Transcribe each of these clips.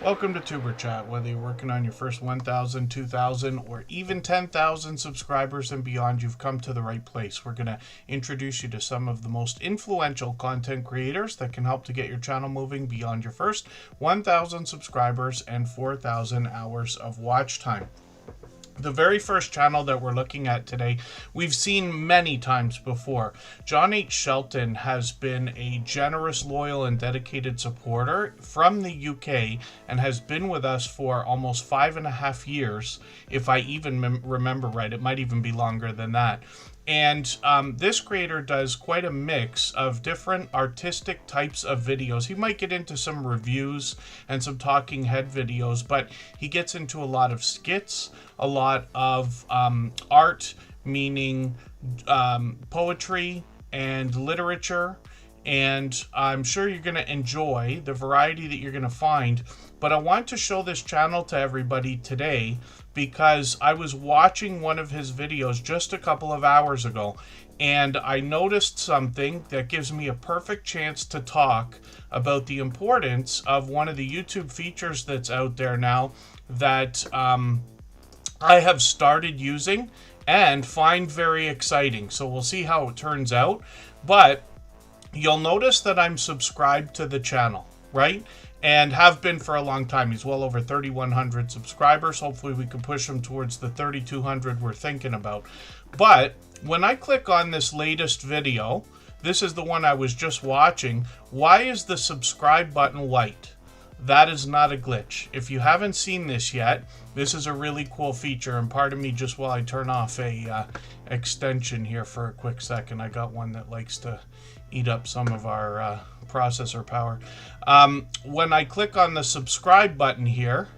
Welcome to Tuber Chat. Whether you're working on your first 1,000, 2,000, or even 10,000 subscribers and beyond, you've come to the right place. We're going to introduce you to some of the most influential content creators that can help to get your channel moving beyond your first 1,000 subscribers and 4,000 hours of watch time. The very first channel that we're looking at today, we've seen many times before. John H. Shelton has been a generous, loyal, and dedicated supporter from the UK and has been with us for almost 5.5 years, if I even remember right. It might even be longer than that. And this creator does quite a mix of different artistic types of videos. He might get into some reviews and some talking head videos, but he gets into a lot of skits, a lot of art, meaning poetry and literature. And I'm sure you're going to enjoy the variety that you're going to find. But I want to show this channel to everybody today because I was watching one of his videos just a couple of hours ago, and I noticed something that gives me a perfect chance to talk about the importance of one of the YouTube features that's out there now that I have started using and find very exciting. So we'll see how it turns out. But you'll notice that I'm subscribed to the channel, right? And have been for a long time. He's well over 3,100 subscribers. Hopefully we can push him towards the 3,200 we're thinking about. But when I click on this latest video, this is the one I was just watching. Why is the subscribe button white? That is not a glitch. If you haven't seen this yet, this is a really cool feature. And pardon me just while I turn off a extension here for a quick second. I got one that likes to eat up some of our processor power. When I click on the subscribe button here,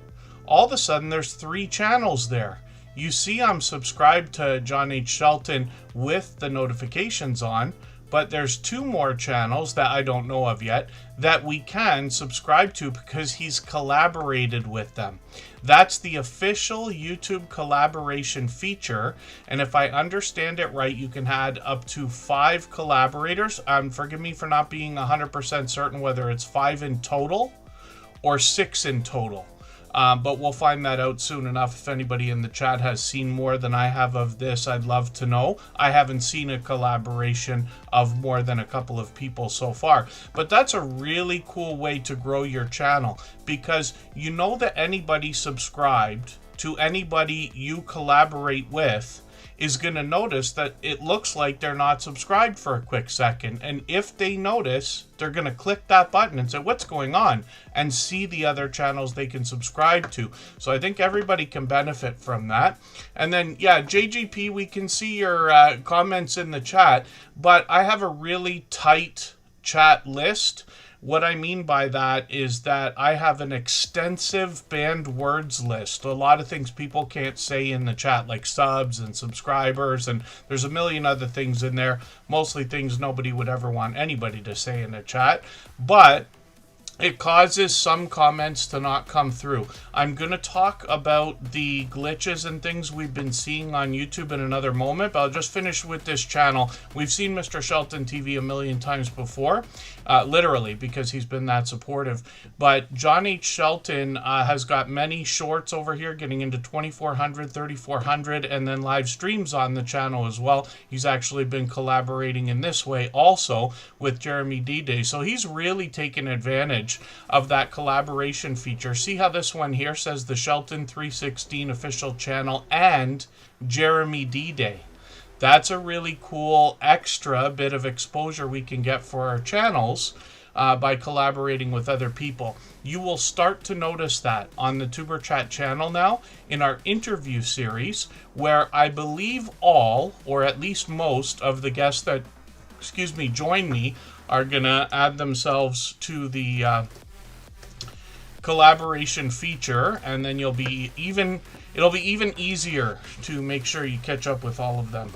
all of a sudden there's 3 channels there. You see I'm subscribed to John H. Shelton with the notifications on, but there's 2 more channels that I don't know of yet that we can subscribe to because he's collaborated with them. That's the official YouTube collaboration feature, and if I understand it right, you can add up to 5 collaborators. Forgive me for not being 100% certain whether it's 5 in total or 6 in total. But we'll find that out soon enough. If anybody in the chat has seen more than I have of this, I'd love to know. I haven't seen a collaboration of more than a couple of people so far. But that's a really cool way to grow your channel because you know that anybody subscribed to anybody you collaborate with is going to notice that it looks like they're not subscribed for a quick second. And if they notice, they're going to click that button and say, what's going on? And see the other channels they can subscribe to. So I think everybody can benefit from that. And then, yeah, JGP, we can see your comments in the chat, but I have a really tight chat list. What I mean by that is that I have an extensive banned words list. A lot of things people can't say in the chat, like subs and subscribers, and there's a million other things in there. Mostly things nobody would ever want anybody to say in a chat. But it causes some comments to not come through. I'm going to talk about the glitches and things we've been seeing on YouTube in another moment, but I'll just finish with this channel. We've seen Mr. Shelton TV a million times before, literally, because he's been that supportive. But John H. Shelton has got many shorts over here, getting into 2,400, 3,400, and then live streams on the channel as well. He's actually been collaborating in this way also with Jeremy D-Day. So he's really taken advantage of that collaboration feature. See how this one here says the Shelton 316 official channel and Jeremy D-Day. That's a really cool extra bit of exposure we can get for our channels by collaborating with other people. You will start to notice that on the Tuber Chat channel now in our interview series, where I believe all, or at least most, of the guests that join me are gonna add themselves to the collaboration feature, and then it'll be even easier to make sure you catch up with all of them.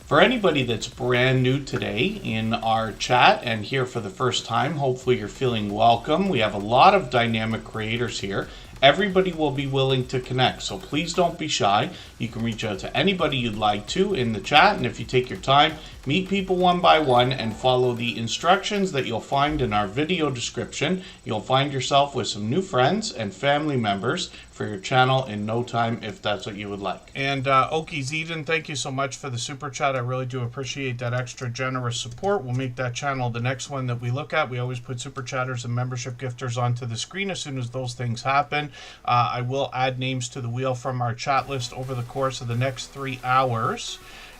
For anybody that's brand new today in our chat and here for the first time, hopefully you're feeling welcome. We have a lot of dynamic creators here, everybody will be willing to connect. So please don't be shy. You can reach out to anybody you'd like to in the chat, and if you take your time, meet people one by one and follow the instructions that you'll find in our video description, you'll find yourself with some new friends and family members for your channel in no time, if that's what you would like. And Okies Eden, thank you so much for the super chat. I really do appreciate that extra generous support. We'll make that channel the next one that we look at. We always put super chatters and membership gifters onto the screen as soon as those things happen. I will add names to the wheel from our chat list over the course of the next 3 hours.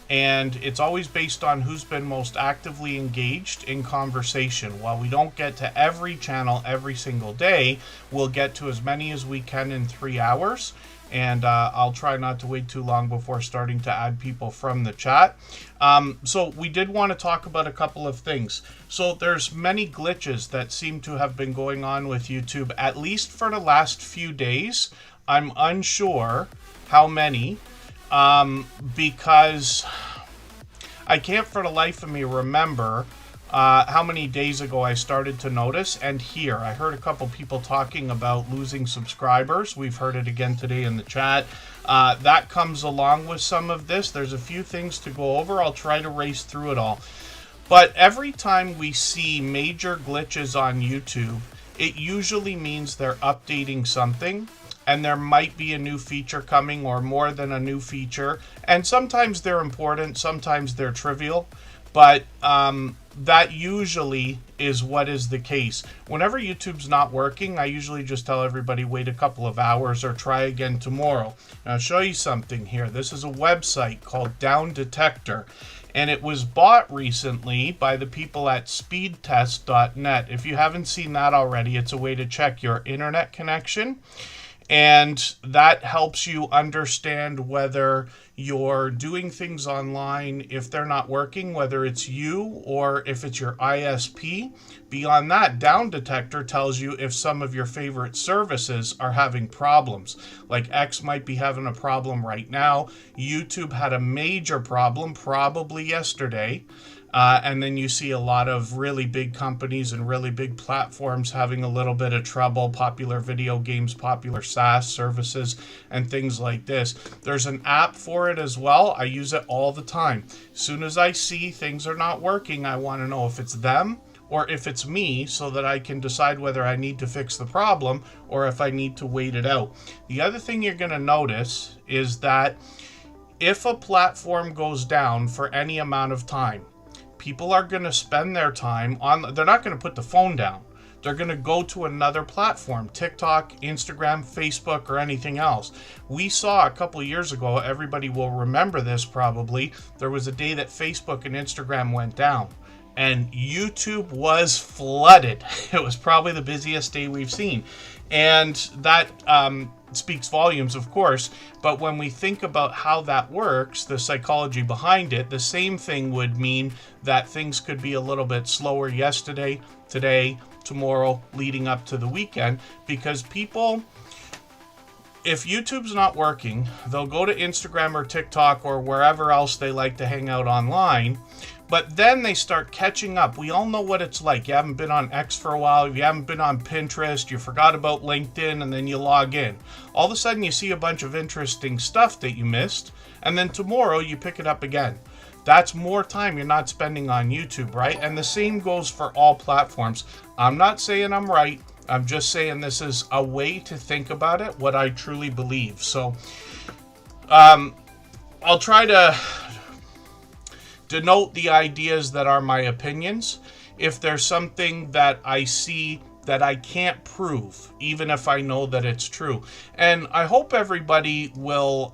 And it's always based on who's been most actively engaged in conversation. While we don't get to every channel every single day, we'll get to as many as we can in 3 hours. And I'll try not to wait too long before starting to add people from the chat. So we did want to talk about a couple of things. So there's many glitches that seem to have been going on with YouTube, at least for the last few days. I'm unsure how many. Because I can't for the life of me remember how many days ago I started to notice. And here, I heard a couple people talking about losing subscribers. We've heard it again today in the chat. That comes along with some of this. There's a few things to go over. I'll try to race through it all. But every time we see major glitches on YouTube, it usually means they're updating something. And there might be a new feature coming, or more than a new feature. And sometimes they're important, sometimes they're trivial. But that usually is what is the case. Whenever YouTube's not working, I usually just tell everybody wait a couple of hours or try again tomorrow. And I'll show you something here. This is a website called Down Detector. And it was bought recently by the people at speedtest.net. If you haven't seen that already, it's a way to check your internet connection. And that helps you understand whether you're doing things online, if they're not working, whether it's you or if it's your ISP. Beyond that, Down Detector tells you if some of your favorite services are having problems. Like X might be having a problem right now. YouTube had a major problem probably yesterday. And then you see a lot of really big companies and really big platforms having a little bit of trouble, popular video games, popular SaaS services, and things like this. There's an app for it as well. I use it all the time. As soon as I see things are not working, I want to know if it's them or if it's me, so that I can decide whether I need to fix the problem or if I need to wait it out. The other thing you're going to notice is that if a platform goes down for any amount of time, people are going to spend their time on, they're not going to put the phone down. They're going to go to another platform, TikTok, Instagram, Facebook, or anything else. We saw a couple of years ago, everybody will remember this probably, there was a day that Facebook and Instagram went down. And YouTube was flooded. It was probably the busiest day we've seen. And that speaks volumes, of course. But when we think about how that works, the psychology behind it, the same thing would mean that things could be a little bit slower yesterday, today, tomorrow, leading up to the weekend. Because people, if YouTube's not working, they'll go to Instagram or TikTok or wherever else they like to hang out online. But then they start catching up. We all know what it's like. You haven't been on X for a while. You haven't been on Pinterest. You forgot about LinkedIn, and then you log in. All of a sudden, you see a bunch of interesting stuff that you missed, and then tomorrow you pick it up again. That's more time you're not spending on YouTube, right? And the same goes for all platforms. I'm not saying I'm right. I'm just saying this is a way to think about it, what I truly believe. So I'll try to denote the ideas that are my opinions. If there's something that I see that I can't prove, even if I know that it's true. And I hope everybody will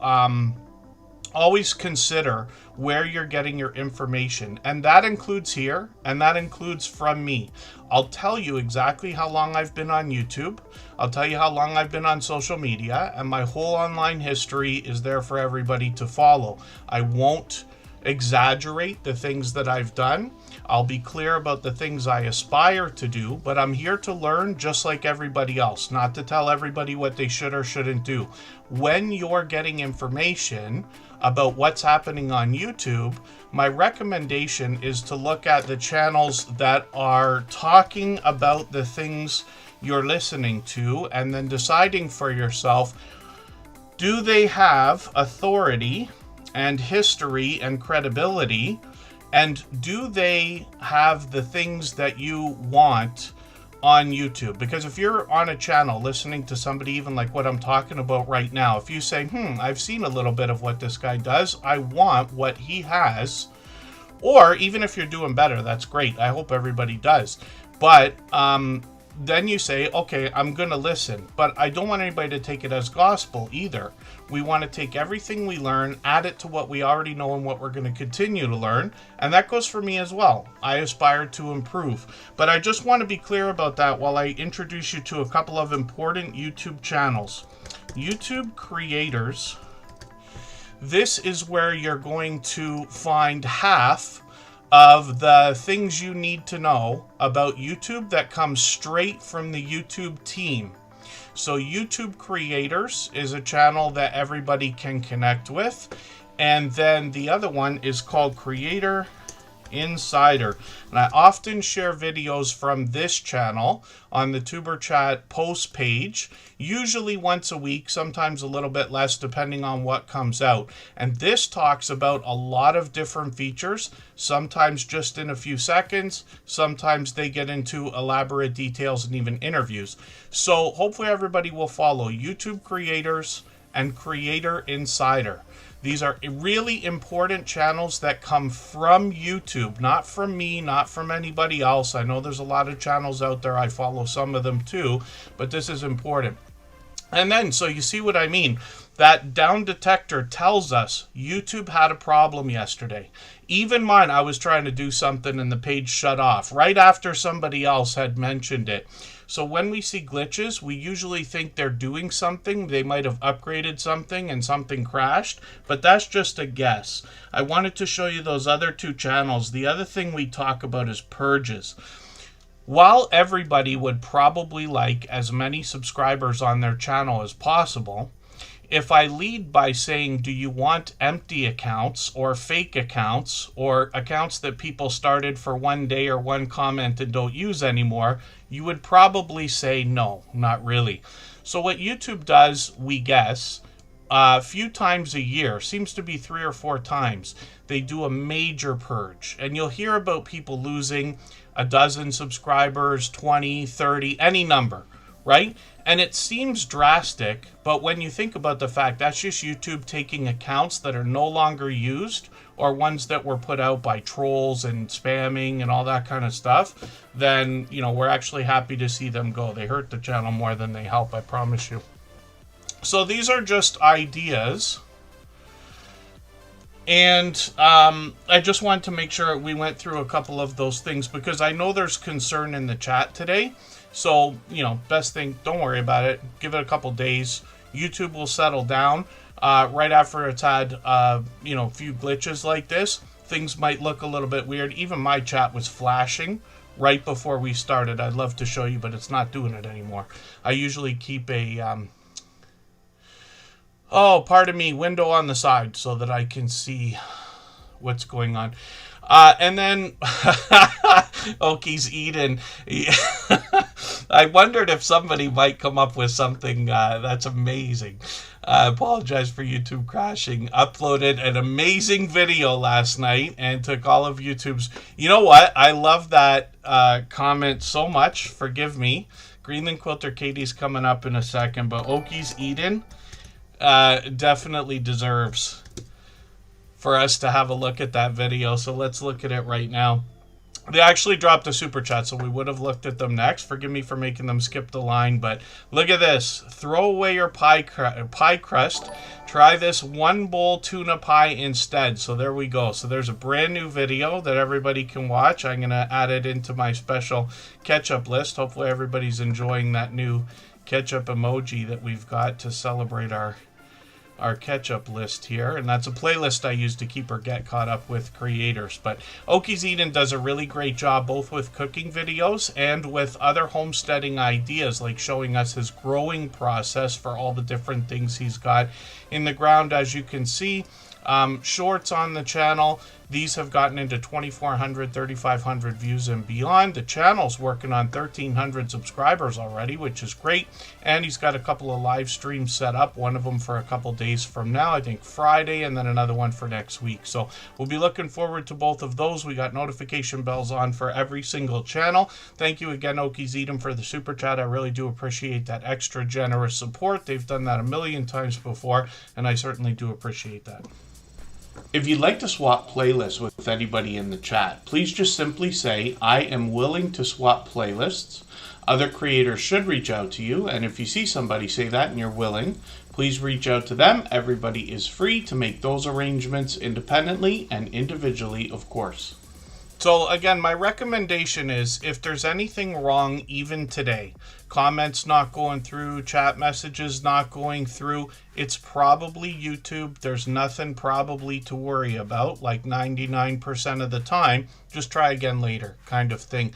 always consider where you're getting your information. And that includes here, and that includes from me. I'll tell you exactly how long I've been on YouTube. I'll tell you how long I've been on social media, and my whole online history is there for everybody to follow. I won't exaggerate the things that I've done. I'll be clear about the things I aspire to do, but I'm here to learn just like everybody else, not to tell everybody what they should or shouldn't do. When you're getting information about what's happening on YouTube, my recommendation is to look at the channels that are talking about the things you're listening to and then deciding for yourself, do they have authority and history and credibility, and do they have the things that you want on YouTube? Because if you're on a channel listening to somebody even like what I'm talking about right now, if you say, I've seen a little bit of what this guy does, I want what he has, or even if you're doing better, that's great. I hope everybody does. But then you say, okay, I'm going to listen, but I don't want anybody to take it as gospel either. We want to take everything we learn, add it to what we already know and what we're going to continue to learn. And that goes for me as well. I aspire to improve. But I just want to be clear about that while I introduce you to a couple of important YouTube channels. YouTube creators. This is where you're going to find half of the things you need to know about YouTube that comes straight from the YouTube team. So YouTube Creators is a channel that everybody can connect with. And then the other one is called Creator Insider. And I often share videos from this channel on the Superchat post page, usually once a week, sometimes a little bit less depending on what comes out. And this talks about a lot of different features, sometimes just in a few seconds, sometimes they get into elaborate details and even interviews. So hopefully everybody will follow YouTube Creators and Creator Insider. These are really important channels that come from YouTube, not from me, not from anybody else. I know there's a lot of channels out there. I follow some of them too, but this is important. And then, so you see what I mean? That down detector tells us YouTube had a problem yesterday. Even mine, I was trying to do something and the page shut off right after somebody else had mentioned it. So when we see glitches, we usually think they're doing something. They might have upgraded something and something crashed, but that's just a guess. I wanted to show you those other two channels. The other thing we talk about is purges. While everybody would probably like as many subscribers on their channel as possible, if I lead by saying, do you want empty accounts or fake accounts or accounts that people started for one day or one comment and don't use anymore, you would probably say no, not really. So what YouTube does, we guess, a few times a year, seems to be 3 or 4 times, they do a major purge. And you'll hear about people losing a dozen subscribers, 20, 30, any number, right? And it seems drastic, but when you think about the fact that's just YouTube taking accounts that are no longer used or ones that were put out by trolls and spamming and all that kind of stuff, then, you know, we're actually happy to see them go. They hurt the channel more than they help, I promise you. So these are just ideas. And I just wanted to make sure we went through a couple of those things because I know there's concern in the chat today. So, you know, best thing, don't worry about it. Give it a couple days. YouTube will settle down. Right after it's had, you know, a few glitches like this, things might look a little bit weird. Even my chat was flashing right before we started. I'd love to show you, but it's not doing it anymore. I usually keep a, pardon me, window on the side so that I can see what's going on. And then Oki's eating. I wondered if somebody might come up with something that's amazing. I apologize for YouTube crashing. Uploaded an amazing video last night and took all of YouTube's... You know what? I love that comment so much. Forgive me. Greenland Quilter Katie's coming up in a second, but Oki's eating definitely deserves for us to have a look at that video. So let's look at it right now. They actually dropped a super chat, so we would have looked at them next. Forgive me for making them skip the line, but look at this. Throw away your pie crust. Try this one bowl tuna pie instead. So there we go. So there's a brand new video that everybody can watch. I'm going to add it into my special ketchup list. Hopefully everybody's enjoying that new ketchup emoji that we've got to celebrate our our catch-up list here, and that's a playlist I use to keep or get caught up with creators. But Oki's Eden does a really great job both with cooking videos and with other homesteading ideas, like showing us his growing process for all the different things he's got in the ground. As you can see, shorts on the channel, these have gotten into 2,400, 3,500 views and beyond. The channel's working on 1,300 subscribers already, which is great. And he's got a couple of live streams set up, one of them for a couple days from now, I think Friday, and then another one for next week. So we'll be looking forward to both of those. We got notification bells on for every single channel. Thank you again, Oki's Eden, for the super chat. I really do appreciate that extra generous support. They've done that a million times before, and I certainly do appreciate that. If you'd like to swap playlists with anybody in the chat, please just simply say, I am willing to swap playlists. Other creators should reach out to you, and if you see somebody say that and you're willing, please reach out to them. Everybody is free to make those arrangements independently and individually, of course. So again, my recommendation is, if there's anything wrong even today, comments not going through, chat messages not going through, it's probably YouTube. There's nothing probably to worry about, like 99% of the time. Just try again later, kind of thing.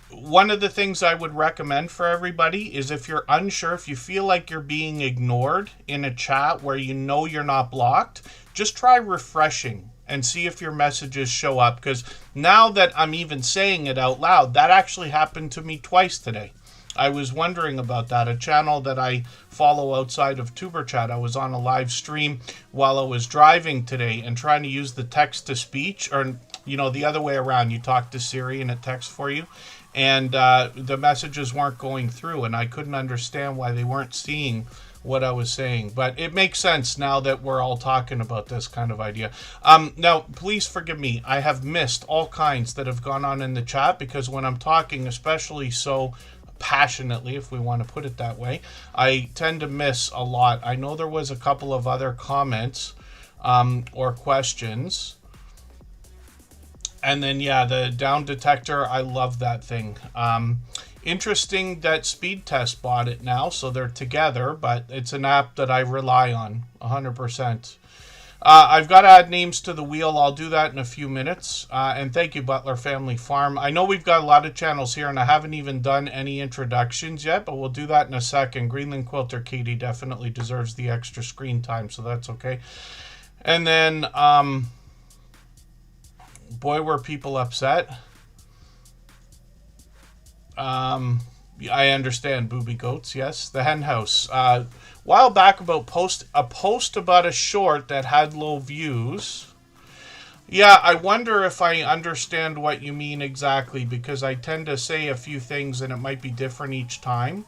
One of the things I would recommend for everybody is, if you're unsure, if you feel like you're being ignored in a chat where you know you're not blocked, just try refreshing and see if your messages show up. Because now that I'm even saying it out loud, that actually happened to me twice today. I was wondering about that. A channel that I follow outside of Superchat, I was on a live stream while I was driving today and trying to use the text-to-speech, or, you know, the other way around. You talk to Siri and it texts for you. And the messages weren't going through, and I couldn't understand why they weren't seeing what I was saying. But it makes sense now that we're all talking about this kind of idea. Now, please forgive me. I have missed all kinds that have gone on in the chat, because when I'm talking, especially so passionately, if we want to put it that way, I tend to miss a lot. I know there was a couple of other comments or questions. And then, yeah, the down detector, I love that thing. Interesting that Speed Test bought it now, so they're together, but it's an app that I rely on 100%. I've got to add names to the wheel. I'll do that in a few minutes. And thank you, Butler Family Farm. I know we've got a lot of channels here, and I haven't even done any introductions yet, but we'll do that in a second. Greenland Quilter Katie definitely deserves the extra screen time, so that's okay. And then, boy, were people upset. I understand, booby goats, yes. The hen house. While back about a post about a short that had low views. Yeah, I wonder if I understand what you mean exactly, because I tend to say a few things and it might be different each time.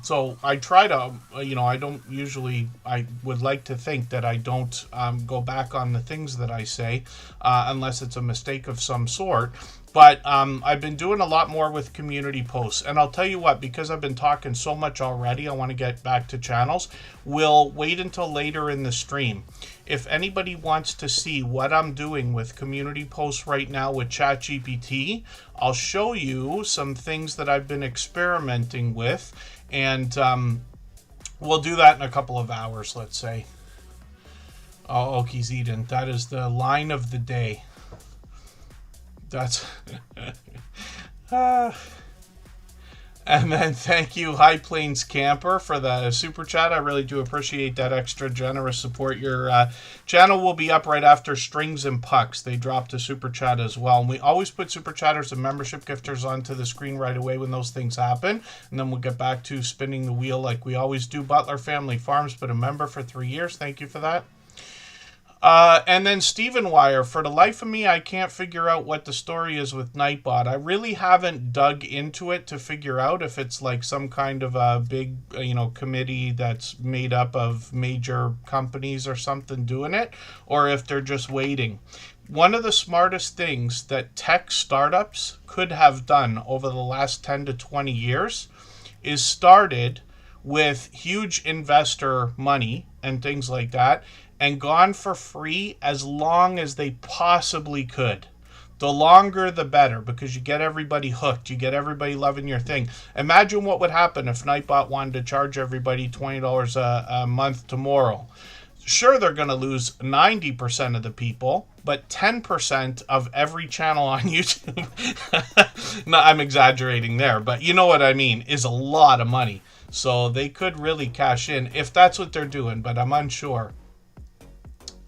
So I try to, I don't usually, I would like to think that I don't go back on the things that I say unless it's a mistake of some sort. But I've been doing a lot more with community posts. And I'll tell you what, because I've been talking so much already, I want to get back to channels. We'll wait until later in the stream. If anybody wants to see what I'm doing with community posts right now with ChatGPT, I'll show you some things that I've been experimenting with. And we'll do that in a couple of hours, let's say. Oh, Oki's Eden. That is the line of the day. That's and then thank you, High Plains Camper, for the super chat. I really do appreciate that extra generous support. Your channel will be up right after Strings and Pucks. They dropped a super chat as well, and we always put super chatters and membership gifters onto the screen right away when those things happen, and then we'll get back to spinning the wheel like we always do. Butler Family Farms, been a member for 3 years. Thank you for that. And then Stephen Wire, for the life of me, I can't figure out what the story is with Nightbot. I really haven't dug into it to figure out if it's like some kind of a big, committee that's made up of major companies or something doing it, or if they're just waiting. One of the smartest things that tech startups could have done over the last 10 to 20 years is started with huge investor money and things like that, and gone for free as long as they possibly could. The longer the better, because you get everybody hooked. You get everybody loving your thing. Imagine what would happen if Nightbot wanted to charge everybody $20 a month tomorrow. Sure, they're going to lose 90% of the people, but 10% of every channel on YouTube, no, I'm exaggerating there, but you know what I mean, is a lot of money. So they could really cash in if that's what they're doing, but I'm unsure.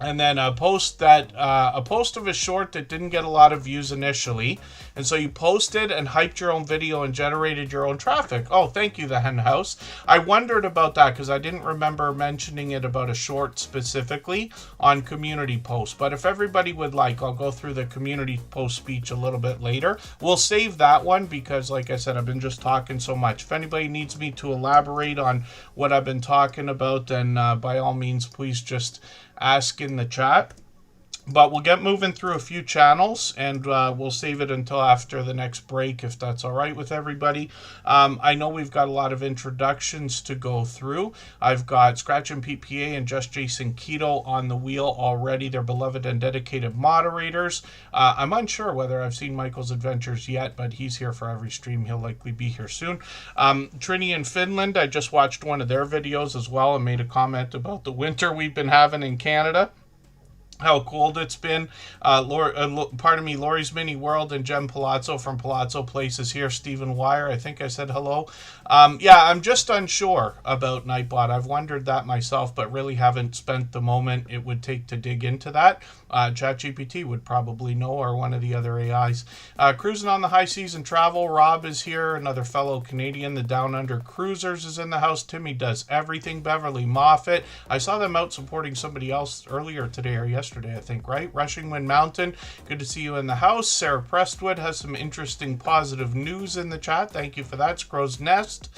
And then a post of a short that didn't get a lot of views initially, and so you posted and hyped your own video and generated your own traffic. Oh, thank you, the Hen House. I wondered about that because I didn't remember mentioning it about a short specifically on community posts. But if everybody would like, I'll go through the community post speech a little bit later. We'll save that one because, like I said, I've been just talking so much. If anybody needs me to elaborate on what I've been talking about, then by all means, please just ask in the chat. But we'll get moving through a few channels, and we'll save it until after the next break, if that's all right with everybody. I know we've got a lot of introductions to go through. I've got Scratch and PPA and Just Jason Keto on the wheel already. They're beloved and dedicated moderators. I'm unsure whether I've seen Michael's Adventures yet, but he's here for every stream. He'll likely be here soon. Trini in Finland, I just watched one of their videos as well and made a comment about the winter we've been having in Canada. How cold it's been. Lori's Mini World and Jem Palazzo from Palazzo Place is here. Stephen Wire, I think I said hello. Yeah, I'm just unsure about Nightbot. I've wondered that myself, but really haven't spent the moment it would take to dig into that. ChatGPT would probably know, or one of the other AIs. Cruising on the High Seas and Travel, Rob is here, another fellow Canadian. The Down Under Cruisers is in the house. Timmy Does Everything. Beverly Moffat. I saw them out supporting somebody else earlier today or yesterday, I think, right? Rushing Wind Mountain, good to see you in the house. Sarah Prestwood has some interesting positive news in the chat. Thank you for that. Scrow's Nest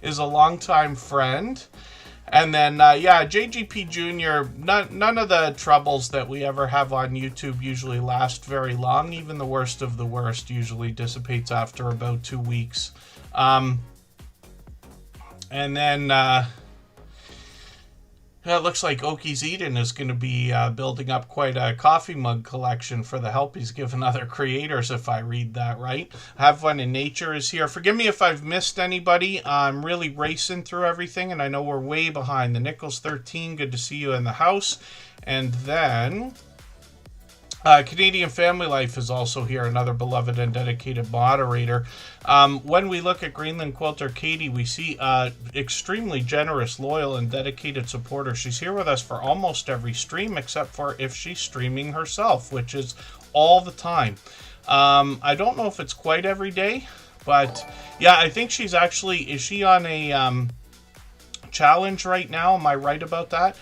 is a longtime friend. And then, yeah, JGP Jr., none of the troubles that we ever have on YouTube usually last very long. Even the worst of the worst usually dissipates after about 2 weeks. And then, it looks like Oki's Eden is going to be building up quite a coffee mug collection for the help he's given other creators, if I read that right. Have Fun in Nature is here. Forgive me if I've missed anybody. I'm really racing through everything, and I know we're way behind. The Nichols 13, good to see you in the house. And then Canadian Family Life is also here, another beloved and dedicated moderator. When we look at Greenland Quilter Katie, we see extremely generous, loyal, and dedicated supporter. She's here with us for almost every stream, except for if she's streaming herself, which is all the time. I don't know if it's quite every day, but yeah, I think she's actually, is she on a challenge right now? Am I right about that?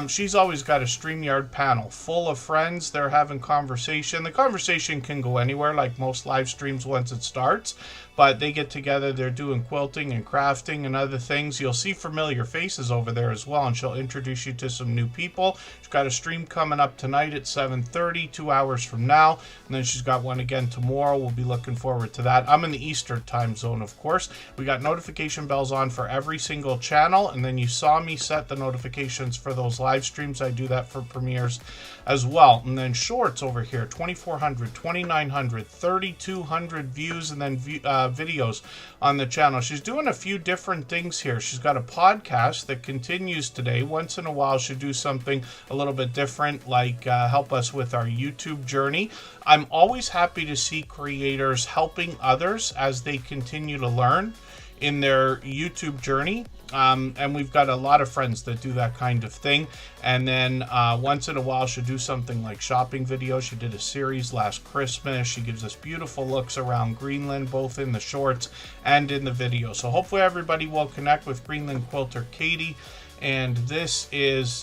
She's always got a StreamYard panel full of friends. They're having conversation. The conversation can go anywhere, like most live streams once it starts, but they get together, they're doing quilting and crafting and other things. You'll see familiar faces over there as well, and she'll introduce you to some new people. She's got a stream coming up tonight at 7:30, 2 hours from now, and then she's got one again tomorrow. We'll be looking forward to that. I'm in the Eastern time zone, of course. We got notification bells on for every single channel, and then you saw me set the notifications for those live streams. I do that for premieres as well. And then shorts over here, 2,400, 2,900, 3,200 views, and then videos on the channel. She's doing a few different things here. She's got a podcast that continues today. Once in a while, she'll do something a little bit different, like help us with our YouTube journey. I'm always happy to see creators helping others as they continue to learn in their YouTube journey. And we've got a lot of friends that do that kind of thing. And then once in a while, she'll do something like shopping videos. She did a series last Christmas. She gives us beautiful looks around Greenland, both in the shorts and in the video. So hopefully everybody will connect with Greenland Quilter Katie. And this is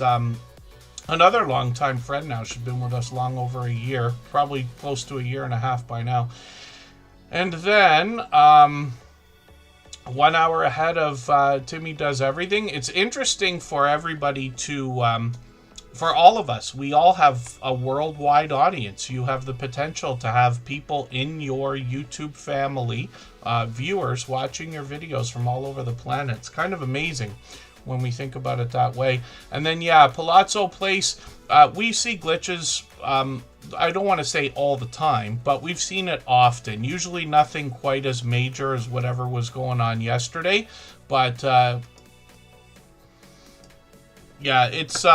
another longtime friend now. She's been with us long over a year, probably close to a year and a half by now. And then 1 hour ahead of Timmy Does Everything. It's interesting for everybody to, for all of us, we all have a worldwide audience. You have the potential to have people in your YouTube family, viewers, watching your videos from all over the planet. It's kind of amazing when we think about it that way. And then, yeah, Palazzo Place, we see glitches, I don't want to say all the time, but we've seen it often. Usually nothing quite as major as whatever was going on yesterday. But, yeah, it's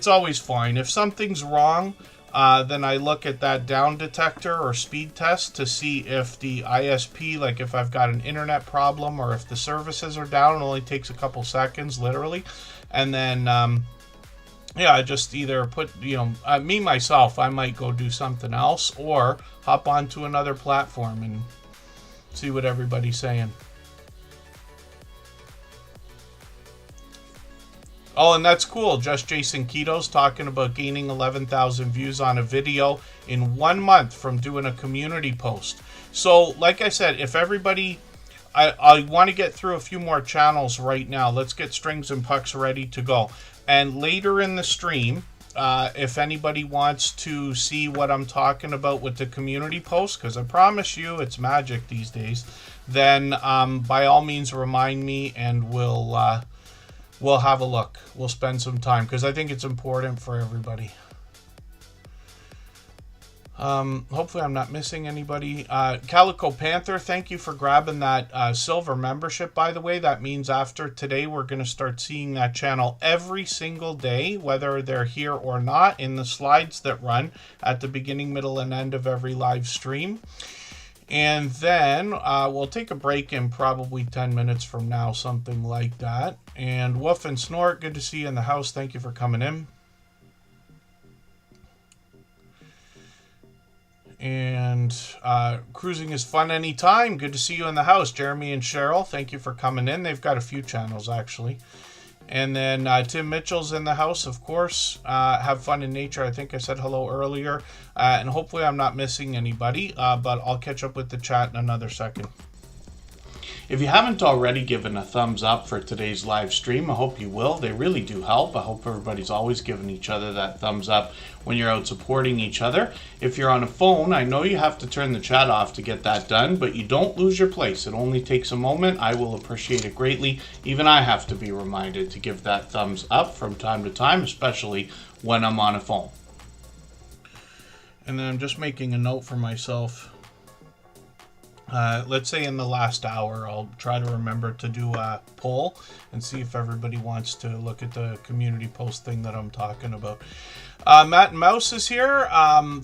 always fine. If something's wrong, then I look at that down detector or speed test to see if the ISP, like if I've got an internet problem or if the services are down. It only takes a couple seconds, literally. And then, yeah, I just either put, me, myself, I might go do something else or hop onto another platform and see what everybody's saying. Oh, and that's cool. Just Jason Keto's talking about gaining 11,000 views on a video in 1 month from doing a community post. So, like I said, if everybody... I want to get through a few more channels right now. Let's get Strings and Pucks ready to go. And later in the stream, if anybody wants to see what I'm talking about with the community post, because I promise you it's magic these days, then by all means remind me and we'll have a look. We'll spend some time because I think it's important for everybody. Hopefully I'm not missing anybody. Calico Panther, thank you for grabbing that silver membership, by the way. That means after today we're going to start seeing that channel every single day, whether they're here or not, in the slides that run at the beginning, middle, and end of every live stream. And then we'll take a break in probably 10 minutes from now, something like that. And Woof and Snort, good to see you in the house. Thank you for coming in. And Cruising is Fun Anytime, good to see you in the house. Jeremy and Cheryl, thank you for coming in. They've got a few channels, actually. And then Tim Mitchell's in the house, of course. Have Fun in Nature, I think I said hello earlier. And hopefully I'm not missing anybody, but I'll catch up with the chat in another second. If you haven't already given a thumbs up for today's live stream, I hope you will. They really do help. I hope everybody's always giving each other that thumbs up when you're out supporting each other. If you're on a phone, I know you have to turn the chat off to get that done, but you don't lose your place. It only takes a moment. I will appreciate it greatly. Even I have to be reminded to give that thumbs up from time to time, especially when I'm on a phone. And then I'm just making a note for myself. Let's say in the last hour, I'll try to remember to do a poll and see if everybody wants to look at the community post thing that I'm talking about. Matt and Mouse is here.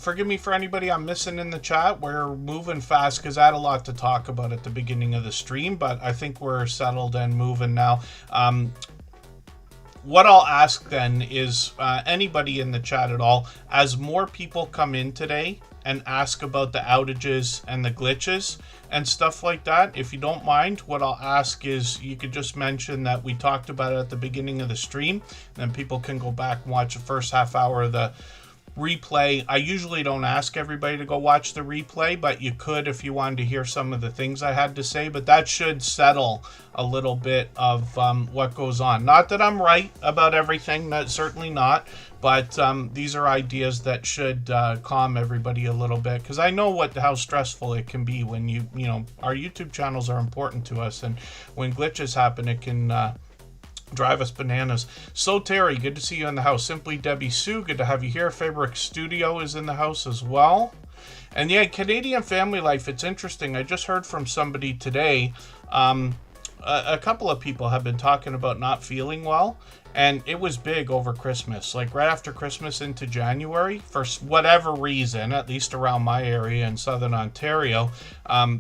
Forgive me for anybody I'm missing in the chat. We're moving fast because I had a lot to talk about at the beginning of the stream, but I think we're settled and moving now. What I'll ask then is anybody in the chat at all, as more people come in today and ask about the outages and the glitches and stuff like that, if you don't mind, what I'll ask is you could just mention that we talked about it at the beginning of the stream, and then people can go back and watch the first half hour of the replay. I usually don't ask everybody to go watch the replay, but you could if you wanted to hear some of the things I had to say, but that should settle a little bit of what goes on. Not that I'm right about everything, that's certainly not, but these are ideas that should calm everybody a little bit, because I know how stressful it can be when you know, our YouTube channels are important to us, and when glitches happen, it can drive us bananas. So Terry, good to see you in the house. Simply Debbie Sue, good to have you here. Fabric Studio is in the house as well. And yeah, Canadian Family Life, it's interesting. I just heard from somebody today. A couple of people have been talking about not feeling well, and it was big over Christmas, like right after Christmas into January, for whatever reason, at least around my area in Southern Ontario,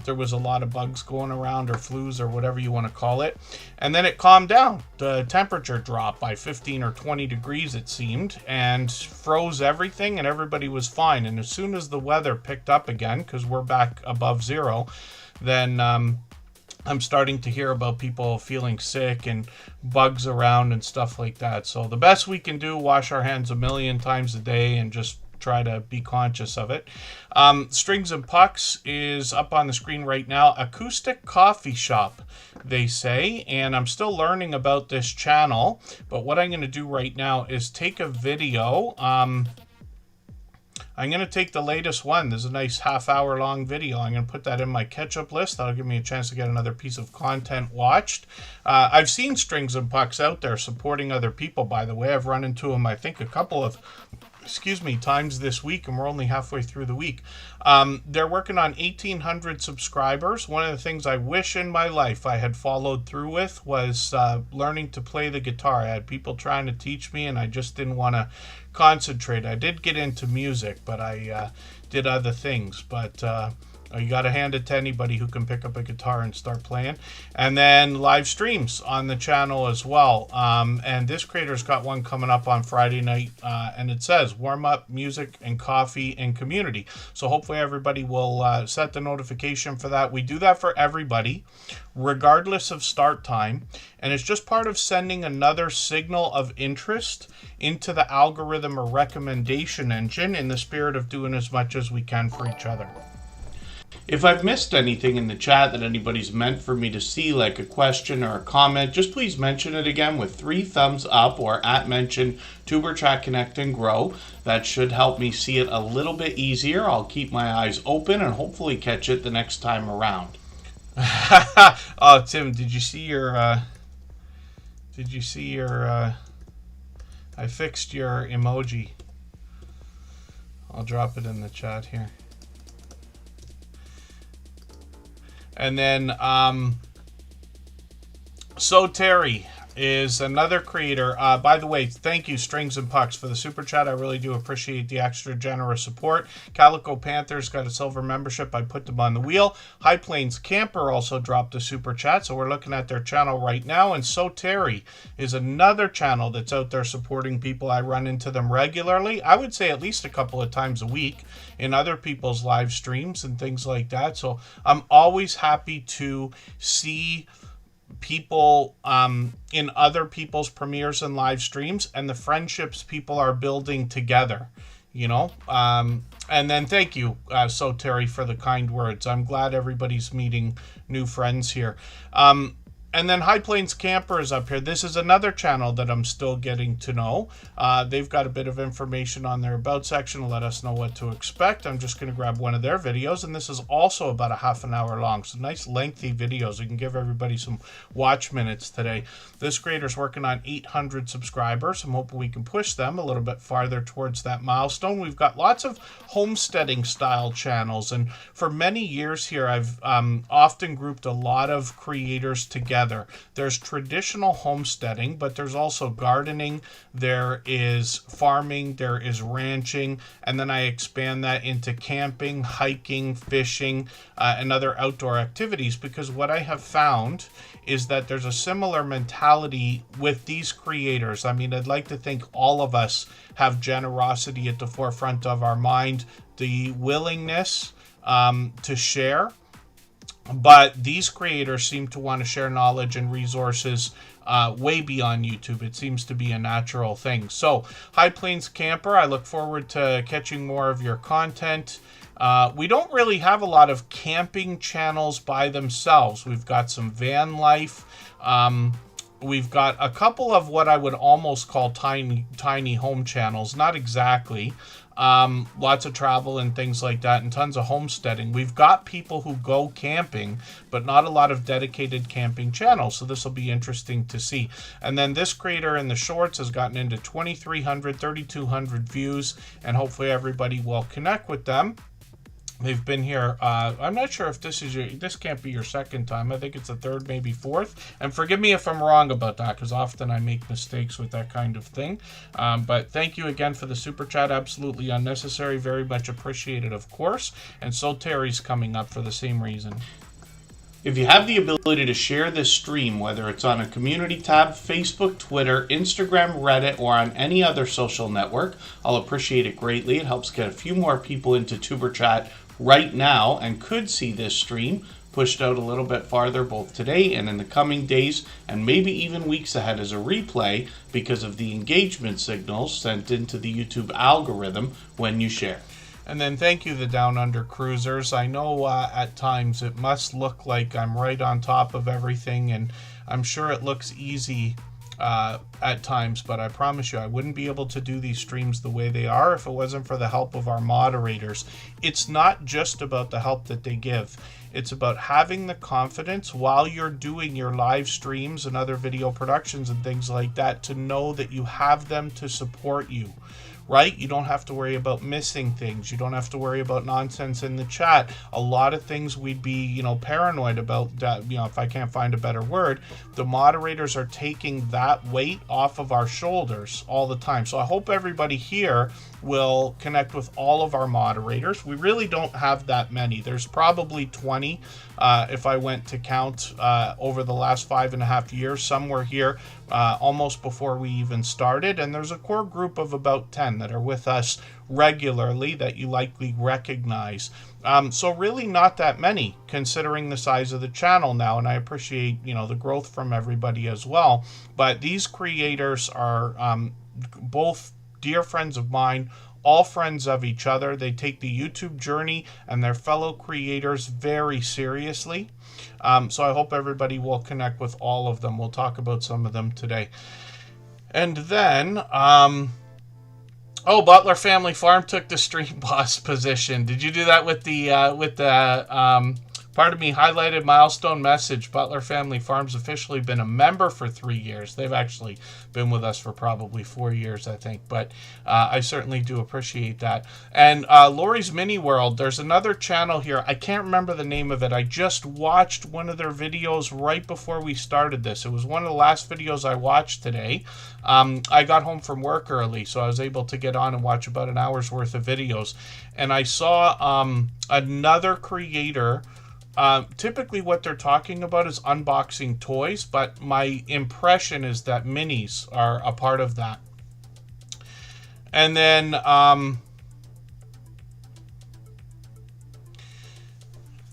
there was a lot of bugs going around, or flus, or whatever you want to call it, and then it calmed down. The temperature dropped by 15 or 20 degrees, it seemed, and froze everything, and everybody was fine. And as soon as the weather picked up again, because we're back above zero, then I'm starting to hear about people feeling sick and bugs around and stuff like that. So the best we can do, wash our hands a million times a day and just try to be conscious of it. Strings and Pucks is up on the screen right now. Acoustic coffee shop, they say, and I'm still learning about this channel, but what I'm going to do right now is take a video. I I'm going to take the latest one. There's a nice half-hour long video. I'm going to put that in my catch-up list. That'll give me a chance to get another piece of content watched. I've seen Strings and Pucks out there supporting other people, by the way. I've run into them, I think, a couple of times this week, and we're only halfway through the week. They're working on 1,800 subscribers. One of the things I wish in my life I had followed through with was learning to play the guitar. I had people trying to teach me, and I just didn't want to concentrate. I did get into music, but I did other things. But you got to hand it to anybody who can pick up a guitar and start playing. And then live streams on the channel as well. And this creator's got one coming up on Friday night. And it says warm up, music, and coffee and community. So hopefully everybody will set the notification for that. We do that for everybody, regardless of start time. And it's just part of sending another signal of interest into the algorithm or recommendation engine in the spirit of doing as much as we can for each other. If I've missed anything in the chat that anybody's meant for me to see, like a question or a comment, just please mention it again with 3 thumbs up or @mention Tuberchat Connect and Grow. That should help me see it a little bit easier. I'll keep my eyes open and hopefully catch it the next time around. Oh, Tim, did you see your I fixed your emoji. I'll drop it in the chat here. And then, So Terry is another creator. By the way, thank you, Strings and Pucks, for the super chat. I really do appreciate the extra generous support. Calico Panthers got a silver membership. I put them on the wheel. High Plains Camper also dropped a super chat, so we're looking at their channel right now. And So Terry is another channel that's out there supporting people. I run into them regularly. I would say at least a couple of times a week in other people's live streams and things like that. So I'm always happy to see people in other people's premieres and live streams and the friendships people are building together, you know. And then thank you, So Terry, for the kind words. I'm glad everybody's meeting new friends here. And then High Plains Camper is up here. This is another channel that I'm still getting to know. They've got a bit of information on their About section to let us know what to expect. I'm just going to grab one of their videos, and this is also about a half an hour long. So nice lengthy videos. We can give everybody some watch minutes today. This creator's working on 800 subscribers. I'm hoping we can push them a little bit farther towards that milestone. We've got lots of homesteading style channels, and for many years here, I've often grouped a lot of creators together. There's traditional homesteading, but there's also gardening, there is farming, there is ranching, and then I expand that into camping, hiking, fishing, and other outdoor activities, because what I have found is that there's a similar mentality with these creators. I mean, I'd like to think all of us have generosity at the forefront of our mind, the willingness to share. But these creators seem to want to share knowledge and resources way beyond YouTube. It seems to be a natural thing. So, High Plains Camper, I look forward to catching more of your content. We don't really have a lot of camping channels by themselves. We've got some van life. We've got a couple of what I would almost call tiny home channels. Not exactly. Lots of travel and things like that, and tons of homesteading. We've got people who go camping, but not a lot of dedicated camping channels, so this will be interesting to see. And then this creator in the shorts has gotten into 2,300, 3,200 views, and hopefully everybody will connect with them. They've been here. I'm not sure if this can't be your second time. I think it's the third, maybe fourth. And forgive me if I'm wrong about that, because often I make mistakes with that kind of thing. But thank you again for the super chat. Absolutely unnecessary. Very much appreciated, of course. And So Terry's coming up for the same reason. If you have the ability to share this stream, whether it's on a community tab, Facebook, Twitter, Instagram, Reddit, or on any other social network, I'll appreciate it greatly. It helps get a few more people into Tuberchat right now and could see this stream pushed out a little bit farther both today and in the coming days and maybe even weeks ahead as a replay because of the engagement signals sent into the YouTube algorithm when you share. And then thank you, the Down Under Cruisers. I know at times it must look like I'm right on top of everything, and I'm sure it looks easy at times, but I promise you I wouldn't be able to do these streams the way they are if it wasn't for the help of our moderators. It's not just about the help that they give. It's about having the confidence while you're doing your live streams and other video productions and things like that to know that you have them to support you. Right? You don't have to worry about missing things. You don't have to worry about nonsense in the chat. A lot of things we'd be, paranoid about, if I can't find a better word. The moderators are taking that weight off of our shoulders all the time. So I hope everybody here will connect with all of our moderators. We really don't have that many. There's probably 20 if I went to count over the last 5.5 years. Some were here almost before we even started, and there's a core group of about 10 that are with us regularly that you likely recognize. So really not that many considering the size of the channel now, and I appreciate the growth from everybody as well. But these creators are both dear friends of mine, all friends of each other. They take the YouTube journey and their fellow creators very seriously. So I hope everybody will connect with all of them. We'll talk about some of them today. And then, Butler Family Farm took the stream boss position. Did you do that with the pardon me, highlighted milestone message? Butler Family Farm's officially been a member for 3 years. They've actually been with us for probably 4 years, I think. But I certainly do appreciate that. And Lori's Mini World, there's another channel here. I can't remember the name of it. I just watched one of their videos right before we started this. It was one of the last videos I watched today. I got home from work early, so I was able to get on and watch about an hour's worth of videos. And I saw another creator. Typically what they're talking about is unboxing toys, but my impression is that minis are a part of that. And then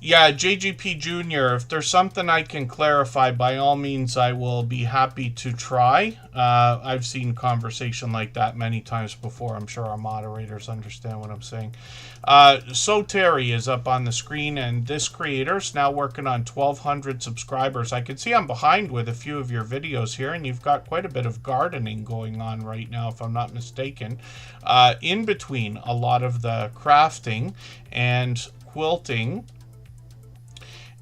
JGP Jr., if there's something I can clarify, by all means I will be happy to try. I've seen conversation like that many times before. I'm sure our moderators understand what I'm saying. So Terry is up on the screen, and this creator's now working on 1,200 subscribers. I can see I'm behind with a few of your videos here, and you've got quite a bit of gardening going on right now, if I'm not mistaken, in between a lot of the crafting and quilting.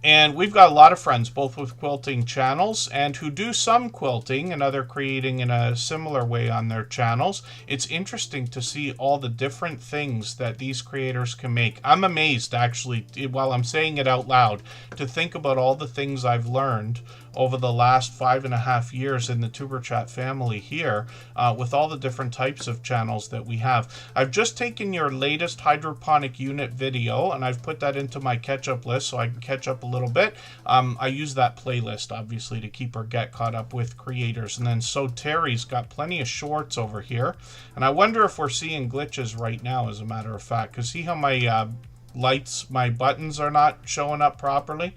And we've got a lot of friends, both with quilting channels and who do some quilting and other creating in a similar way on their channels. It's interesting to see all the different things that these creators can make. I'm amazed, actually, while I'm saying it out loud, to think about all the things I've learned over the last 5.5 years in the Superchat family here, with all the different types of channels that we have. I've just taken your latest hydroponic unit video and I've put that into my catch-up list so I can catch up a little bit. I use that playlist, obviously, to keep or get caught up with creators. And then So Terry's got plenty of shorts over here. And I wonder if we're seeing glitches right now, as a matter of fact, because see how my lights, my buttons are not showing up properly?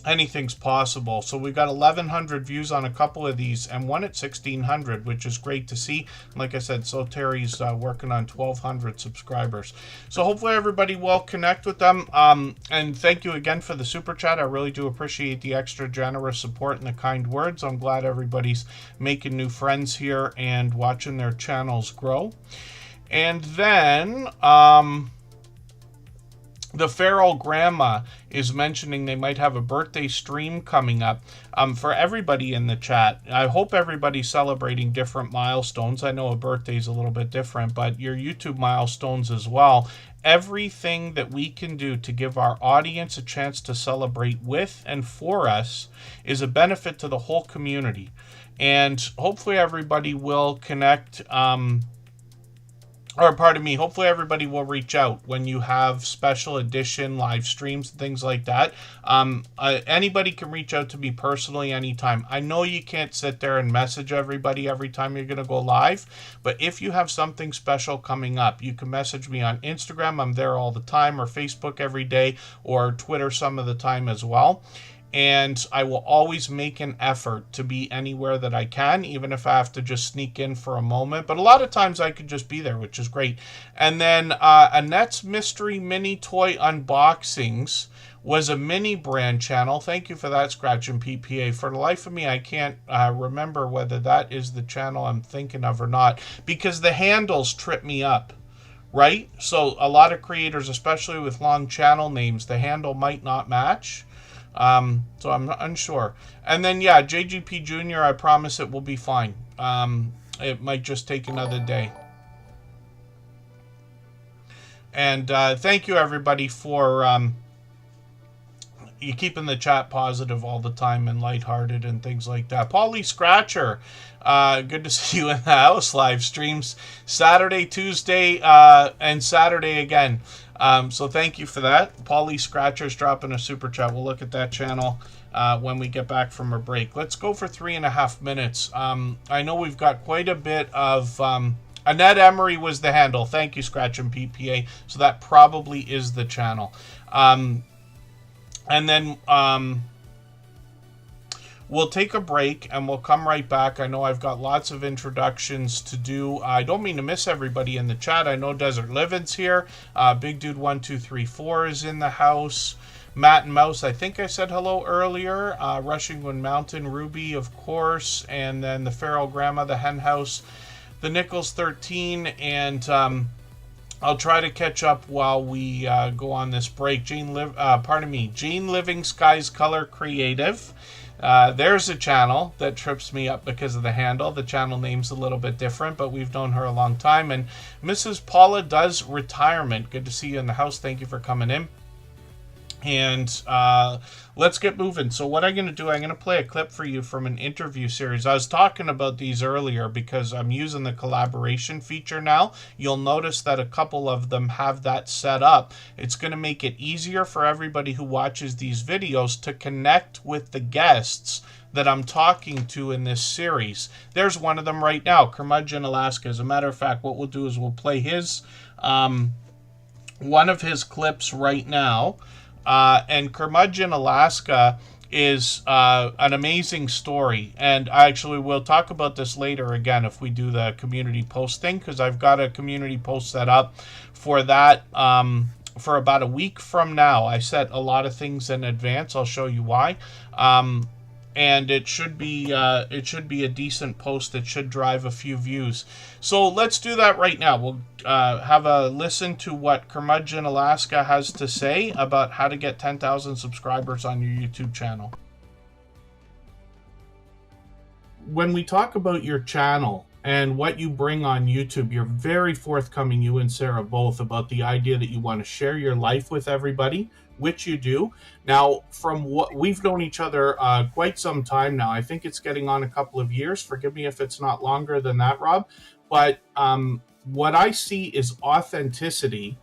Anything's possible. So we've got 1,100 views on a couple of these and one at 1,600, which is great to see. Like I said, So Terry's working on 1,200 subscribers. So hopefully everybody will connect with them. And thank you again for the super chat. I really do appreciate the extra generous support and the kind words. I'm glad everybody's making new friends here and watching their channels grow. And then the Feral Grandma is mentioning they might have a birthday stream coming up for everybody in the chat. I hope everybody's celebrating different milestones. I know a birthday's a little bit different, but your YouTube milestones as well. Everything that we can do to give our audience a chance to celebrate with and for us is a benefit to the whole community. And hopefully everybody will connect, hopefully everybody will reach out when you have special edition live streams and things like that. Anybody can reach out to me personally anytime. I know you can't sit there and message everybody every time you're going to go live, but if you have something special coming up, you can message me on Instagram. I'm there all the time, or Facebook every day, or Twitter some of the time as well. And I will always make an effort to be anywhere that I can, even if I have to just sneak in for a moment. But a lot of times I could just be there, which is great. And then Annette's Mystery Mini Toy Unboxings was a mini brand channel. Thank you for that, Scratch and PPA. For the life of me, I can't remember whether that is the channel I'm thinking of or not, because the handles trip me up, right? So a lot of creators, especially with long channel names, the handle might not match. So I'm unsure. And then, yeah, JGP Jr., I promise it will be fine. It might just take another day. And thank you, everybody, for you keeping the chat positive all the time and lighthearted and things like that. Paulie Scratcher, good to see you in the house. Live streams Saturday, Tuesday, and Saturday again. So thank you for that. Paulie Scratcher's dropping a super chat. We'll look at that channel when we get back from our break. Let's go for 3.5 minutes. I know we've got quite a bit of... Annette Emery was the handle. Thank you, Scratch and PPA. So that probably is the channel. And then we'll take a break and we'll come right back. I know I've got lots of introductions to do. I don't mean to miss everybody in the chat. I know Desert Livin's here. Big Dude 1234 is in the house. Matt and Mouse, I think I said hello earlier. Rushing Wind Mountain, Ruby, of course. And then the Feral Grandma, the Hen House, the Nichols 13, and I'll try to catch up while we go on this break. Jane Living Skies Color Creative. There's a channel that trips me up because of the handle. The channel name's a little bit different, but we've known her a long time. And Mrs. Paula Does Retirement. Good to see you in the house. Thank you for coming in. And let's get moving. So what I'm going to do, I'm going to play a clip for you from an interview series. I was talking about these earlier because I'm using the collaboration feature now. You'll notice that a couple of them have that set up. It's going to make it easier for everybody who watches these videos to connect with the guests that I'm talking to in this series. There's one of them right now, Curmudgeon Alaska. As a matter of fact, what we'll do is we'll play his one of his clips right now. And Curmudgeon, Alaska is an amazing story. And actually, we'll talk about this later again if we do the community post thing, because I've got a community post set up for that for about a week from now. I set a lot of things in advance. I'll show you why. And it should be a decent post. It should drive a few views. So let's do that right now. We'll have a listen to what Curmudgeon Alaska has to say about how to get 10,000 subscribers on your YouTube channel. When we talk about your channel and what you bring on YouTube, you're very forthcoming, you and Sarah both, about the idea that you want to share your life with everybody, which you do. Now, from what we've known each other quite some time now, I think it's getting on a couple of years. Forgive me if it's not longer than that, Rob. But what I see is authenticity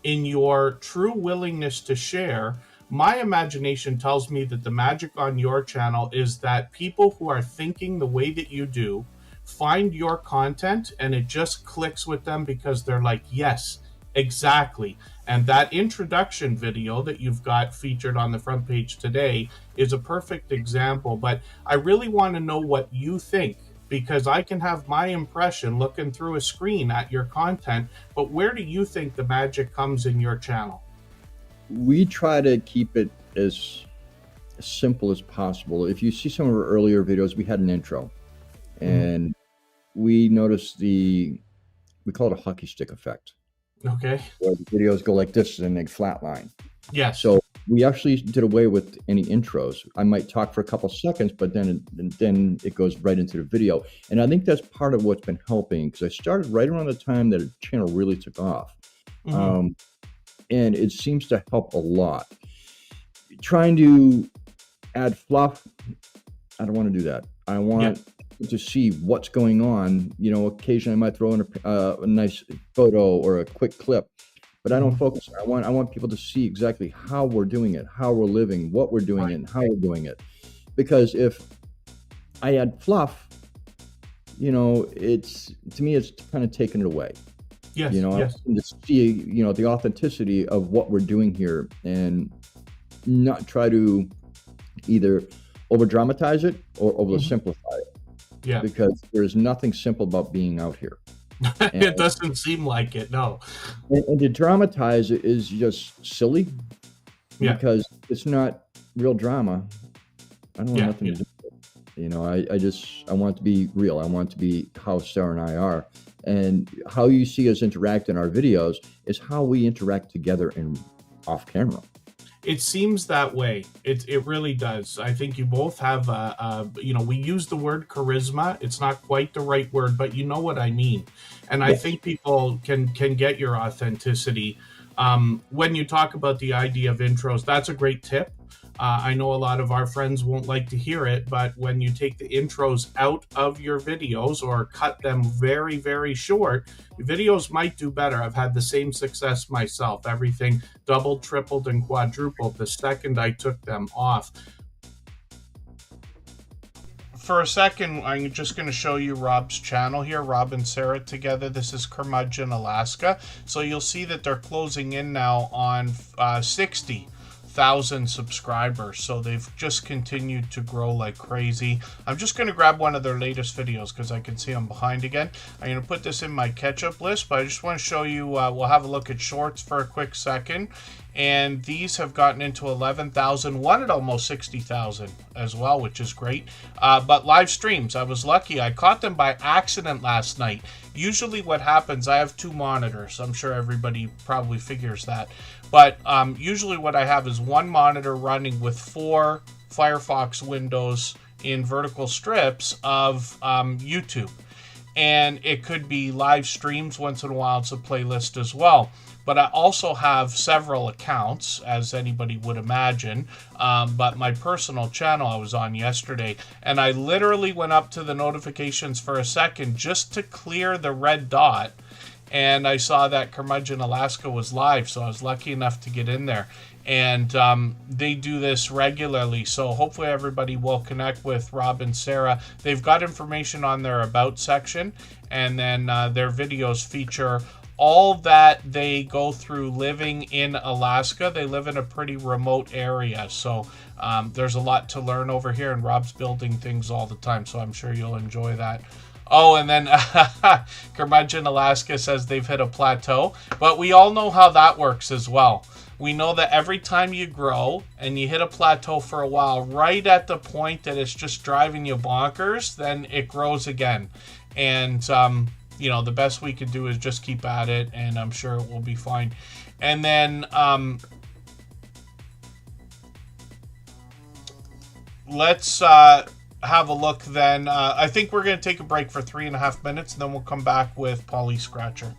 in your true willingness to share. My imagination tells me that the magic on your channel is that people who are thinking the way that you do find your content and it just clicks with them because they're like, yes, exactly. And that introduction video that you've got featured on the front page today is a perfect example. But I really want to know what you think, because I can have my impression looking through a screen at your content. But where do you think the magic comes in your channel? We try to keep it as simple as possible. If you see some of our earlier videos, we had an intro. And we noticed we call it a hockey stick effect. Okay. Where the videos go like this and they flatline. Yeah. So we actually did away with any intros. I might talk for a couple seconds, but then it goes right into the video. And I think that's part of what's been helping, because I started right around the time that the channel really took off. And it seems to help a lot. Trying to add fluff, I don't want to do that. I want to see what's going on. You know, occasionally I might throw in a nice photo or a quick clip, but I don't focus. I want people to see exactly how we're doing it, how we're living, what we're doing, and how we're doing it. Because if I add fluff, you know, to me it's kind of taking it away. Yes. You know, I want to see, you know, the authenticity of what we're doing here, and not try to either over dramatize it or over simplify it. Yeah. Because there's nothing simple about being out here. It doesn't seem like it, no. And to dramatize it is just silly. Yeah. because it's not real drama. I don't want Yeah. nothing to do with it. You know, I want it to be real. I want it to be how Sarah and I are. And how you see us interact in our videos is how we interact together and off camera. It seems that way. It really does. I think you both have we use the word charisma. It's not quite the right word, but you know what I mean. And I Yes. think people can get your authenticity. When you talk about the idea of intros, that's a great tip. I know a lot of our friends won't like to hear it, but when you take the intros out of your videos or cut them very, very short, videos might do better. I've had the same success myself. Everything doubled, tripled, and quadrupled the second I took them off. For a second, I'm just going to show you Rob's channel here, Rob and Sarah together. This is Curmudgeon, Alaska. So you'll see that they're closing in now on 60,000 subscribers. So they've just continued to grow like crazy. I'm just going to grab one of their latest videos because I can see I'm behind again. I'm going to put this in my catch-up list, but I just want to show you, we'll have a look at shorts for a quick second. And these have gotten into 11,000, one at almost 60,000 as well, which is great. But live streams, I was lucky. I caught them by accident last night. Usually what happens, I have two monitors. I'm sure everybody probably figures that. But usually what I have is one monitor running with 4 Firefox windows in vertical strips of YouTube. And it could be live streams once in a while. It's a playlist as well. But I also have several accounts, as anybody would imagine. But my personal channel I was on yesterday, and I literally went up to the notifications for a second just to clear the red dot. And I saw that Curmudgeon, Alaska was live, so I was lucky enough to get in there. And they do this regularly, so hopefully everybody will connect with Rob and Sarah. They've got information on their About section, and then their videos feature all that they go through living in Alaska. They live in a pretty remote area, so there's a lot to learn over here, and Rob's building things all the time, so I'm sure you'll enjoy that. Oh, and then Curmudgeon, Alaska says they've hit a plateau, but we all know how that works as well. We know that every time you grow and you hit a plateau for a while, right at the point that it's just driving you bonkers, then it grows again. And, the best we can do is just keep at it, and I'm sure it will be fine. And then let's have a look then. I think we're going to take a break for 3.5 minutes, and then we'll come back with Polly Scratcher.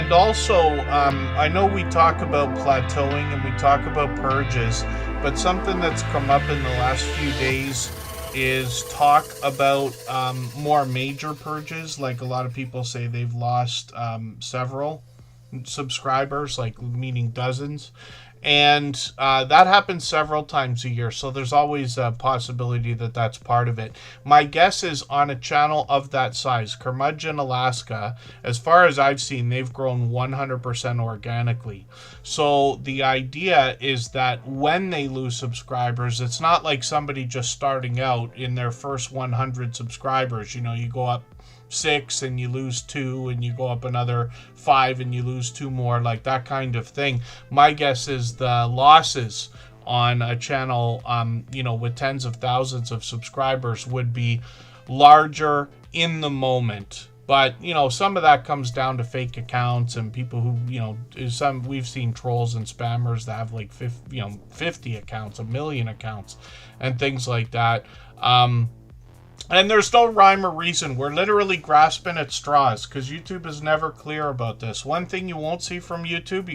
and also, I know we talk about plateauing and we talk about purges, but something that's come up in the last few days is talk about more major purges. Like a lot of people say they've lost several subscribers, like meaning dozens. And that happens several times a year, so there's always a possibility that that's part of it. My guess is on a channel of that size, Curmudgeon Alaska, as far as I've seen, they've grown 100% organically. So the idea is that when they lose subscribers, it's not like somebody just starting out in their first 100 subscribers. You know, you go up 6 and you lose 2, and you go up another 5 and you lose 2 more, like that kind of thing. My guess is the losses on a channel with tens of thousands of subscribers would be larger in the moment. But some of that comes down to fake accounts and people who some we've seen trolls and spammers that have like 50 accounts, a million accounts, and things like that. And there's no rhyme or reason. We're literally grasping at straws because YouTube is never clear about this. One thing you won't see from YouTube,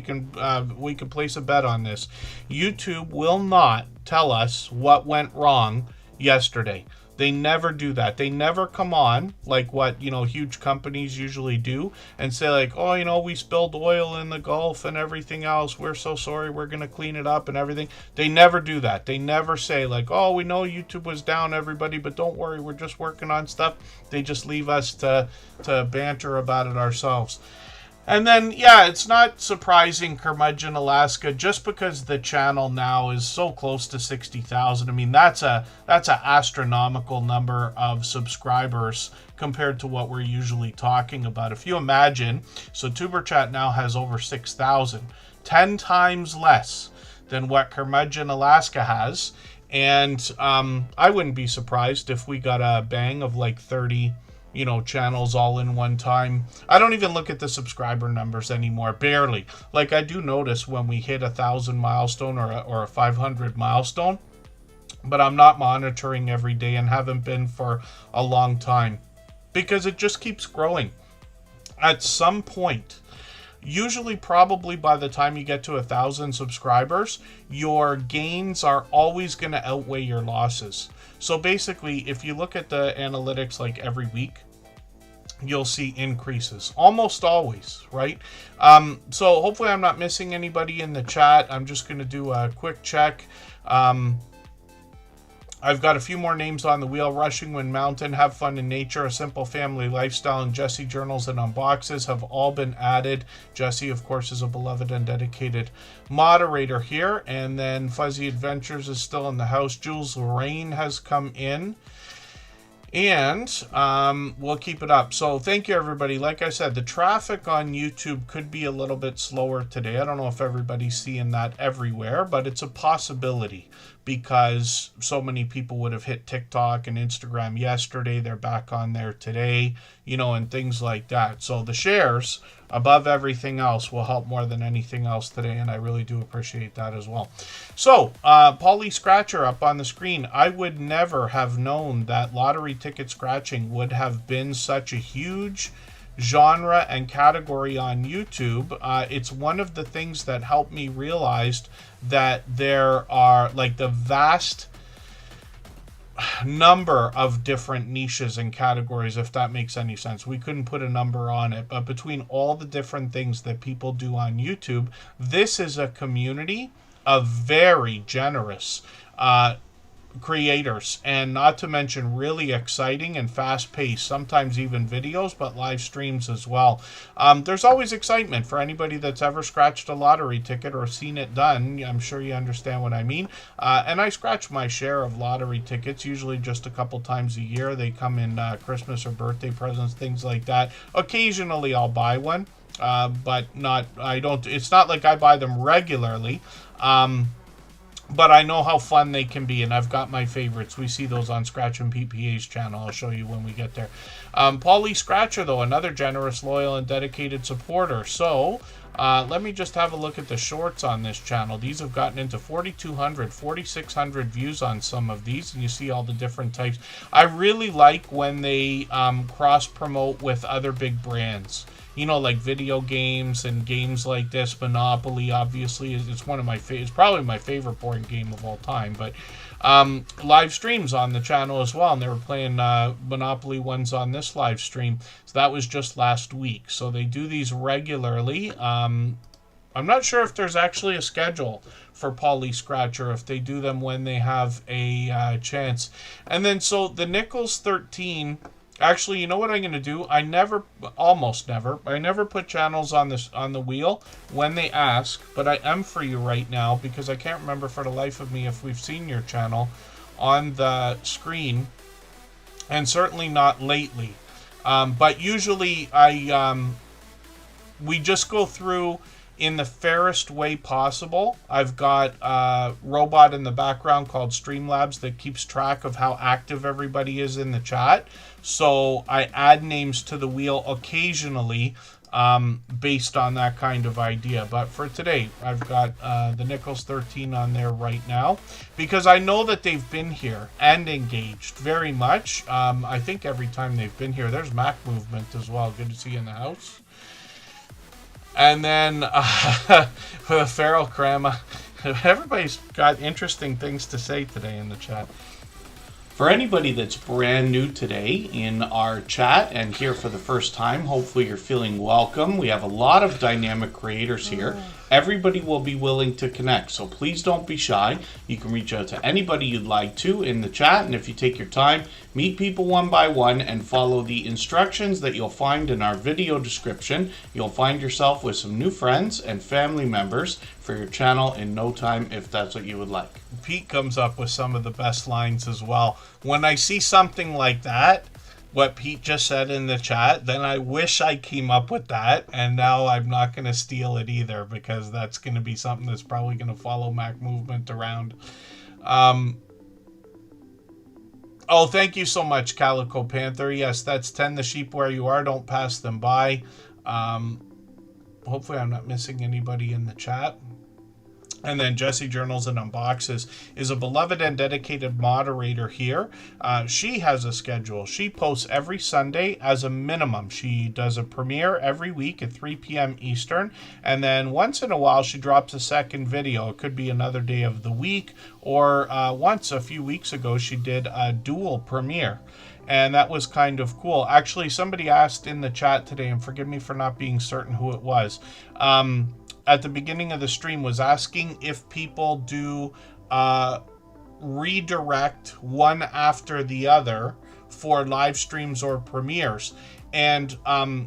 we can place a bet on this. YouTube will not tell us what went wrong yesterday. They never do that. They never come on like what, huge companies usually do and say like, oh, we spilled oil in the Gulf and everything else. We're so sorry. We're going to clean it up and everything. They never do that. They never say like, oh, we know YouTube was down, everybody, but don't worry. We're just working on stuff. They just leave us to banter about it ourselves. And then, it's not surprising, Curmudgeon Alaska, just because the channel now is so close to 60,000. I mean, that's a astronomical number of subscribers compared to what we're usually talking about. If you imagine, so TuberChat now has over 6,000, 10 times less than what Curmudgeon Alaska has. And I wouldn't be surprised if we got a bang of like 30 channels all in one time. I don't even look at the subscriber numbers anymore, barely. Like I do notice when we hit 1,000 milestone or a 500 milestone, but I'm not monitoring every day and haven't been for a long time because it just keeps growing. At some point, usually probably by the time you get to 1,000 subscribers, your gains are always going to outweigh your losses. So basically, if you look at the analytics like every week, you'll see increases almost always, right? So hopefully I'm not missing anybody in the chat. I'm just going to do a quick check. I've got a few more names on the wheel. Rushing Wind Mountain, Have Fun in Nature, A Simple Family Lifestyle, and Jesse Journals and Unboxes have all been added. Jesse, of course, is a beloved and dedicated moderator here. And then Fuzzy Adventures is still in the house. Jules Lorraine has come in. And we'll keep it up. So thank you, everybody. Like I said, the traffic on YouTube could be a little bit slower today. I don't know if everybody's seeing that everywhere, but it's a possibility because so many people would have hit TikTok and Instagram yesterday. They're back on there today, and things like that. So the shares above everything else will help more than anything else today, and I really do appreciate that as well. So, Polly Scratcher up on the screen. I would never have known that lottery ticket scratching would have been such a huge genre and category on YouTube. It's one of the things that helped me realize that there are like the vast number of different niches and categories, if that makes any sense. We couldn't put a number on it, but between all the different things that people do on YouTube, this is a community of very generous creators, and not to mention really exciting and fast-paced, sometimes even videos, but live streams as well. There's always excitement for anybody that's ever scratched a lottery ticket or seen it done. I'm sure you understand what I mean. And I scratch my share of lottery tickets, usually just a couple times a year. They come in Christmas or birthday presents, things like that. Occasionally I'll buy one, but it's not like I buy them regularly. But I know how fun they can be, and I've got my favorites. We see those on Scratch and PPA's channel. I'll show you when we get there. Paulie Scratcher, though, another generous, loyal, and dedicated supporter. So, let me just have a look at the shorts on this channel. These have gotten into 4,200, 4,600 views on some of these, and you see all the different types. I really like when they cross-promote with other big brands. you know, like video games and games like this. Monopoly, obviously, it's one of my it's probably my favorite board game of all time. But live streams on the channel as well, and they were playing Monopoly ones on this live stream. So that was just last week. So they do these regularly. I'm not sure if there's actually a schedule for Polly Scratcher, if they do them when they have a chance. And then, so the Nickels 13, actually, you know what I'm going to do? I never put channels on the wheel when they ask, but I am for you right now because I can't remember for the life of me if we've seen your channel on the screen, and certainly not lately. But usually we just go through in the fairest way possible. I've got a robot in the background called Streamlabs that keeps track of how active everybody is in the chat. So I add names to the wheel occasionally based on that kind of idea. But for today, I've got the Nickels 13 on there right now because I know that they've been here and engaged very much. I think every time they've been here. There's Mac Movement as well. Good to see you in the house. And then Feral Crema. Everybody's got interesting things to say today in the chat. For anybody that's brand new today in our chat and here for the first time, hopefully you're feeling welcome. We have a lot of dynamic creators here. Everybody will be willing to connect, so please don't be shy. You can reach out to anybody you'd like to in the chat, and if you take your time, meet people one by one and follow the instructions that you'll find in our video description. You'll find yourself with some new friends and family members for your channel in no time if that's what you would like. Pete comes up with some of the best lines as well. When I see something like that, what Pete just said in the chat, then I wish I came up with that, and now I'm not going to steal it either because that's going to be something that's probably going to follow Mac Movement around. Oh, thank you so much, Calico Panther. Yes, that's 10 the sheep where you are. Don't pass them by. Hopefully I'm not missing anybody in the chat. And then Jessie Journals and Unboxes is a beloved and dedicated moderator here. She has a schedule. She posts every Sunday as a minimum. She does a premiere every week at 3 p.m. Eastern. And then once in a while, she drops a second video. It could be another day of the week. Or once a few weeks ago, she did a dual premiere. And that was kind of cool. Actually, somebody asked in the chat today, and forgive me for not being certain who it was, at the beginning of the stream was asking if people do redirect one after the other for live streams or premieres. And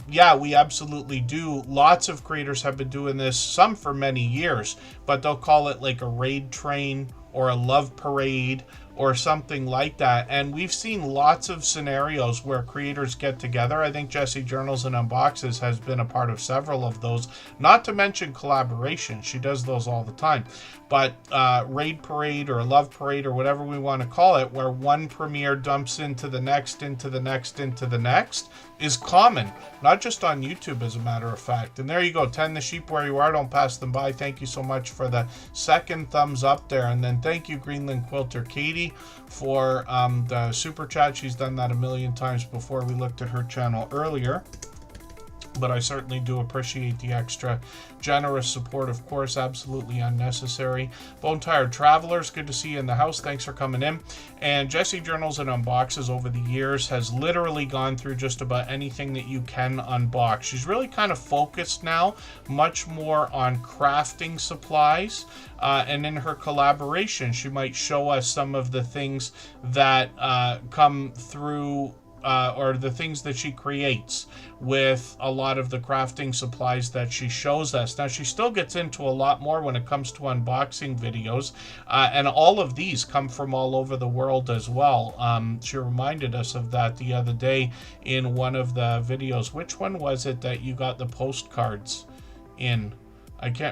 yeah, we absolutely do. Lots of creators have been doing this, some for many years, but they'll call it like a raid train or a love parade or something like that. And we've seen lots of scenarios where creators get together. I think Jessie Journals and Unboxes has been a part of several of those, not to mention collaboration. She does those all the time. But raid parade or love parade or whatever we want to call it, where one premiere dumps into the next, into the next, into the next, is common. Not just on YouTube, as a matter of fact. And there you go, 10 the sheep where you are, don't pass them by. Thank you so much for the second thumbs up there. And then thank you, Greenland Quilter Katie, for the super chat. She's done that a million times before. We looked at her channel earlier. But I certainly do appreciate the extra generous support, of course, absolutely unnecessary. Bone Tired Travelers, good to see you in the house. Thanks for coming in. And Jessie Journals and Unboxes over the years has literally gone through just about anything that you can unbox. She's really kind of focused now, much more on crafting supplies. And in her collaboration, she might show us some of the things that come through or the things that she creates with a lot of the crafting supplies that she shows us. Now, she still gets into a lot more when it comes to unboxing videos, and all of these come from all over the world as well. She reminded us of that the other day in one of the videos. Which one was it that you got the postcards in?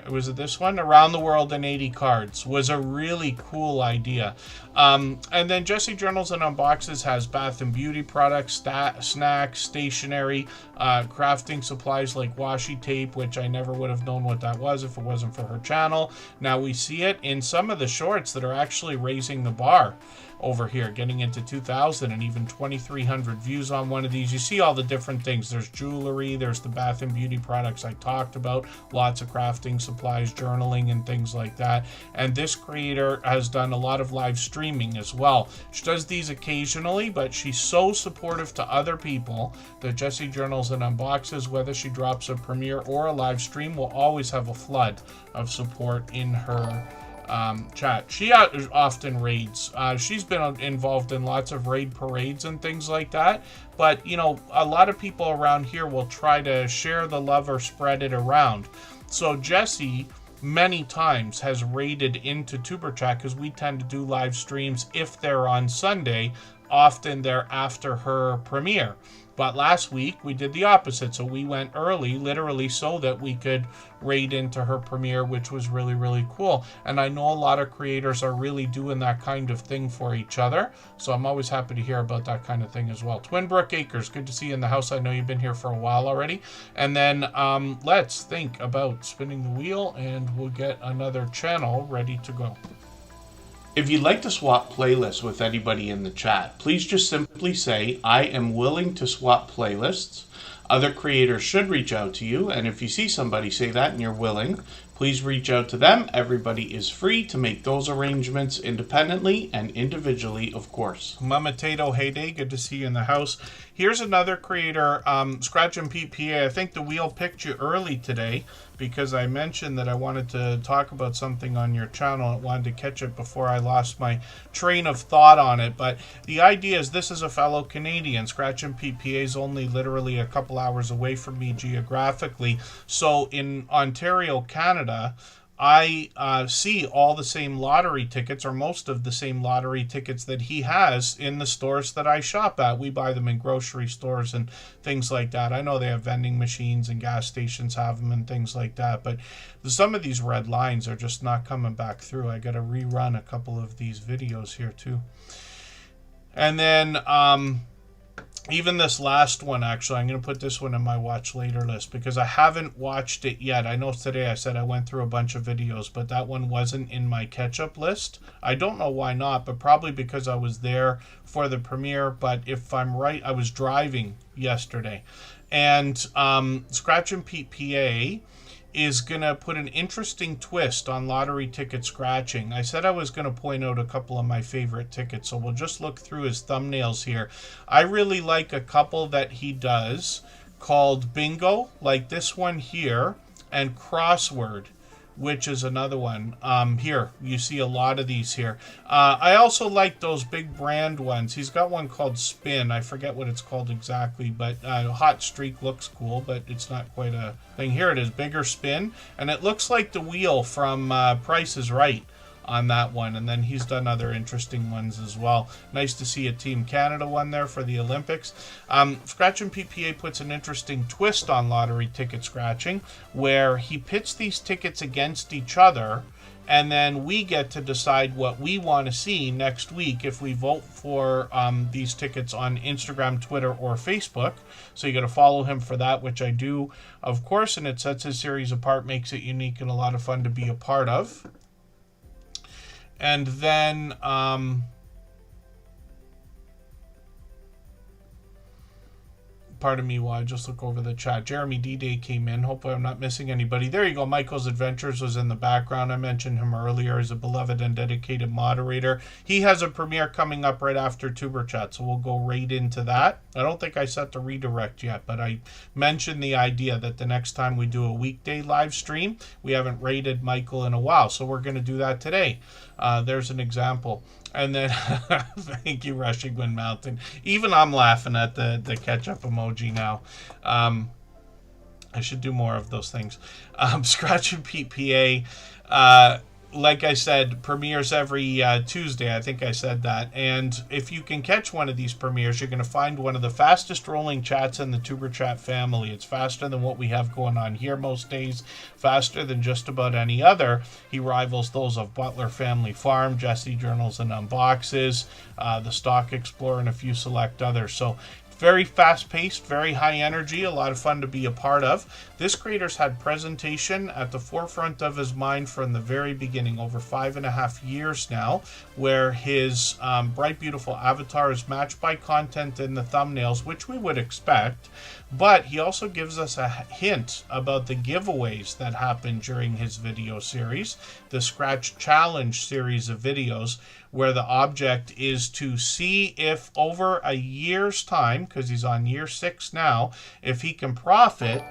Was it this one? Around the World in 80 Cards was a really cool idea. And then Jessie Journals and Unboxes has bath and beauty products, snacks, stationery, crafting supplies like washi tape, which I never would have known what that was if it wasn't for her channel. Now we see it in some of the shorts that are actually raising the bar over here, getting into 2,000 and even 2,300 views on one of these. You see all the different things. There's jewelry, there's the bath and beauty products I talked about, lots of crafting supplies, journaling, and things like that. And this creator has done a lot of live streaming as well. She does these occasionally, but she's so supportive to other people that Jessie Journals and Unboxes, whether she drops a premiere or a live stream, will always have a flood of support in her chat. She often raids. She's been involved in lots of raid parades and things like that. But, you know, a lot of people around here will try to share the love or spread it around. So Jessie many times has raided into Tuberchat because we tend to do live streams if they're on Sunday. Often they're after her premiere. But last week we did the opposite. So we went early, literally so that we could raid into her premiere, which was really, really cool. And I know a lot of creators are really doing that kind of thing for each other. So I'm always happy to hear about that kind of thing as well. Twinbrook Acres, good to see you in the house. I know you've been here for a while already. And then let's think about spinning the wheel and we'll get another channel ready to go. If you'd like to swap playlists with anybody in the chat, please just simply say, I am willing to swap playlists. Other creators should reach out to you, and if you see somebody say that and you're willing, please reach out to them. Everybody is free to make those arrangements independently and individually, of course. Mama Tato, heyday, good to see you in the house. Here's another creator, Scratch and PPA. I think the wheel picked you early today because I mentioned that I wanted to talk about something on your channel. I wanted to catch it before I lost my train of thought on it. But the idea is this is a fellow Canadian. Scratch and PPA is only literally a couple hours away from me geographically. So in Ontario, Canada, I see all the same lottery tickets, or most of the same lottery tickets that he has in the stores that I shop at. We buy them in grocery stores and things like that. I know they have vending machines and gas stations have them and things like that, but some of these red lines are just not coming back through. I got to rerun a couple of these videos here too. And then even this last one, actually, I'm going to put this one in my watch later list because I haven't watched it yet. I know today I said I went through a bunch of videos, but that one wasn't in my catch-up list. I don't know why not, but probably because I was there for the premiere. But if I'm right, I was driving yesterday. And Scratch and PPA is going to put an interesting twist on lottery ticket scratching. I said I was going to point out a couple of my favorite tickets, so we'll just look through his thumbnails here. I really like a couple that he does called Bingo, like this one here, and Crossword, which is another one. Here, you see a lot of these here. I also like those big brand ones. He's got one called Spin. I forget what it's called exactly, but Hot Streak looks cool, but it's not quite a thing. Here it is, Bigger Spin, and it looks like the wheel from Price is Right on that one. And then he's done other interesting ones as well. Nice to see a Team Canada one there for the Olympics. Scratch and PPA puts an interesting twist on lottery ticket scratching where he pits these tickets against each other, and then we get to decide what we want to see next week if we vote for these tickets on Instagram, Twitter, or Facebook. So you got to follow him for that, which I do, of course, and it sets his series apart, makes it unique and a lot of fun to be a part of. And then pardon me while I just look over the chat. Jeremy D-Day came in. Hopefully I'm not missing anybody. There you go. Michael's Adventures was in the background. I mentioned him earlier as a beloved and dedicated moderator. He has a premiere coming up right after Tuberchat, so we'll go right into that. I don't think I set the redirect yet, but I mentioned the idea that the next time we do a weekday live stream, we haven't rated Michael in a while, so we're going to do that today. There's an example. And then, thank you, Rushing Wind Mountain. Even I'm laughing at the ketchup emoji now. I should do more of those things. Scratch and PPA like I said, premieres every Tuesday. I think I said that. And if you can catch one of these premieres, you're going to find one of the fastest rolling chats in the Tuber Chat family. It's faster than what we have going on here most days, faster than just about any other. He rivals those of Butler Family Farm, Jesse Journals and Unboxes, the Stock Explorer, and a few select others. So very fast-paced, very high energy, a lot of fun to be a part of. This creator's had presentation at the forefront of his mind from the very beginning, over 5.5 years now, where his bright, beautiful avatar is matched by content in the thumbnails, which we would expect. But he also gives us a hint about the giveaways that happen during his video series, the Scratch Challenge series of videos, where the object is to see if over a year's time, because he's on year 6 now, if he can profit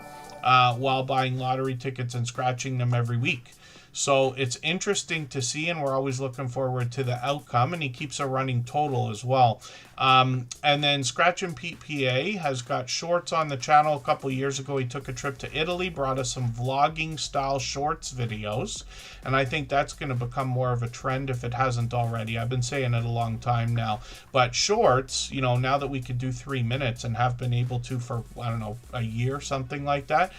while buying lottery tickets and scratching them every week. So it's interesting to see, and we're always looking forward to the outcome, and he keeps a running total as well. And then Scratch and Pete PA has got shorts on the channel. A couple years ago, he took a trip to Italy, brought us some vlogging style shorts videos, and I think that's going to become more of a trend if it hasn't already. I've been saying it a long time now, but shorts, you know, now that we could do 3 minutes and have been able to for, I don't know, a year, something like that,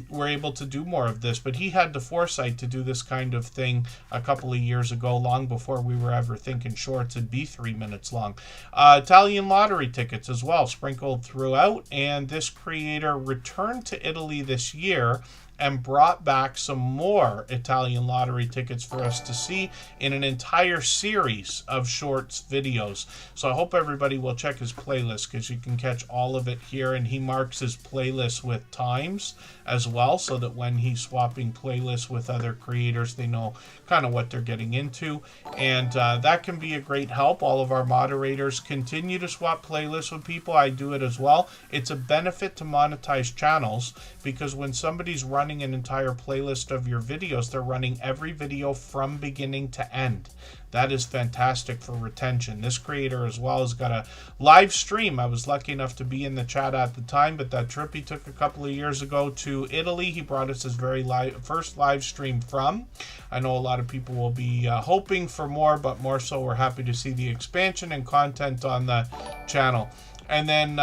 we're able to do more of this. But he had the foresight to do this kind of thing a couple of years ago, long before we were ever thinking shorts would be 3 minutes long. Italian lottery tickets as well, sprinkled throughout, and this creator returned to Italy this year and brought back some more Italian lottery tickets for us to see in an entire series of shorts videos. So I hope everybody will check his playlist, because you can catch all of it here, and he marks his playlist with times as well, so that when he's swapping playlists with other creators, they know kind of what they're getting into. And that can be a great help. All of our moderators continue to swap playlists with people. I do it as well. It's a benefit to monetize channels, because when somebody's running an entire playlist of your videos, they're running every video from beginning to end. That is fantastic for retention. This creator as well has got a live stream. I was lucky enough to be in the chat at the time, but that trip he took a couple of years ago to Italy, he brought us his very first live stream from. I know a lot of people will be hoping for more, but more so we're happy to see the expansion and content on the channel. And then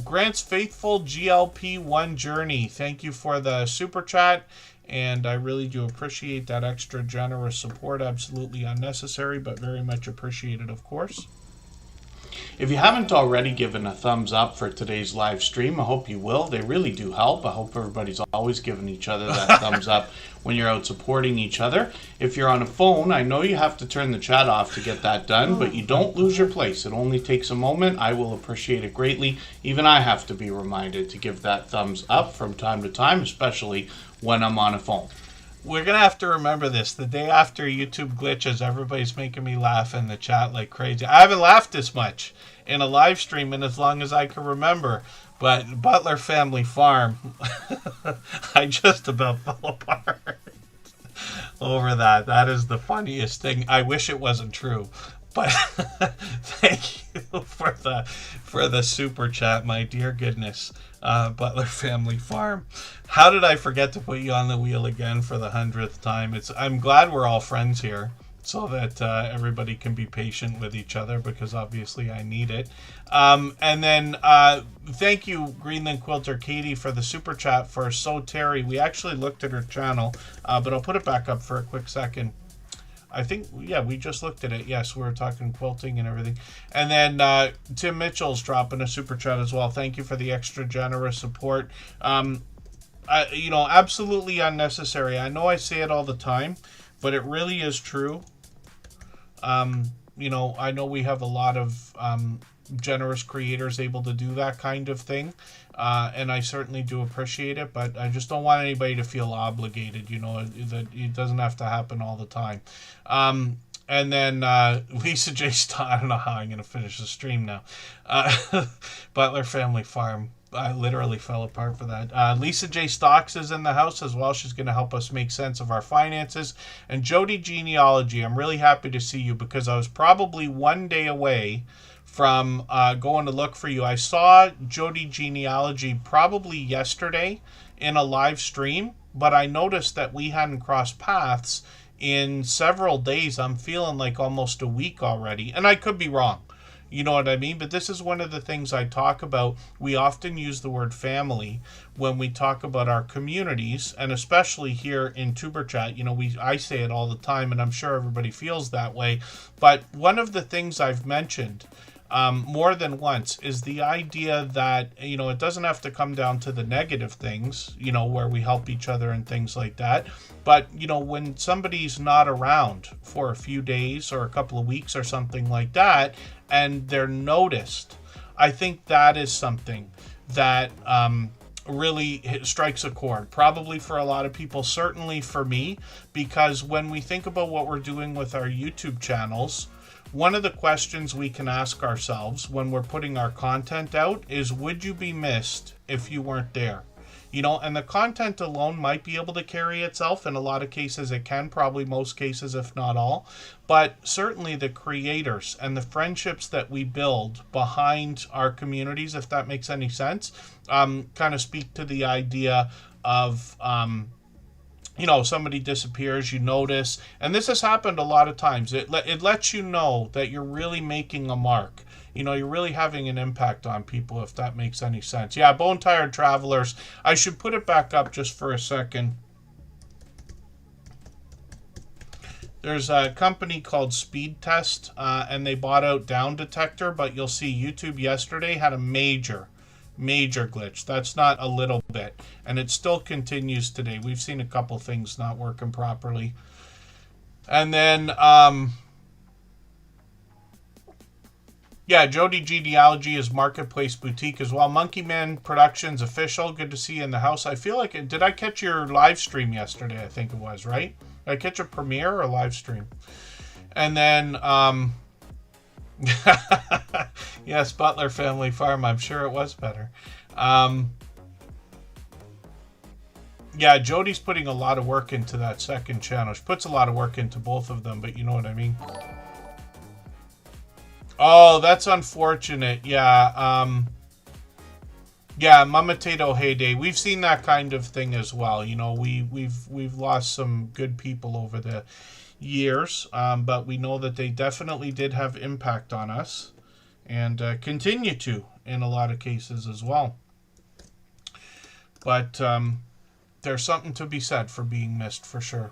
Grant's Faithful GLP1 Journey. Thank you for the super chat, and I really do appreciate that extra generous support. Absolutely unnecessary, but very much appreciated, of course. If you haven't already given a thumbs up for today's live stream, I hope you will. They really do help. I hope everybody's always giving each other that thumbs up when you're out supporting each other. If you're on a phone, I know you have to turn the chat off to get that done, but you don't lose your place. It only takes a moment. I will appreciate it greatly. Even I have to be reminded to give that thumbs up from time to time, especially when I'm on a phone. We're going to have to remember this. The day after YouTube glitches, everybody's making me laugh in the chat like crazy. I haven't laughed this much in a live stream in as long as I can remember. But Butler Family Farm, I just about fell apart over that. That is the funniest thing. I wish it wasn't true. But thank you for the super chat, my dear goodness. Butler Family Farm. How did I forget to put you on the wheel again for the 100th time? I'm glad we're all friends here, so that everybody can be patient with each other, because obviously I need it. And then thank you, Greenland Quilter Katie, for the super chat for So Terry. We actually looked at her channel, but I'll put it back up for a quick second. I think, yeah, we just looked at it. Yes, we were talking quilting and everything. And then Tim Mitchell's dropping a super chat as well. Thank you for the extra generous support. You know, absolutely unnecessary. I know I say it all the time, but it really is true. You know, I know we have a lot of generous creators able to do that kind of thing. And I certainly do appreciate it, but I just don't want anybody to feel obligated, you know, that it doesn't have to happen all the time. And then Lisa J. I don't know how I'm going to finish the stream now. Butler Family Farm. I literally fell apart for that. Lisa J. Stocks is in the house as well. She's going to help us make sense of our finances. And Jody Genealogy, I'm really happy to see you, because I was probably one day away from going to look for you. I saw Jody Genealogy probably yesterday in a live stream, but I noticed that we hadn't crossed paths in several days. I'm feeling like almost a week already, and I could be wrong. You know what I mean? But this is one of the things I talk about. We often use the word family when we talk about our communities, and especially here in Tuber Chat. I say it all the time, and I'm sure everybody feels that way. But one of the things I've mentioned more than once is the idea that it doesn't have to come down to the negative things, where we help each other and things like that. But when somebody's not around for a few days or a couple of weeks or something like that, and they're noticed, I think that is something that really strikes a chord, probably for a lot of people, certainly for me, because when we think about what we're doing with our YouTube channels, one of the questions we can ask ourselves when we're putting our content out is, would you be missed if you weren't there? And the content alone might be able to carry itself. In a lot of cases it can, probably most cases, if not all. But certainly the creators and the friendships that we build behind our communities, if that makes any sense, kind of speak to the idea of somebody disappears, you notice, and this has happened a lot of times. It lets you know that you're really making a mark. You're really having an impact on people, if that makes any sense. Yeah, Bone Tired Travelers. I should put it back up just for a second. There's a company called Speed Test, and they bought out Down Detector, but you'll see YouTube yesterday had a major glitch. That's not a little bit, and it still continues today. We've seen a couple things not working properly. And then Jody Genealogy is Marketplace Boutique as well. Monkey Man Productions official, good to see you in the house. I feel like did I catch your live stream yesterday? I think it was, right? Did I catch a premiere or a live stream? And then yes, Butler Family Farm. I'm sure it was better. Jody's putting a lot of work into that second channel. She puts a lot of work into both of them, but you know what I mean. Oh, that's unfortunate. Mama Tato Heyday. We've seen that kind of thing as well. We've lost some good people over the years, but we know that they definitely did have impact on us, and continue to in a lot of cases as well. But there's something to be said for being missed, for sure.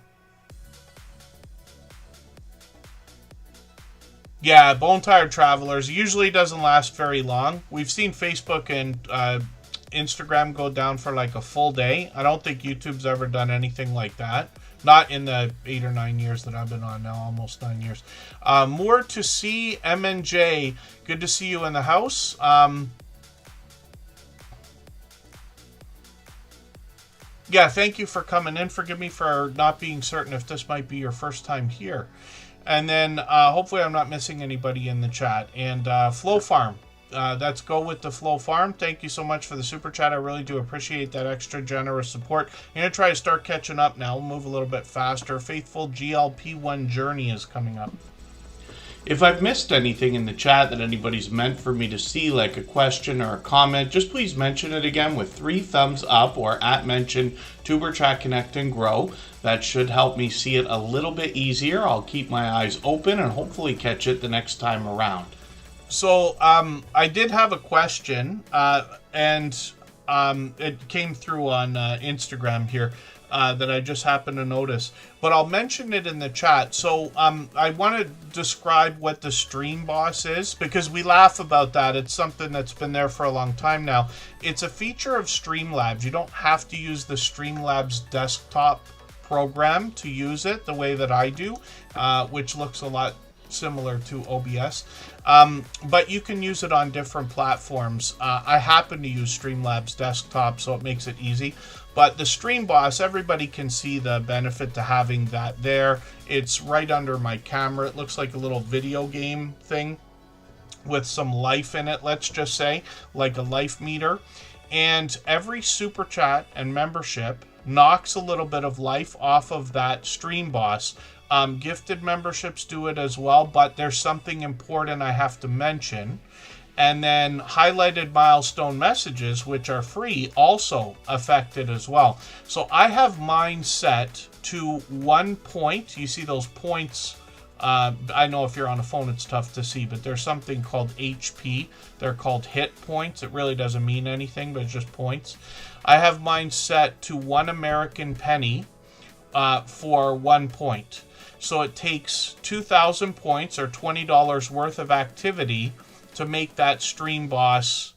Yeah, Bone Tired Travelers usually doesn't last very long. We've seen Facebook and Instagram go down for like a full day. I don't think YouTube's ever done anything like that. Not in the 8 or 9 years that I've been on now, almost 9 years. More to see, MNJ. Good to see you in the house. Thank you for coming in. Forgive me for not being certain if this might be your first time here. And then hopefully I'm not missing anybody in the chat. And Flow Farm. That's Go With The Flow Farm. Thank you so much for the super chat. I really do appreciate that extra generous support. I'm going to try to start catching up now. We'll move a little bit faster. Faithful GLP-1 Journey is coming up. If I've missed anything in the chat that anybody's meant for me to see, like a question or a comment, just please mention it again with 3 thumbs up or @ Tuber Chat Connect and Grow. That should help me see it a little bit easier. I'll keep my eyes open and hopefully catch it the next time around. So I did have a question, and it came through on Instagram here. That I just happened to notice, but I'll mention it in the chat. So I want to describe what the Stream Boss is, because we laugh about that. It's something that's been there for a long time now. It's a feature of Streamlabs. You don't have to use the Streamlabs desktop program to use it the way that I do, which looks a lot similar to OBS, but you can use it on different platforms. I happen to use Streamlabs desktop, so it makes it easy. But the Stream Boss, everybody can see the benefit to having that there. It's right under my camera. It looks like a little video game thing with some life in it, let's just say, like a life meter. And every super chat and membership knocks a little bit of life off of that Stream Boss. Gifted memberships do it as well, but there's something important I have to mention. And then highlighted milestone messages, which are free, also affect it as well. So I have mine set to 1 point. You see those points. I know if you're on a phone it's tough to see, but there's something called HP. They're called hit points. It really doesn't mean anything, but it's just points. I have mine set to 1 American penny for 1 point. So it takes 2,000 points or $20 worth of activity to make that Stream Boss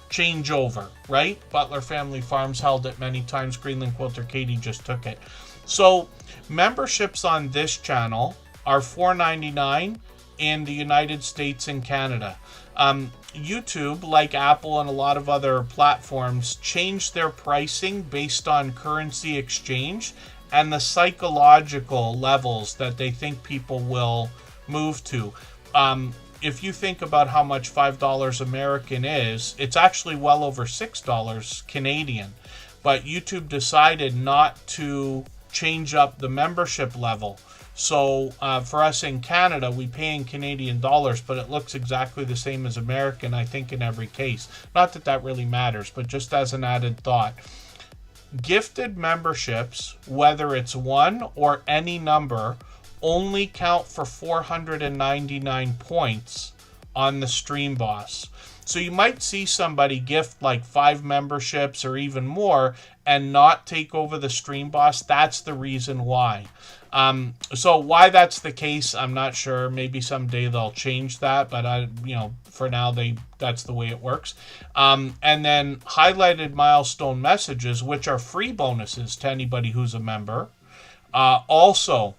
change over, right? Butler Family Farms held it many times. Greenland Quilter Katie just took it. So memberships on this channel are $4.99 in the United States and Canada. YouTube, like Apple and a lot of other platforms, changed their pricing based on currency exchange and the psychological levels that they think people will move to. If you think about how much $5 American is, it's actually well over $6 Canadian. But YouTube decided not to change up the membership level. So for us in Canada, we pay in Canadian dollars, but it looks exactly the same as American, I think, in every case. Not that that really matters, but just as an added thought. Gifted memberships, whether it's one or any number, only count for 499 points on the Stream Boss. So you might see somebody gift like 5 memberships or even more and not take over the Stream Boss. That's the reason why. So why that's the case, I'm not sure. Maybe someday they'll change that, but for now that's the way it works. And then highlighted milestone messages, which are free bonuses to anybody who's a member, also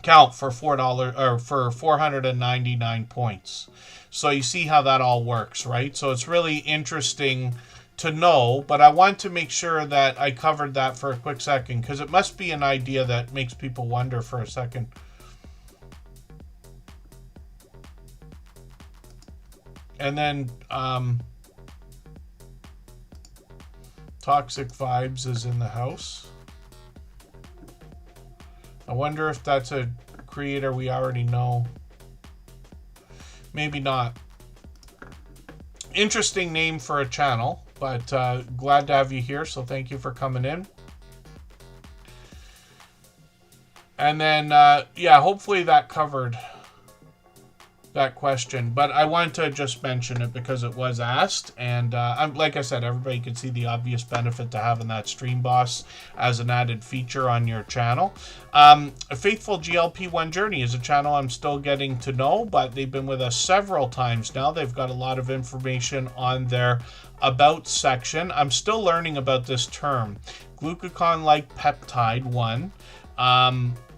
count for $4 or for 499 points. So you see how that all works, right? So it's really interesting to know, but I want to make sure that I covered that for a quick second, because it must be an idea that makes people wonder for a second. And then Toxic Vibes is in the house. I wonder if that's a creator we already know. Maybe not. Interesting name for a channel, but glad to have you here, so thank you for coming in. And then, hopefully that covered that question, but I wanted to just mention it because it was asked, and like I said, everybody can see the obvious benefit to having that Stream Boss as an added feature on your channel. Faithful GLP1 Journey is a channel I'm still getting to know, but they've been with us several times now. They've got a lot of information on their About section. I'm still learning about this term, glucagon-like peptide 1.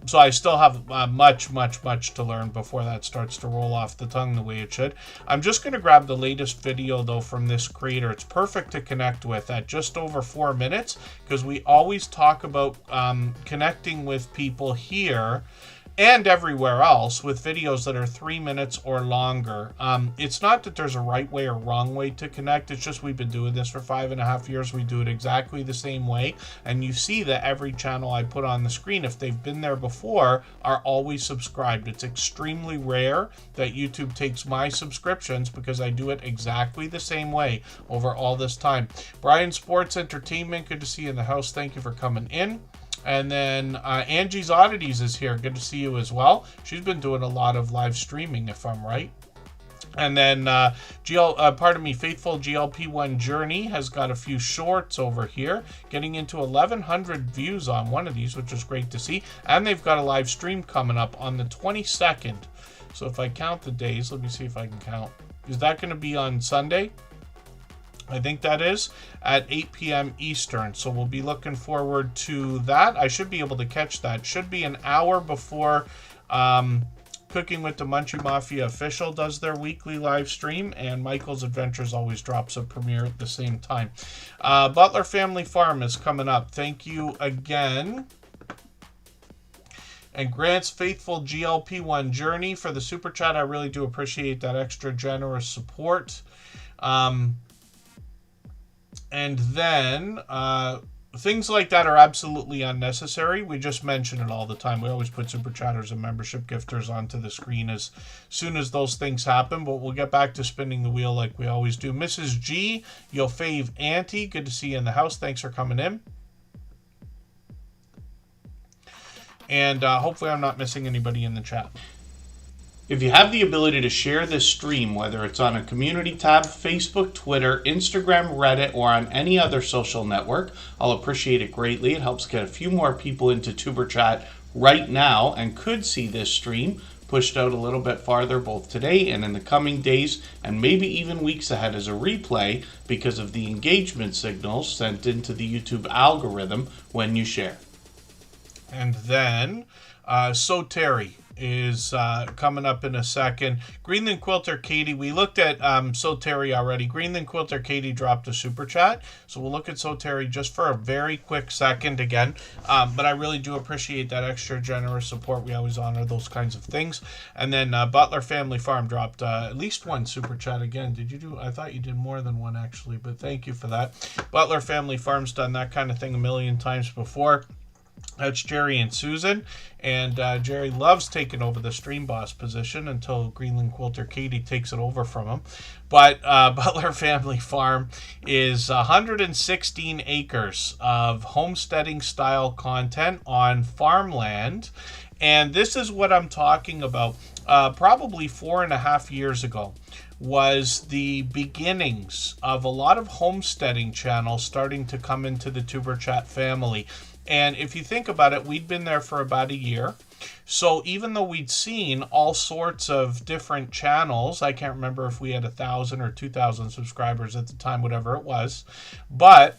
So I still have much to learn before that starts to roll off the tongue the way it should. I'm just going to grab the latest video, though, from this creator. It's perfect to connect with at just over 4 minutes, because we always talk about connecting with people here and everywhere else with videos that are 3 minutes or longer. It's not that there's a right way or wrong way to connect. It's just we've been doing this for 5.5 years. We do it exactly the same way. And you see that every channel I put on the screen, if they've been there before, are always subscribed. It's extremely rare that YouTube takes my subscriptions, because I do it exactly the same way over all this time. Brian Sports Entertainment, good to see you in the house. Thank you for coming in. And then Angie's Oddities is here. Good to see you as well. She's been doing a lot of live streaming, if I'm right. And then Faithful GLP1 Journey has got a few shorts over here, getting into 1,100 views on one of these, which is great to see. And they've got a live stream coming up on the 22nd. So if I count the days, let me see if I can count. Is that going to be on Sunday? I think that is at 8 p.m. Eastern. So we'll be looking forward to that. I should be able to catch that. Should be an hour before Cooking with the Munchie Mafia official does their weekly live stream, and Michael's Adventures always drops a premiere at the same time. Butler Family Farm is coming up. Thank you again. And Grant's Faithful GLP1 Journey for the Super Chat. I really do appreciate that extra generous support. And then things like that are absolutely unnecessary. We just mention it all the time. We always put Super Chatters and membership gifters onto the screen as soon as those things happen. But we'll get back to spinning the wheel like we always do. Mrs. G, your fave auntie, good to see you in the house. Thanks for coming in. And hopefully I'm not missing anybody in the chat. If you have the ability to share this stream, whether it's on a community tab, Facebook, Twitter, Instagram, Reddit, or on any other social network, I'll appreciate it greatly. It helps get a few more people into Tuber Chat right now and could see this stream pushed out a little bit farther both today and in the coming days and maybe even weeks ahead as a replay because of the engagement signals sent into the YouTube algorithm when you share. And then Terry is coming up in a second. Greenland Quilter Katie, we looked at Terry already. Greenland Quilter Katie dropped a super chat, so we'll look at Terry just for a very quick second again. But I really do appreciate that extra generous support. We always honor those kinds of things. And then Butler Family Farm dropped at least one super chat again. Did you do? I thought you did more than one actually, but thank you for that. Butler Family Farm's done that kind of thing a million times before. That's Jerry and Susan, and Jerry loves taking over the stream boss position until Greenland Quilter Katie takes it over from him. But Butler Family Farm is 116 acres of homesteading style content on farmland, and this is what I'm talking about. Probably 4.5 years ago was the beginnings of a lot of homesteading channels starting to come into the Tuber Chat family. And if you think about it, we'd been there for about a year. So even though we'd seen all sorts of different channels, I can't remember if we had 1,000 or 2,000 subscribers at the time, whatever it was, but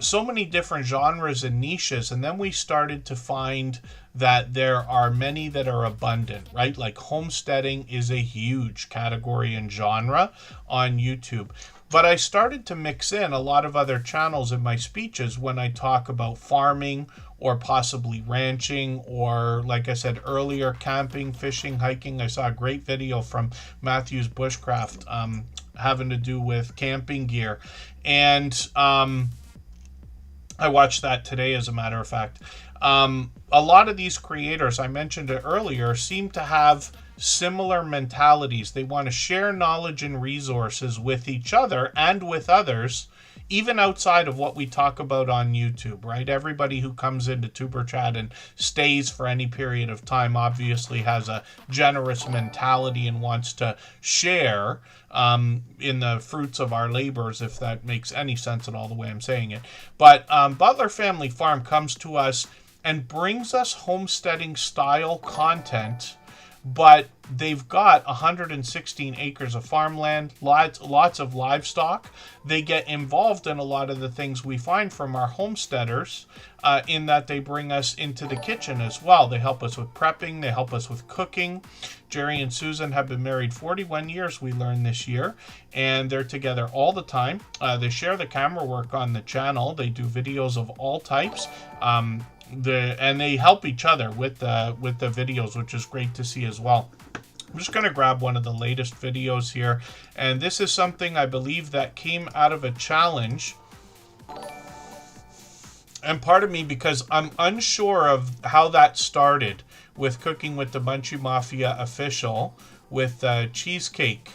so many different genres and niches. And then we started to find that there are many that are abundant, right? Like homesteading is a huge category and genre on YouTube. But I started to mix in a lot of other channels in my speeches when I talk about farming or possibly ranching or, like I said earlier, camping, fishing, hiking. I saw a great video from Matthew's Bushcraft having to do with camping gear. And I watched that today, as a matter of fact. A lot of these creators, I mentioned it earlier, seem to have similar mentalities. They want to share knowledge and resources with each other and with others, even outside of what we talk about on YouTube, right? Everybody who comes into Tuber Chat and stays for any period of time obviously has a generous mentality and wants to share in the fruits of our labors, if that makes any sense at all the way I'm saying it. But Butler Family Farm comes to us and brings us homesteading style content, but they've got 116 acres of farmland, lots of livestock. They get involved in a lot of the things we find from our homesteaders, in that they bring us into the kitchen as well. They help us with prepping. They help us with cooking. Jerry and Susan have been married 41 years, we learned this year, and they're together all the time. They share the camera work on the channel. They do videos of all types. And they help each other with the videos, which is great to see as well. I'm just going to grab one of the latest videos here, and this is something I believe that came out of a challenge. And part of me, because I'm unsure of how that started with Cooking with the Munchie Mafia official with cheesecake.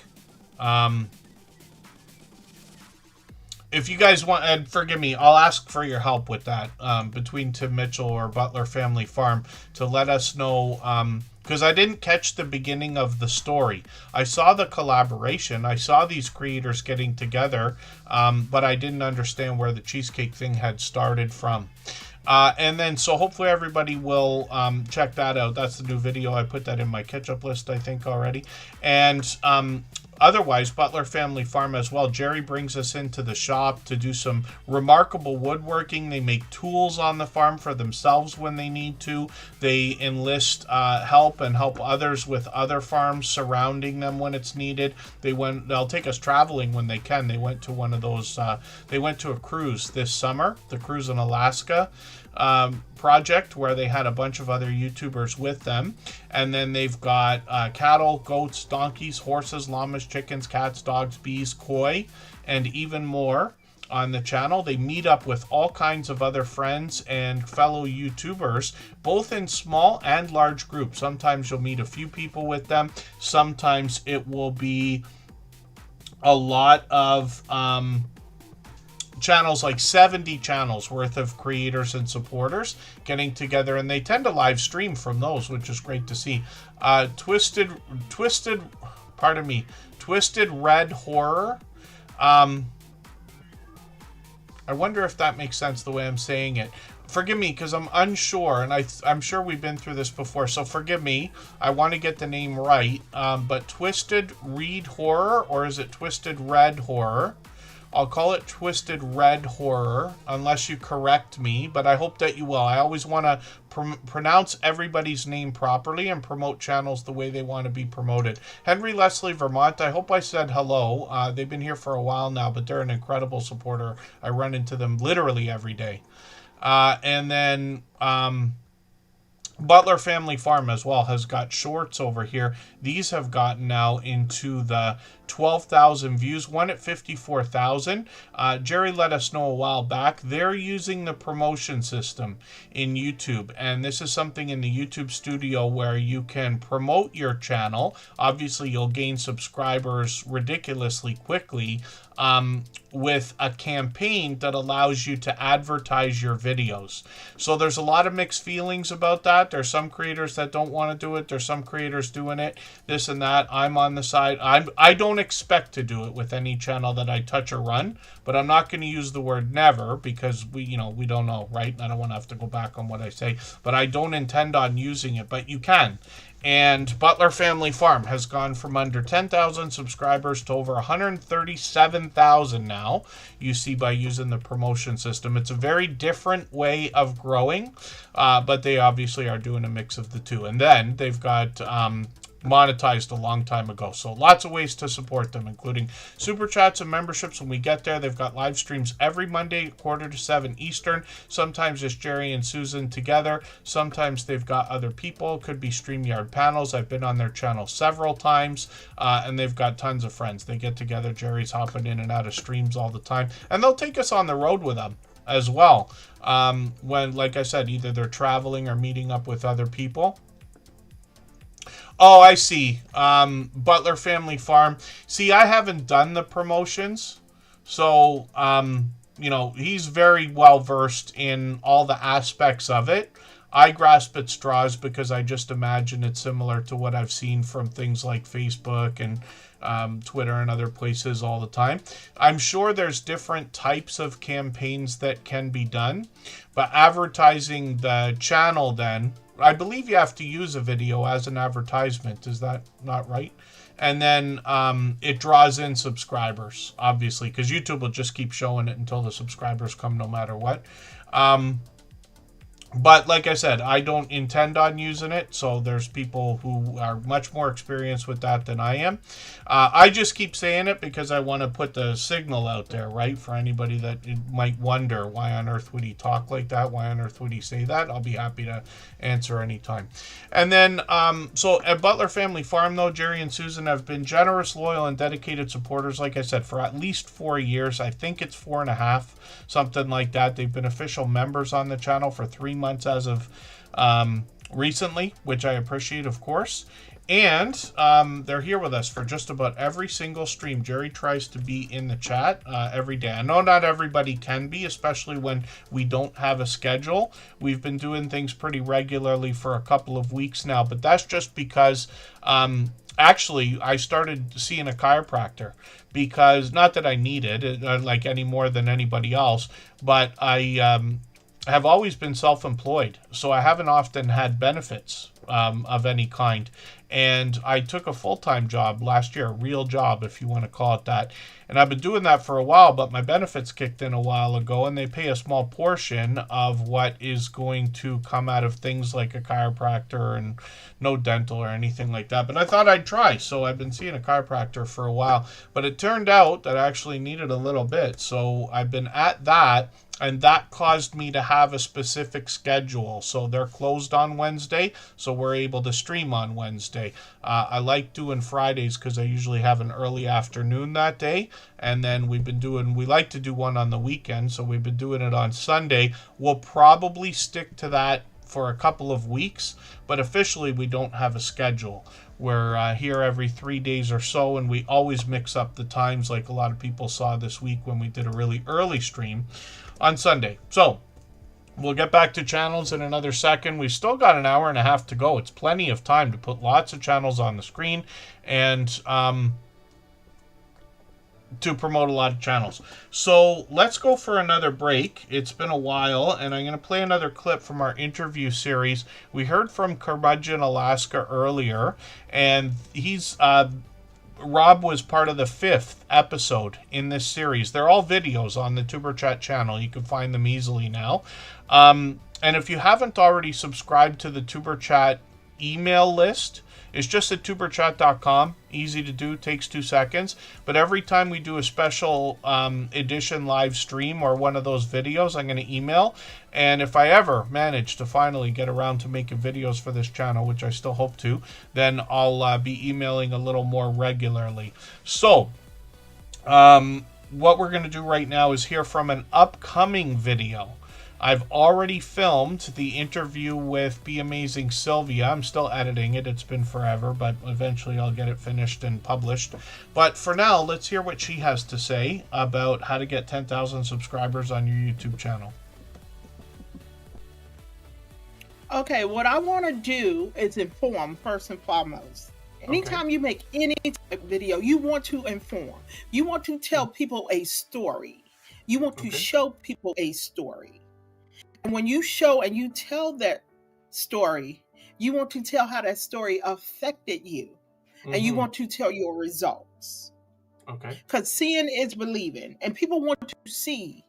If you guys want, and forgive me, I'll ask for your help with that, between Tim Mitchell or Butler Family Farm, to let us know, because I didn't catch the beginning of the story. I saw the collaboration. I saw these creators getting together, but I didn't understand where the cheesecake thing had started from. And then, so hopefully everybody will check that out. That's the new video. I put that in my catch-up list, I think, already. And otherwise, Butler Family Farm as well. Jerry brings us into the shop to do some remarkable woodworking. They make tools on the farm for themselves when they need to. They enlist help and help others with other farms surrounding them when it's needed. They'll take us traveling when they can. They went to one of those, they went to a cruise this summer, the cruise in Alaska project, where they had a bunch of other YouTubers with them. And then they've got cattle, goats, donkeys, horses, llamas, chickens, cats, dogs, bees, koi, and even more on the channel. They meet up with all kinds of other friends and fellow YouTubers, both in small and large groups. Sometimes you'll meet a few people with them. Sometimes it will be a lot of channels, like 70 channels worth of creators and supporters getting together, and they tend to live stream from those, which is great to see. Twisted Red Horror. I wonder if that makes sense the way I'm saying it. Forgive me, because I'm unsure, and I'm sure we've been through this before, so forgive me. I want to get the name right, but Twisted Reed Horror, or is it Twisted Red Horror? I'll call it Twisted Red Horror, unless you correct me, but I hope that you will. I always want to pronounce everybody's name properly and promote channels the way they want to be promoted. Henry Leslie Vermont, I hope I said hello. They've been here for a while now, but they're an incredible supporter. I run into them literally every day. And then Butler Family Farm as well has got shorts over here. These have gotten now into the 12,000 views, one at 54,000. Jerry let us know a while back they're using the promotion system in YouTube, and this is something in the YouTube studio where you can promote your channel. Obviously you'll gain subscribers ridiculously quickly with a campaign that allows you to advertise your videos. So there's a lot of mixed feelings about that. There's some creators that don't want to do it. There's some creators doing it, this and that. I'm on the side. I don't expect to do it with any channel that I touch or run, but I'm not going to use the word never, because we don't know, right? I don't want to have to go back on what I say, but I don't intend on using it, but you can. And Butler Family Farm has gone from under 10,000 subscribers to over 137,000 now, you see, by using the promotion system. It's a very different way of growing, but they obviously are doing a mix of the two. And then they've got monetized a long time ago. So lots of ways to support them, including super chats and memberships when we get there. They've got live streams every Monday, 6:45 Eastern. Sometimes it's Jerry and Susan together. Sometimes they've got other people. Could be StreamYard panels. I've been on their channel several times, and they've got tons of friends. They get together. Jerry's hopping in and out of streams all the time, and they'll take us on the road with them as well. When, like I said, either they're traveling or meeting up with other people. Oh, I see. Butler Family Farm. See, I haven't done the promotions. So, he's very well versed in all the aspects of it. I grasp at straws because I just imagine it's similar to what I've seen from things like Facebook and Twitter and other places all the time. I'm sure there's different types of campaigns that can be done, but advertising the channel then, I believe you have to use a video as an advertisement. Is that not right? And then it draws in subscribers, obviously, because YouTube will just keep showing it until the subscribers come no matter what. But like I said, I don't intend on using it, so there's people who are much more experienced with that than I am. I just keep saying it because I want to put the signal out there, right? For anybody that might wonder, why on earth would he talk like that? Why on earth would he say that? I'll be happy to answer anytime. And then, so at Butler Family Farm, though, Jerry and Susan have been generous, loyal, and dedicated supporters, like I said, for at least 4 years. I think it's 4.5, something like that. They've been official members on the channel for 3 months as of recently, which I appreciate, of course. And they're here with us for just about every single stream. Jerry tries to be in the chat every day. I know not everybody can be, especially when we don't have a schedule. We've been doing things pretty regularly for a couple of weeks now, but that's just because actually I started seeing a chiropractor, because not that I need it like any more than anybody else, but I have always been self-employed, so I haven't often had benefits of any kind. And I took a full-time job last year, a real job, if you want to call it that. And I've been doing that for a while, but my benefits kicked in a while ago, and they pay a small portion of what is going to come out of things like a chiropractor and no dental or anything like that. But I thought I'd try, so I've been seeing a chiropractor for a while. But it turned out that I actually needed a little bit, so I've been at that. And that caused me to have a specific schedule. So they're closed on Wednesday, so we're able to stream on Wednesday. I like doing Fridays because I usually have an early afternoon that day. And then we like to do one on the weekend, so we've been doing it on Sunday. We'll probably stick to that for a couple of weeks, but officially we don't have a schedule. We're here every 3 days or so, and we always mix up the times, like a lot of people saw this week when we did a really early stream on Sunday. So we'll get back to channels in another second. We've still got an hour and a half to go. It's plenty of time to put lots of channels on the screen and to promote a lot of channels. So let's go for another break. It's been a while, and I'm going to play another clip from our interview series. We heard from Curmudgeon, Alaska earlier, and he's Rob was part of the 5th episode in this series. They're all videos on the Superchat channel. You can find them easily now. And if you haven't already subscribed to the Superchat email list, it's just at tuberchat.com. Easy to do, takes 2 seconds. But every time we do a special edition live stream or one of those videos, I'm going to email. And if I ever manage to finally get around to making videos for this channel, which I still hope to, then I'll be emailing a little more regularly. So, what we're going to do right now is hear from an upcoming video. I've already filmed the interview with Be Amazing Sylvia. I'm still editing it. It's been forever, but eventually I'll get it finished and published. But for now, let's hear what she has to say about how to get 10,000 subscribers on your YouTube channel. Okay, what I want to do is inform first and foremost. Anytime you make any type of video, you want to inform. You want to tell people a story. You want to show people a story. And when you show and you tell that story, you want to tell how that story affected you. And you want to tell your results. Okay. Because seeing is believing. And people want to see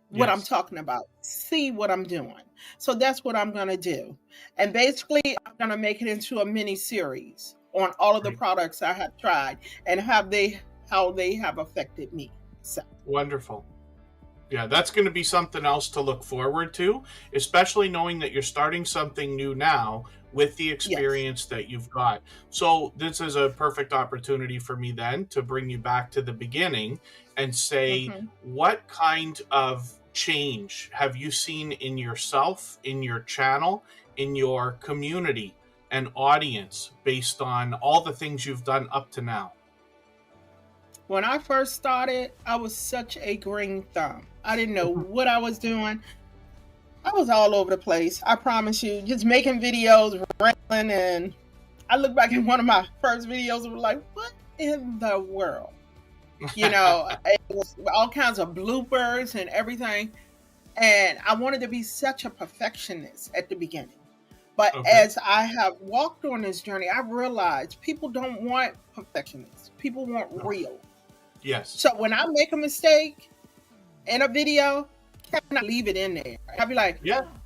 what I'm talking about. See what I'm doing. So that's what I'm going to do. And basically, I'm going to make it into a mini series on all of the products I have tried and how they have affected me. So wonderful. Yeah, that's going to be something else to look forward to, especially knowing that you're starting something new now with the experience that you've got. So this is a perfect opportunity for me then to bring you back to the beginning and say, what kind of change have you seen in yourself, in your channel, in your community and audience based on all the things you've done up to now? When I first started, I was such a green thumb. I didn't know what I was doing. I was all over the place. I promise you, just making videos, rambling, and I look back at one of my first videos and was like, what in the world? You know, it was all kinds of bloopers and everything. And I wanted to be such a perfectionist at the beginning. But as I have walked on this journey, I realized people don't want perfectionists. People want real. Yes. So when I make a mistake in a video, can I leave it in there? I'll be like,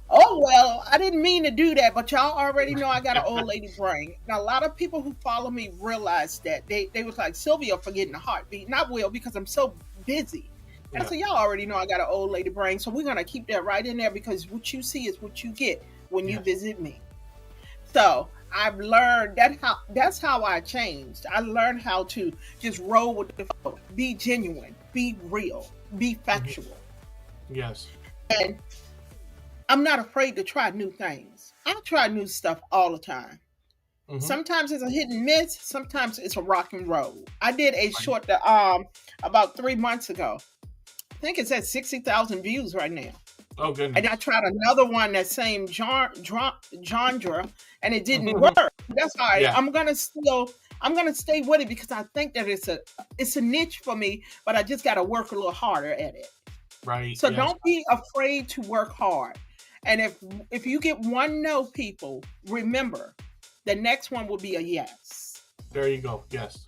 oh, well, I didn't mean to do that, but y'all already know I got an old lady brain. Now, a lot of people who follow me realize that. They was like, Sylvia forgetting a heartbeat. Not Will, because I'm so busy. And so y'all already know I got an old lady brain, so we're going to keep that right in there because what you see is what you get when you visit me. So I've learned that's how I changed. I learned how to just roll with the flow, be genuine, be real, be factual. Yes. And I'm not afraid to try new things. I try new stuff all the time. Sometimes it's a hit and miss. Sometimes it's a rock and roll. I did a short about 3 months ago. I think it's at 60,000 views right now. Oh, goodness. And I tried another one, that same genre, and it didn't work. That's all right. I'm gonna stay with it because I think that it's a niche for me, but I just gotta work a little harder at it. Right. So don't be afraid to work hard. And if you get one no, people, remember, the next one will be a yes. There you go. Yes.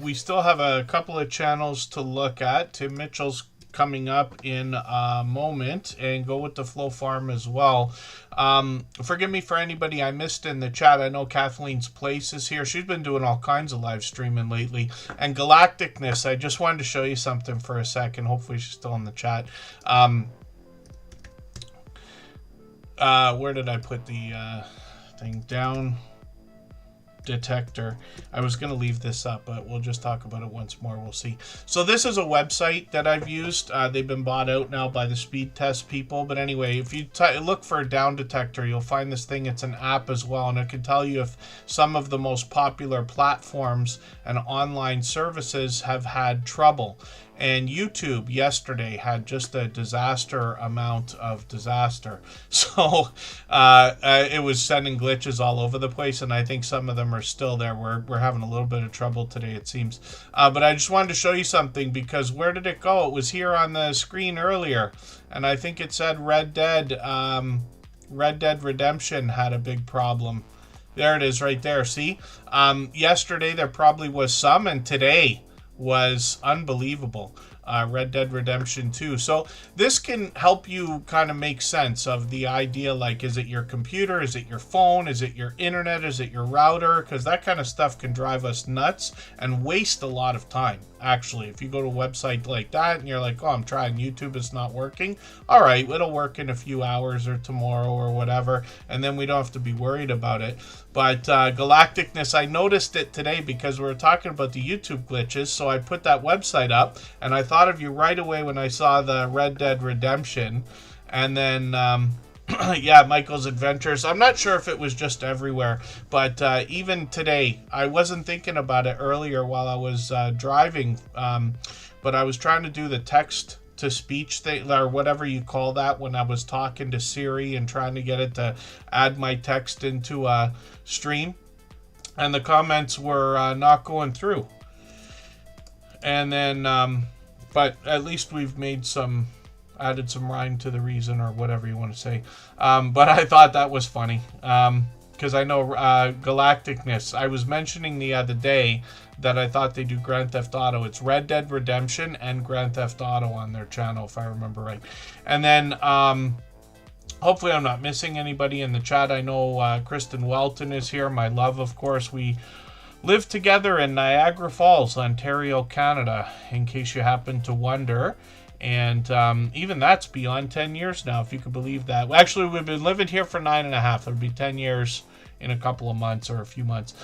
We still have a couple of channels to look at. Tim Mitchell's coming up in a moment, and Go With The Flow Farm as well. Forgive me for anybody I missed in the chat. I know Kathleen's Place is here. She's been doing all kinds of live streaming lately. And Galacticness, I just wanted to show you something for a second. Hopefully she's still in the chat. Where did I put the thing? Down detector. I was going to leave this up, but we'll just talk about it once more. We'll see. So this is a website that I've used. They've been bought out now by the speed test people. But anyway, if you look for a down detector, you'll find this thing. It's an app as well, and it can tell you if some of the most popular platforms and online services have had trouble. And YouTube yesterday had just a disaster amount of disaster. So it was sending glitches all over the place, and I think some of them are still there. We're having a little bit of trouble today, it seems. But I just wanted to show you something, because where did it go? It was here on the screen earlier, and I think it said Red Dead Redemption had a big problem. There it is right there, see? Yesterday there probably was some, and today was unbelievable. Red Dead Redemption 2. So this can help you kind of make sense of the idea, like, is it your computer, is it your phone, is it your internet, is it your router? Because that kind of stuff can drive us nuts and waste a lot of time. Actually, if you go to a website like that and you're like, oh, I'm trying YouTube, it's not working. All right, it'll work in a few hours or tomorrow or whatever, and then we don't have to be worried about it. But Galacticness, I noticed it today because we were talking about the YouTube glitches, so I put that website up, and I thought of you right away when I saw the Red Dead Redemption. And then yeah, Michael's Adventures. I'm not sure if it was just everywhere, but even today, I wasn't thinking about it earlier while I was driving, but I was trying to do the text to speech thing, or whatever you call that, when I was talking to Siri and trying to get it to add my text into a stream, and the comments were not going through. And then but at least we've made some, added some rhyme to the reason, or whatever you want to say. But I thought that was funny, because I know Galacticness, I was mentioning the other day that I thought they do Grand Theft Auto. It's Red Dead Redemption and Grand Theft Auto on their channel, if I remember right. And then hopefully I'm not missing anybody in the chat. I know Kristen Welton is here, my love, of course. We live together in Niagara Falls, Ontario, Canada, in case you happen to wonder. And even that's beyond 10 years now, if you could believe that. Actually, we've been living here for 9.5. It'll be 10 years in a couple of months, or a few months.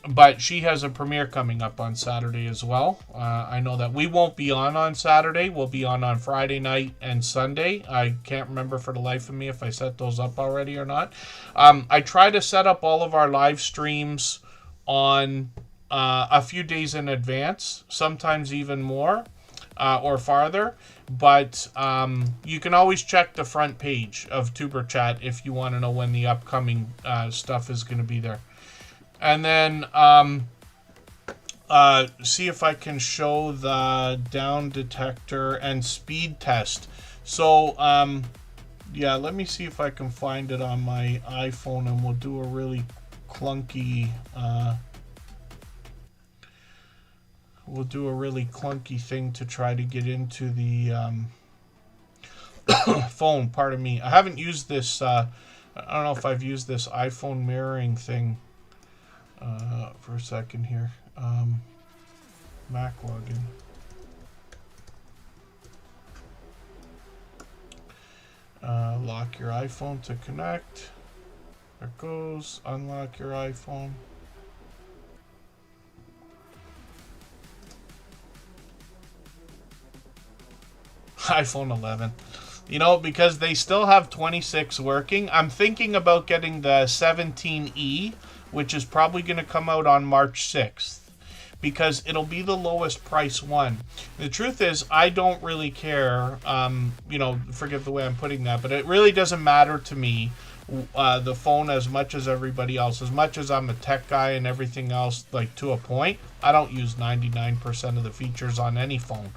But she has a premiere coming up on Saturday as well. I know that we won't be on Saturday. We'll be on Friday night and Sunday. I can't remember for the life of me if I set those up already or not. I try to set up all of our live streams on a few days in advance, sometimes even more. Or farther, but you can always check the front page of Superchat if you want to know when the upcoming stuff is going to be there. And then see if I can show the down detector and speed test. So yeah, let me see if I can find it on my iPhone, and we'll do a really clunky thing to try to get into the phone. Pardon me. I haven't used this. I don't know if I've used this iPhone mirroring thing for a second here. Mac login. Lock your iPhone to connect. There it goes. Unlock your iPhone. iPhone 11. You know, because they still have 26 working, I'm thinking about getting the 17E, which is probably going to come out on March 6th, because it'll be the lowest price one. The truth is, I don't really care, you know, forgive the way I'm putting that, but it really doesn't matter to me, the phone, as much as everybody else. As much as I'm a tech guy and everything else, like, to a point, I don't use 99% of the features on any phone.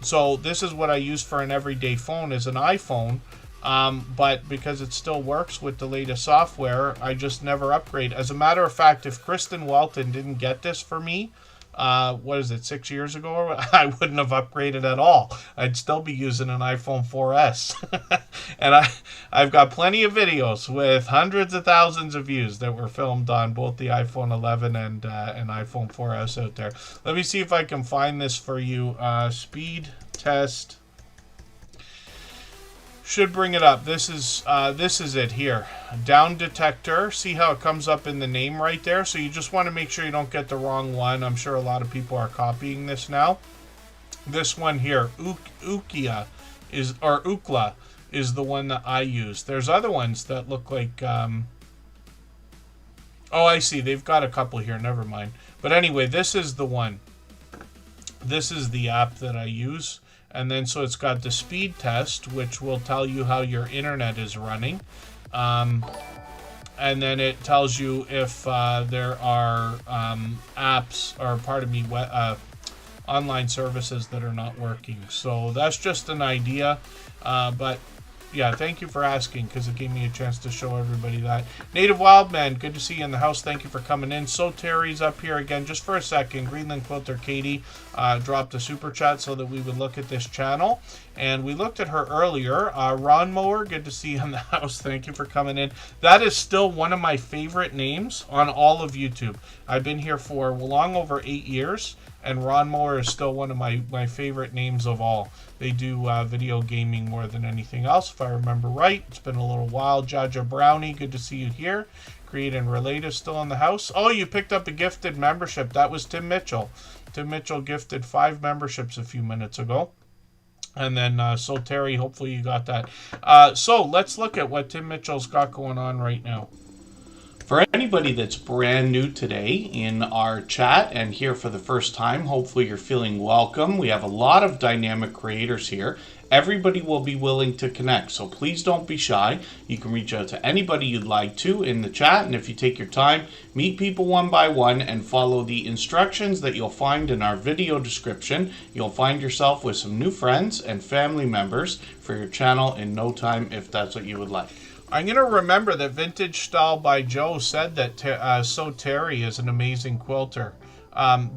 So this is what I use for an everyday phone, is an iPhone, But because it still works with the latest software, I just never upgrade. As a matter of fact, if Kristen Walton didn't get this for me, what is it, 6 years ago, I wouldn't have upgraded at all. I'd still be using an iPhone 4S. And I've got plenty of videos with hundreds of thousands of views that were filmed on both the iPhone 11 and iPhone 4S out there. Let me see if I can find this for you. Speed test. Should bring it up. This is it here. Down detector. See how it comes up in the name right there? So you just want to make sure you don't get the wrong one. I'm sure a lot of people are copying this now. This one here, Ukla is the one that I use. There's other ones that look like oh, I see. They've got a couple here. Never mind. But anyway, this is the one. This is the app that I use. And then so it's got the speed test, which will tell you how your internet is running. And then it tells you if there are apps, or pardon me, online services that are not working. So that's just an idea. But yeah, thank you for asking, because it gave me a chance to show everybody that. Native Wildman, good to see you in the house. Thank you for coming in. So Terry's up here again just for a second. Greenland Quilter Katie dropped a super chat so that we would look at this channel. And we looked at her earlier. Ron Mower, good to see you in the house. Thank you for coming in. That is still one of my favorite names on all of YouTube. I've been here for long over 8 years. And Ron Moore is still one of my favorite names of all. They do video gaming more than anything else, if I remember right. It's been a little while. Jaja Brownie, good to see you here. Create and Relate is still in the house. Oh, you picked up a gifted membership. That was Tim Mitchell. Tim Mitchell gifted 5 memberships a few minutes ago. And then, so Terry, hopefully you got that. So let's look at what Tim Mitchell's got going on right now. For anybody that's brand new today in our chat and here for the first time, hopefully you're feeling welcome. We have a lot of dynamic creators here. Everybody will be willing to connect, so please don't be shy. You can reach out to anybody you'd like to in the chat, and if you take your time, meet people one by one and follow the instructions that you'll find in our video description. You'll find yourself with some new friends and family members for your channel in no time, if that's what you would like. I'm going to remember that Vintage Style by Joe said that So Terry is an amazing quilter.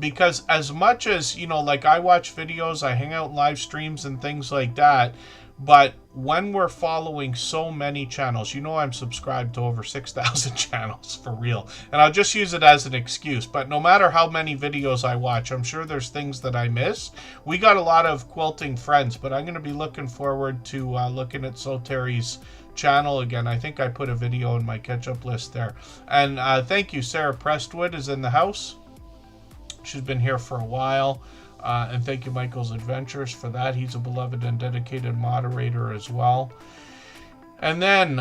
Because as much as, you know, like I watch videos, I hang out in live streams and things like that, but when we're following so many channels, you know I'm subscribed to over 6,000 channels for real. And I'll just use it as an excuse. But no matter how many videos I watch, I'm sure there's things that I miss. We got a lot of quilting friends, but I'm going to be looking forward to looking at So Terry's channel again. I think I put a video in my catch-up list there. And thank you. Sarah Prestwood is in the house. She's been here for a while. And thank you, Michael's Adventures, for that. He's a beloved and dedicated moderator as well. And then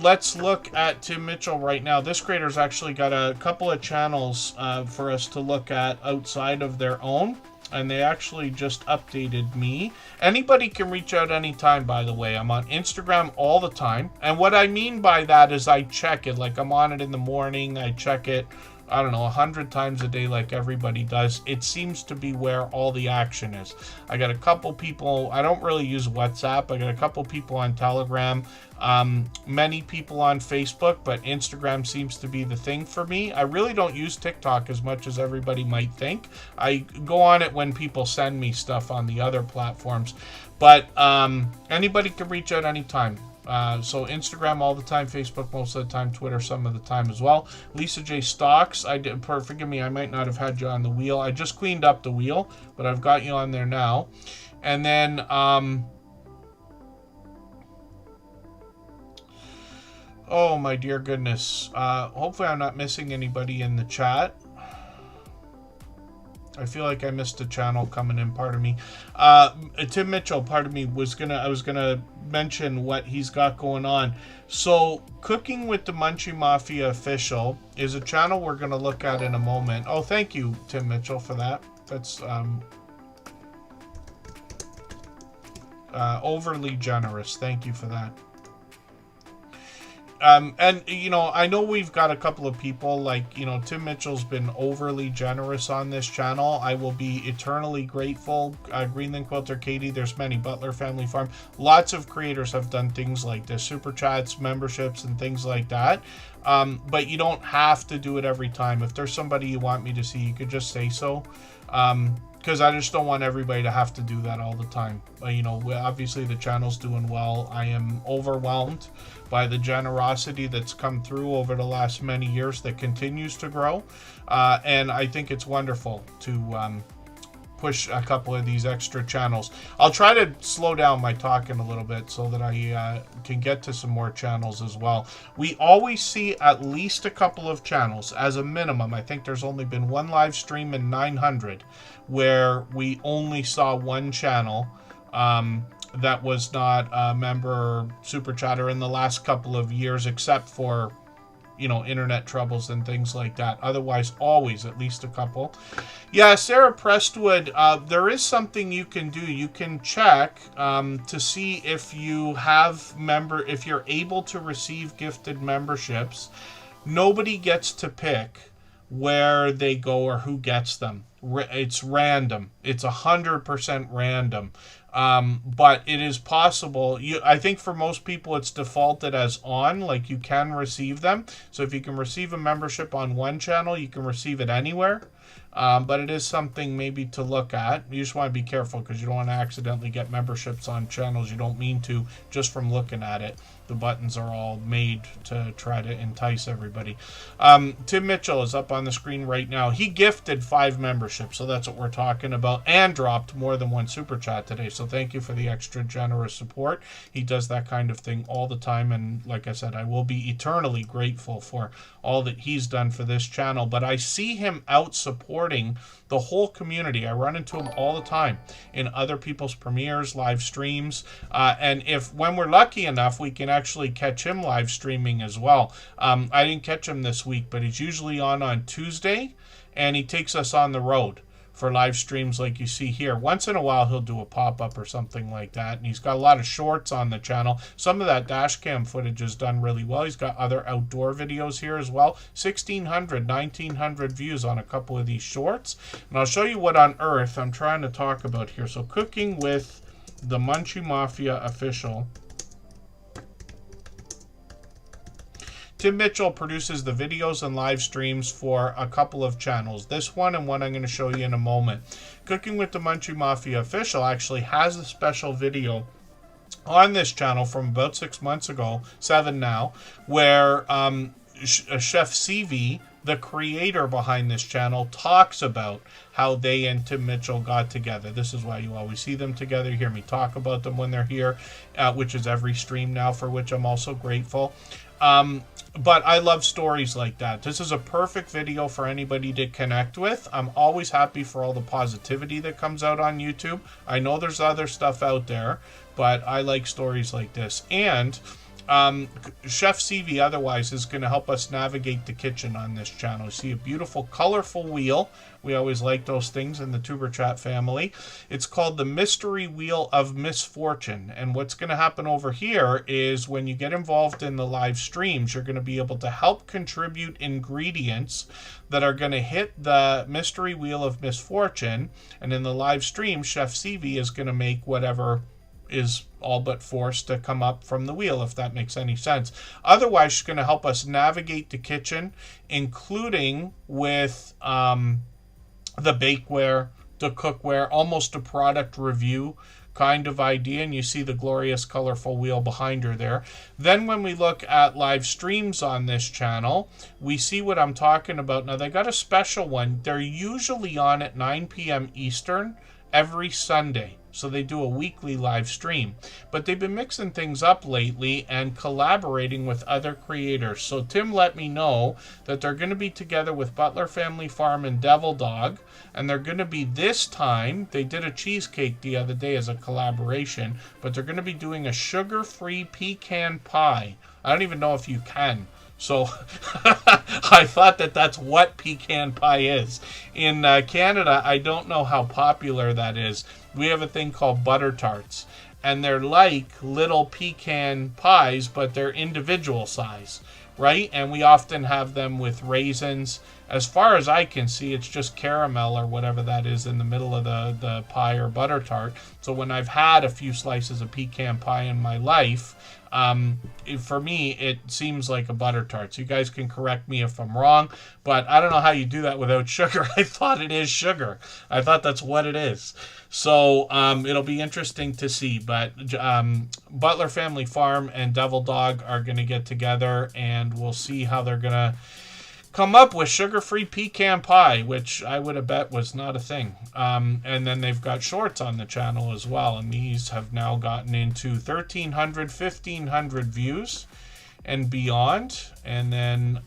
let's look at Tim Mitchell right now. This creator's actually got a couple of channels for us to look at outside of their own. And they actually just updated me. Anybody can reach out anytime, by the way. I'm on Instagram all the time. And what I mean by that is I check it. Like I'm on it in the morning. I check it, I don't know, 100 times a day like everybody does. It seems to be where all the action is. I got a couple people, I don't really use WhatsApp. I got a couple people on Telegram, many people on Facebook, but Instagram seems to be the thing for me. I really don't use TikTok as much as everybody might think. I go on it when people send me stuff on the other platforms. But anybody can reach out anytime. So Instagram all the time, Facebook most of the time, Twitter some of the time as well. Lisa J. Stocks, forgive me, I might not have had you on the wheel. I just cleaned up the wheel, but I've got you on there now. And then, oh my dear goodness. Hopefully I'm not missing anybody in the chat. I feel like I missed a channel coming in, pardon me. Tim Mitchell, pardon me, I was gonna mention what he's got going on. So Cooking with the Munchie Mafia Official is a channel we're gonna look at in a moment. Oh, thank you, Tim Mitchell, for that. That's overly generous. Thank you for that. And, you know, I know we've got a couple of people like, you know, Tim Mitchell's been overly generous on this channel. I will be eternally grateful. Greenland Quilter Katie, there's many, Butler Family Farm. Lots of creators have done things like this, super chats, memberships, and things like that. But you don't have to do it every time. If there's somebody you want me to see, you could just say so. Because I just don't want everybody to have to do that all the time. You know, obviously the channel's doing well. I am overwhelmed by the generosity that's come through over the last many years that continues to grow. And I think it's wonderful to push a couple of these extra channels. I'll try to slow down my talking a little bit so that I can get to some more channels as well. We always see at least a couple of channels as a minimum. I think there's only been one live stream in 900 where we only saw one channel that was not a member super chatter in the last couple of years, except for, you know, internet troubles and things like that. Otherwise, always at least a couple. Yeah, Sarah Prestwood, there is something you can do. You can check to see if you have if you're able to receive gifted memberships. Nobody gets to pick where they go or who gets them. It's random. It's 100% random. But it is possible. I think for most people it's defaulted as on, like you can receive them. So if you can receive a membership on one channel, you can receive it anywhere. But it is something maybe to look at. You just want to be careful because you don't want to accidentally get memberships on channels you don't mean to just from looking at it. The buttons are all made to try to entice everybody. Tim Mitchell is up on the screen right now. He gifted 5 memberships, so that's what we're talking about, and dropped more than one super chat today. So thank you for the extra generous support. He does that kind of thing all the time, and like I said, I will be eternally grateful for all that he's done for this channel. But I see him out supporting the whole community. I run into him all the time in other people's premieres, live streams, and when we're lucky enough, we can actually catch him live streaming as well. I didn't catch him this week, but he's usually on Tuesday, and he takes us on the road for live streams like you see here. Once in a while, he'll do a pop-up or something like that, and he's got a lot of shorts on the channel. Some of that dash cam footage is done really well. He's got other outdoor videos here as well. 1,600, 1,900 views on a couple of these shorts, and I'll show you what on earth I'm trying to talk about here. So cooking with the Munchie Mafia official. Tim Mitchell produces the videos and live streams for a couple of channels. This one and one I'm going to show you in a moment. Cooking with the Munchie Mafia official actually has a special video on this channel from about 6 months ago, 7 now, where Chef CV, the creator behind this channel, talks about how they and Tim Mitchell got together. This is why you always see them together. You hear me talk about them when they're here, which is every stream now, for which I'm also grateful. But I love stories like that. This is a perfect video for anybody to connect with. I'm always happy for all the positivity that comes out on YouTube. I know there's other stuff out there, but I like stories like this. And Chef CV otherwise is going to help us navigate the kitchen on this channel. You see a beautiful colorful wheel. We always like those things in the Tuber Chat family. It's called the Mystery Wheel of Misfortune, and what's going to happen over here is when you get involved in the live streams, you're going to be able to help contribute ingredients that are going to hit the Mystery Wheel of Misfortune, and in the live stream Chef CV is going to make whatever is all but forced to come up from the wheel, if that makes any sense. Otherwise, she's going to help us navigate the kitchen, including with the bakeware, the cookware, almost a product review kind of idea, and you see the glorious colorful wheel behind her there. Then when we look at live streams on this channel, we see what I'm talking about. Now, they got a special one. They're usually on at 9 p.m. Eastern every Sunday. So they do a weekly live stream. But they've been mixing things up lately and collaborating with other creators. So Tim let me know that they're going to be together with Butler Family Farm and Devil Dog. And they're going to be this time, they did a cheesecake the other day as a collaboration, but they're going to be doing a sugar-free pecan pie. I don't even know if you can. So I thought that that's what pecan pie is. In Canada, I don't know how popular that is. We have a thing called butter tarts, and they're like little pecan pies, but they're individual size, right? And we often have them with raisins. As far as I can see, it's just caramel or whatever that is in the middle of the pie or butter tart. So when I've had a few slices of pecan pie in my life, for me, it seems like a butter tart. So you guys can correct me if I'm wrong, but I don't know how you do that without sugar. I thought it is sugar. I thought that's what it is. So it'll be interesting to see. But Butler Family Farm and Devil Dog are going to get together, and we'll see how they're going to come up with sugar-free pecan pie, which I would have bet was not a thing. And then they've got shorts on the channel as well, and these have now gotten into 1,300, 1,500 views and beyond. And then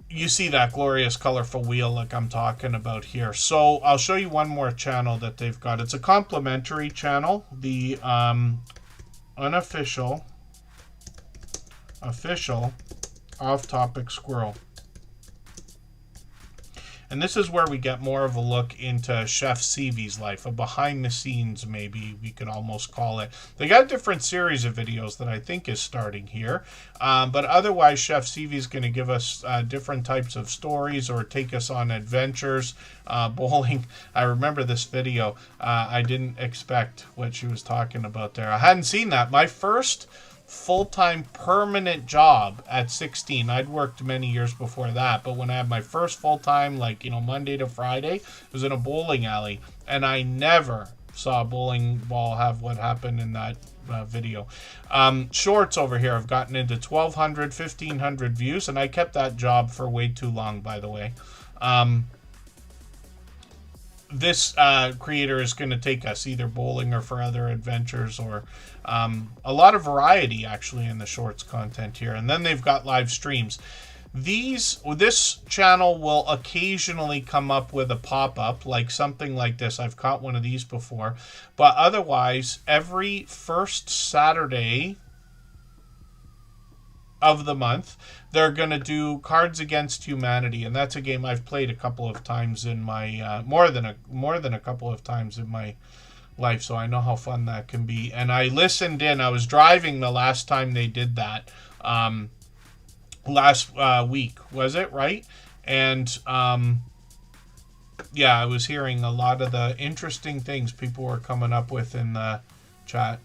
you see that glorious colorful wheel like I'm talking about here. So I'll show you one more channel that they've got. It's a complimentary channel, the unofficial off-topic squirrel. And this is where we get more of a look into Chef Sevy's life, a behind the scenes, maybe we could almost call it. They got a different series of videos that I think is starting here, but otherwise Chef Sevy's going to give us different types of stories or take us on adventures. Bowling, I remember this video. I didn't expect what she was talking about there. I hadn't seen that. My first full-time permanent job at 16. I'd worked many years before that, but when I had my first full-time, like, Monday to Friday, it was in a bowling alley, and I never saw a bowling ball have what happened in that video. Shorts over here have gotten into 1,200, 1,500 views, and I kept that job for way too long, by the way. This creator is going to take us either bowling or for other adventures, or a lot of variety actually in the shorts content here. And then they've got live streams. This channel will occasionally come up with a pop-up like something like this. I've caught one of these before, but otherwise every first Saturday of the month they're going to do Cards Against Humanity, and that's a game I've played a couple of times in my more than a couple of times in my life, so I know how fun that can be. And I listened in. I was driving the last time they did that, last week, was it, right? And yeah, I was hearing a lot of the interesting things people were coming up with in the chat.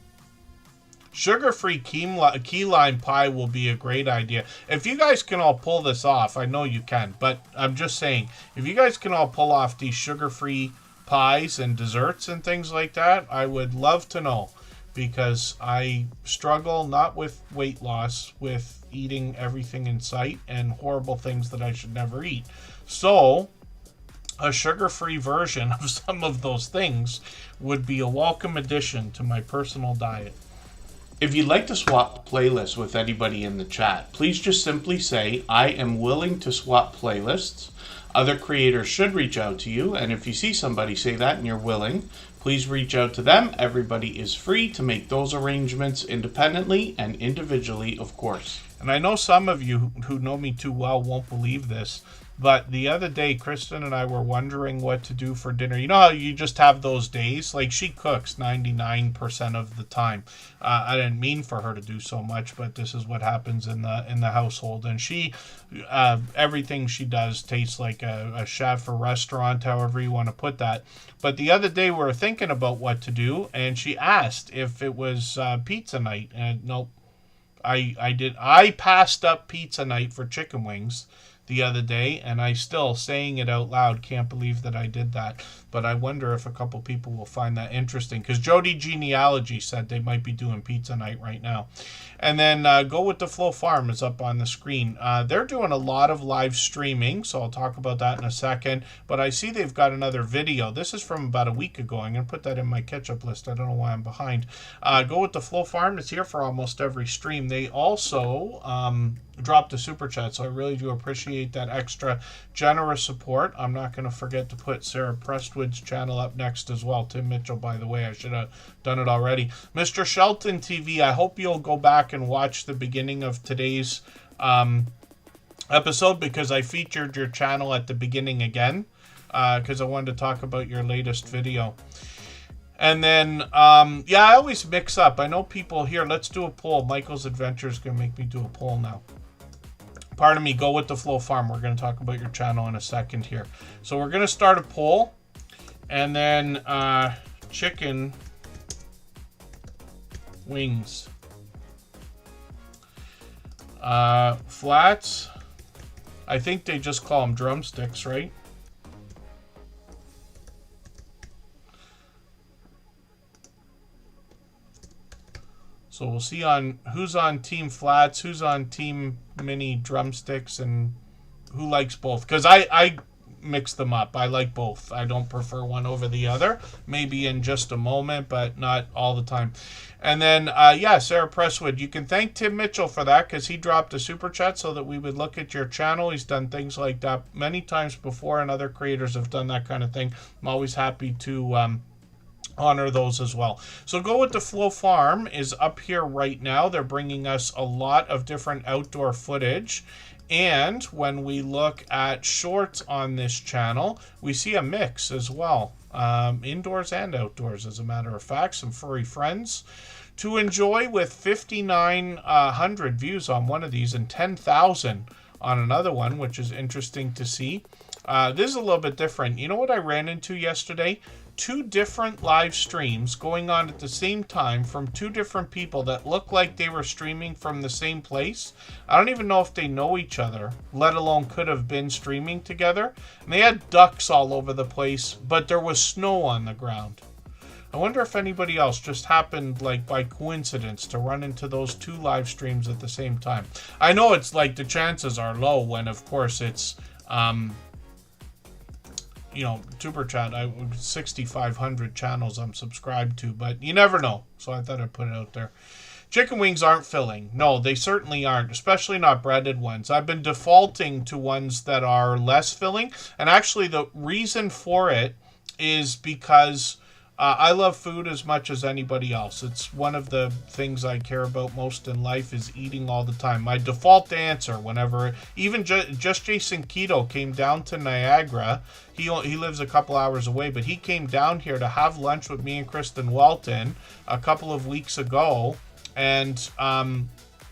Sugar-free key lime pie will be a great idea. If you guys can all pull this off, I know you can, but I'm just saying, if you guys can all pull off these sugar-free pies and desserts and things like that, I would love to know, because I struggle not with weight loss, with eating everything in sight and horrible things that I should never eat. So a sugar-free version of some of those things would be a welcome addition to my personal diet. If you'd like to swap playlists with anybody in the chat, please just simply say, I am willing to swap playlists. Other creators should reach out to you, and if you see somebody say that and you're willing, please reach out to them. Everybody is free to make those arrangements independently and individually, of course. And I know some of you who know me too well won't believe this, but the other day, Kristen and I were wondering what to do for dinner. You know how you just have those days? Like, she cooks 99% of the time. I didn't mean for her to do so much, but this is what happens in the household. And she, everything she does tastes like a chef or restaurant, however you want to put that. But the other day we were thinking about what to do, and she asked if it was pizza night. And nope, I passed up pizza night for chicken wings the other day, and I still, saying it out loud, can't believe that I did that. But I wonder if a couple people will find that interesting, because Jody Genealogy said they might be doing pizza night right now. And then Go With The Flow Farm is up on the screen. They're doing a lot of live streaming, so I'll talk about that in a second. But I see they've got another video. This is from about a week ago. I'm going to put that in my catch-up list. I don't know why I'm behind. Go With The Flow Farm is here for almost every stream. They also dropped a super chat, so I really do appreciate that extra generous support. I'm not going to forget to put Sarah Prestwood's channel up next as well. Tim Mitchell, by the way, I should have done it already. Mr. Shelton TV, I hope you'll go back and watch the beginning of today's episode, because I featured your channel at the beginning again, because I wanted to talk about your latest video. And then, yeah, I always mix up. I know people here. Let's do a poll. Michael's Adventure is going to make me do a poll now. Pardon me. Go with the Flow Farm. We're going to talk about your channel in a second here. So we're going to start a poll. And then chicken wings. Flats. I think they just call them drumsticks, right? So we'll see on who's on Team Flats, who's on Team Mini Drumsticks, and who likes both. Because I mix them up. I like both. I don't prefer one over the other. Maybe in just a moment, but not all the time. And then, yeah, Sarah Presswood, you can thank Tim Mitchell for that because he dropped a super chat so that we would look at your channel. He's done things like that many times before, and other creators have done that kind of thing. I'm always happy to honor those as well. So Go with the Flow Farm is up here right now. They're bringing us a lot of different outdoor footage. And when we look at shorts on this channel, we see a mix as well. Indoors and outdoors, as a matter of fact. Some furry friends to enjoy with 5,900 views on one of these and 10,000 on another one, which is interesting to see. This is a little bit different. You know what I ran into yesterday? 2 different live streams going on at the same time from 2 different people that look like they were streaming from the same place. I don't even know if they know each other, let alone could have been streaming together. And they had ducks all over the place, but there was snow on the ground. I wonder if anybody else just happened, like by coincidence, to run into those 2 live streams at the same time. I know it's like the chances are low when, of course, it's you know, Super Chat, 6,500 channels I'm subscribed to, but you never know. So I thought I'd put it out there. Chicken wings aren't filling. No, they certainly aren't, especially not breaded ones. I've been defaulting to ones that are less filling. And actually, the reason for it is because I love food as much as anybody else. It's one of the things I care about most in life is eating all the time. My default answer whenever, even just Jason Keto came down to Niagara. He lives a couple hours away, but he came down here to have lunch with me and Kristen Walton a couple of weeks ago. And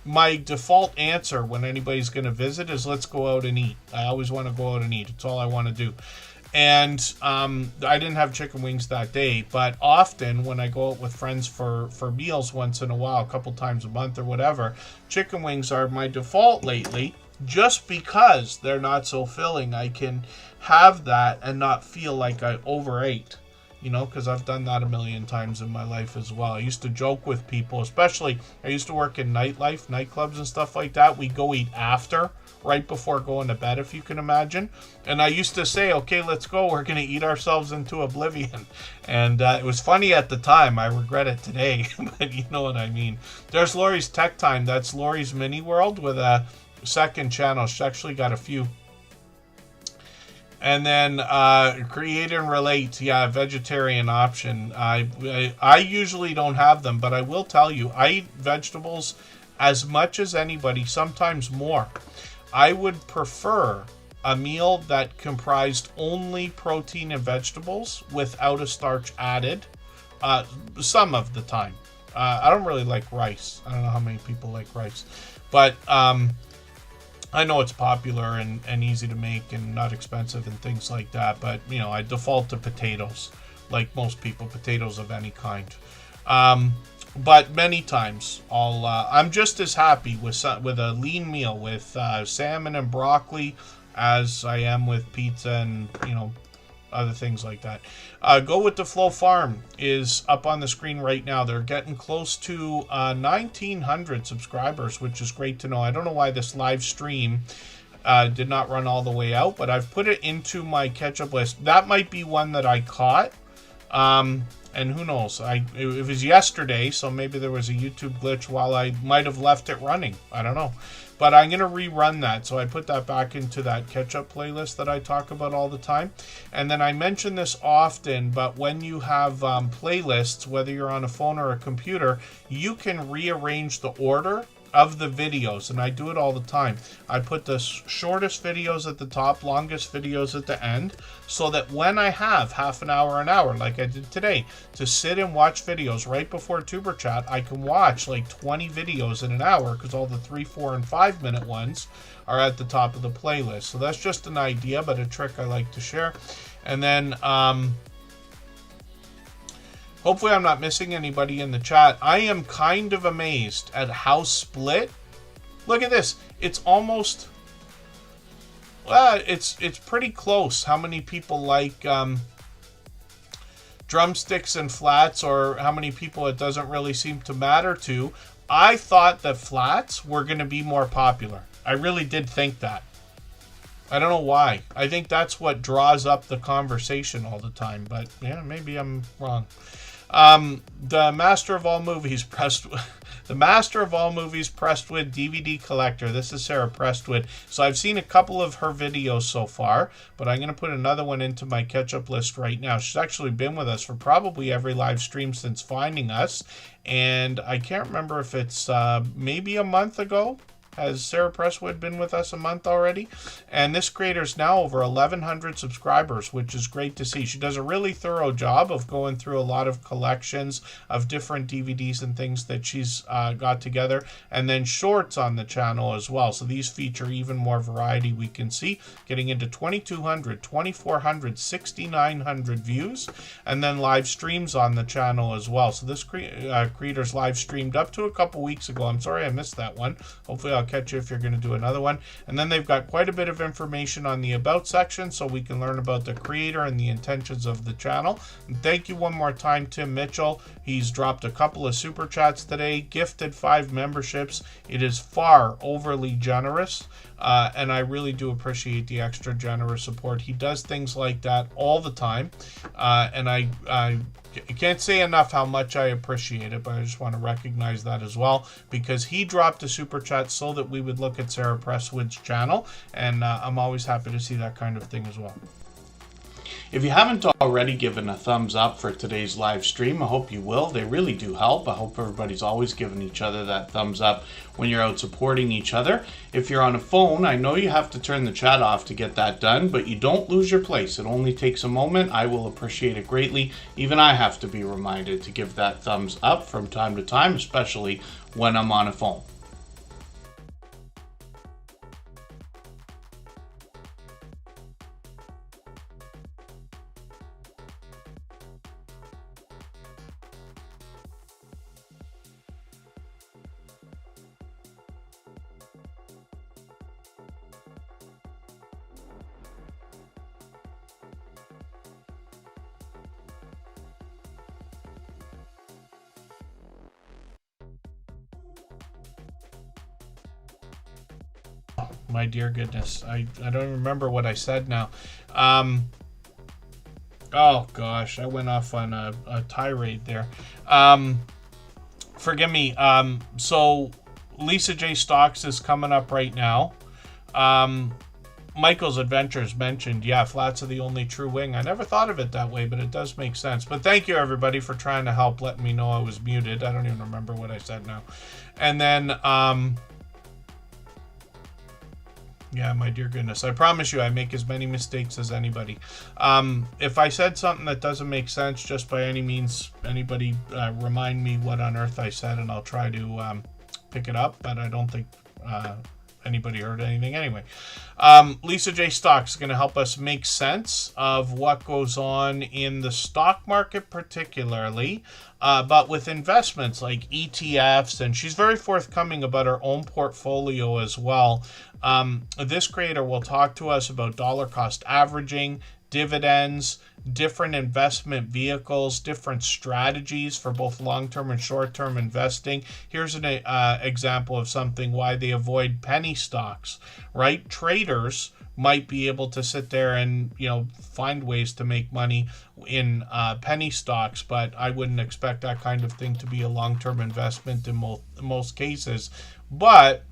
my default answer when anybody's going to visit is let's go out and eat. I always want to go out and eat. It's all I want to do. And I didn't have chicken wings that day, but often when I go out with friends for meals once in a while, a couple times a month or whatever, chicken wings are my default lately just because they're not so filling. I can have that and not feel like I overate, you know, because I've done that a million times in my life as well. I used to joke with people, especially I used to work in nightlife, nightclubs and stuff like that. We go eat after, right before going to bed, if you can imagine. And I used to say, okay, let's go. We're going to eat ourselves into oblivion. And it was funny at the time. I regret it today, but you know what I mean. There's Lori's Tech Time. That's Lori's Mini World with a second channel. She's actually got a few. And then create and relate. Yeah, vegetarian option. I usually don't have them, but I will tell you, I eat vegetables as much as anybody, sometimes more. I would prefer a meal that comprised only protein and vegetables without a starch added some of the time. I don't really like rice. I don't know how many people like rice. But I know it's popular and easy to make and not expensive and things like that. But, you know, I default to potatoes, like most people, potatoes of any kind. But many times, I'm just as happy with a lean meal with salmon and broccoli as I am with pizza and, you know, other things like that. Go with the Flow Farm is up on the screen right now. They're getting close to 1,900 subscribers, which is great to know. I don't know why this live stream did not run all the way out, but I've put it into my catch-up list. That might be one that I caught. And who knows? It was yesterday, so maybe there was a YouTube glitch while I might have left it running. I don't know. But I'm going to rerun that. So I put that back into that catch-up playlist that I talk about all the time. And then I mention this often, but when you have playlists, whether you're on a phone or a computer, you can rearrange the order of the videos, and I do it all the time. I put the shortest videos at the top, longest videos at the end, so that when I have half an hour, like I did today, to sit and watch videos right before Tuber Chat, I can watch like 20 videos in an hour, because all the 3, 4, and 5 minute ones are at the top of the playlist. So that's just an idea, but a trick I like to share. And then hopefully I'm not missing anybody in the chat. I am kind of amazed at how split. Look at this. It's almost, it's pretty close how many people like drumsticks and flats, or how many people it doesn't really seem to matter to. I thought that flats were going to be more popular. I really did think that. I don't know why. I think that's what draws up the conversation all the time, but yeah, maybe I'm wrong. The Master of All Movies Prestwood DVD collector. This is Sarah Prestwood. So I've seen a couple of her videos so far, but I'm going to put another one into my catch-up list right now. She's actually been with us for probably every live stream since finding us, and I can't remember if it's maybe a month ago. Has Sarah Presswood been with us a month already? And this creator's now over 1,100 subscribers, which is great to see. She does a really thorough job of going through a lot of collections of different DVDs and things that she's got together, and then shorts on the channel as well. So these feature even more variety, we can see, getting into 2,200, 2,400, 6,900 views, and then live streams on the channel as well. So this creator's live streamed up to a couple weeks ago. I'm sorry I missed that one. Hopefully I'll catch you if you're going to do another one. And then they've got quite a bit of information on the About section, so we can learn about the creator and the intentions of the channel. And thank you one more time, Tim Mitchell. He's dropped a couple of super chats today, gifted 5 memberships. It is far overly generous, and I really do appreciate the extra generous support. He does things like that all the time, and I can't say enough how much I appreciate it, but I just want to recognize that as well, because he dropped a super chat so that we would look at Sarah Presswood's channel, and I'm always happy to see that kind of thing as well. If you haven't already given a thumbs up for today's live stream, I hope you will. They really do help. I hope everybody's always giving each other that thumbs up when you're out supporting each other. If you're on a phone, I know you have to turn the chat off to get that done, but you don't lose your place. It only takes a moment. I will appreciate it greatly. Even I have to be reminded to give that thumbs up from time to time, especially when I'm on a phone. My dear goodness, I don't remember what I said now. Oh gosh, I went off on a tirade there. Forgive me. So Lisa J. Stocks is coming up right now. Michael's Adventures mentioned, yeah, flats are the only true wing. I never thought of it that way, but it does make sense. But thank you, everybody, for trying to help, letting me know I was muted. I don't even remember what I said now. And then, yeah, my dear goodness. I promise you I make as many mistakes as anybody. If I said something that doesn't make sense, just by any means, anybody remind me what on earth I said, and I'll try to pick it up, but I don't think anybody heard anything anyway. Lisa J. Stocks is going to help us make sense of what goes on in the stock market particularly, but with investments like ETFs, and she's very forthcoming about her own portfolio as well. This creator will talk to us about dollar cost averaging, dividends, different investment vehicles, different strategies for both long-term and short-term investing. Here's an example of something why they avoid penny stocks, right? Traders might be able to sit there and, you know, find ways to make money in penny stocks, but I wouldn't expect that kind of thing to be a long-term investment in most cases. But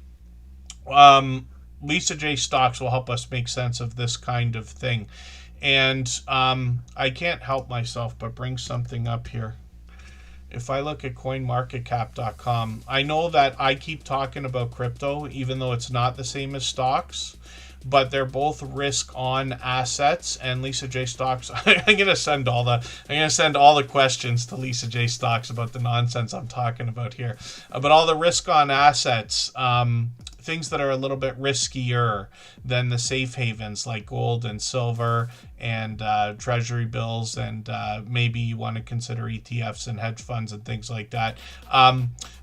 Lisa J. Stocks will help us make sense of this kind of thing. And I can't help myself but bring something up here. if I look at coinmarketcap.com, I know that I keep talking about crypto, even though it's not the same as stocks, but they're both risk on assets. And Lisa J Stocks, I'm gonna send all the questions to Lisa J Stocks about the nonsense I'm talking about here. But all the risk on assets, things that are a little bit riskier than the safe havens like gold and silver and treasury bills, and maybe you want to consider ETFs and hedge funds and things like that.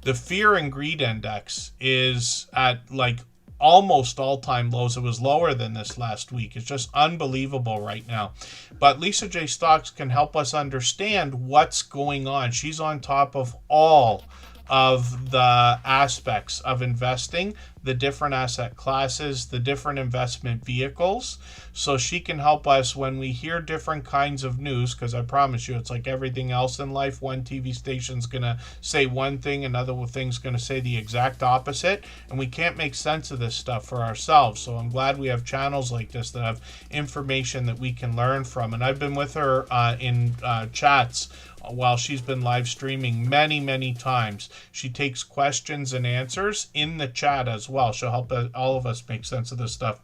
The fear and greed index is at like almost all-time lows. It was lower than this last week. It's just unbelievable right now. But Lisa J Stocks can help us understand what's going on. She's on top of all of the aspects of investing, the different asset classes, the different investment vehicles. So she can help us when we hear different kinds of news, because I promise you, it's like everything else in life. One TV station's going to say one thing, another thing's going to say the exact opposite, and we can't make sense of this stuff for ourselves. So I'm glad we have channels like this that have information that we can learn from. And I've been with her in chats while she's been live streaming many times. She takes questions and answers in the chat as well. She'll help all of us make sense of this stuff.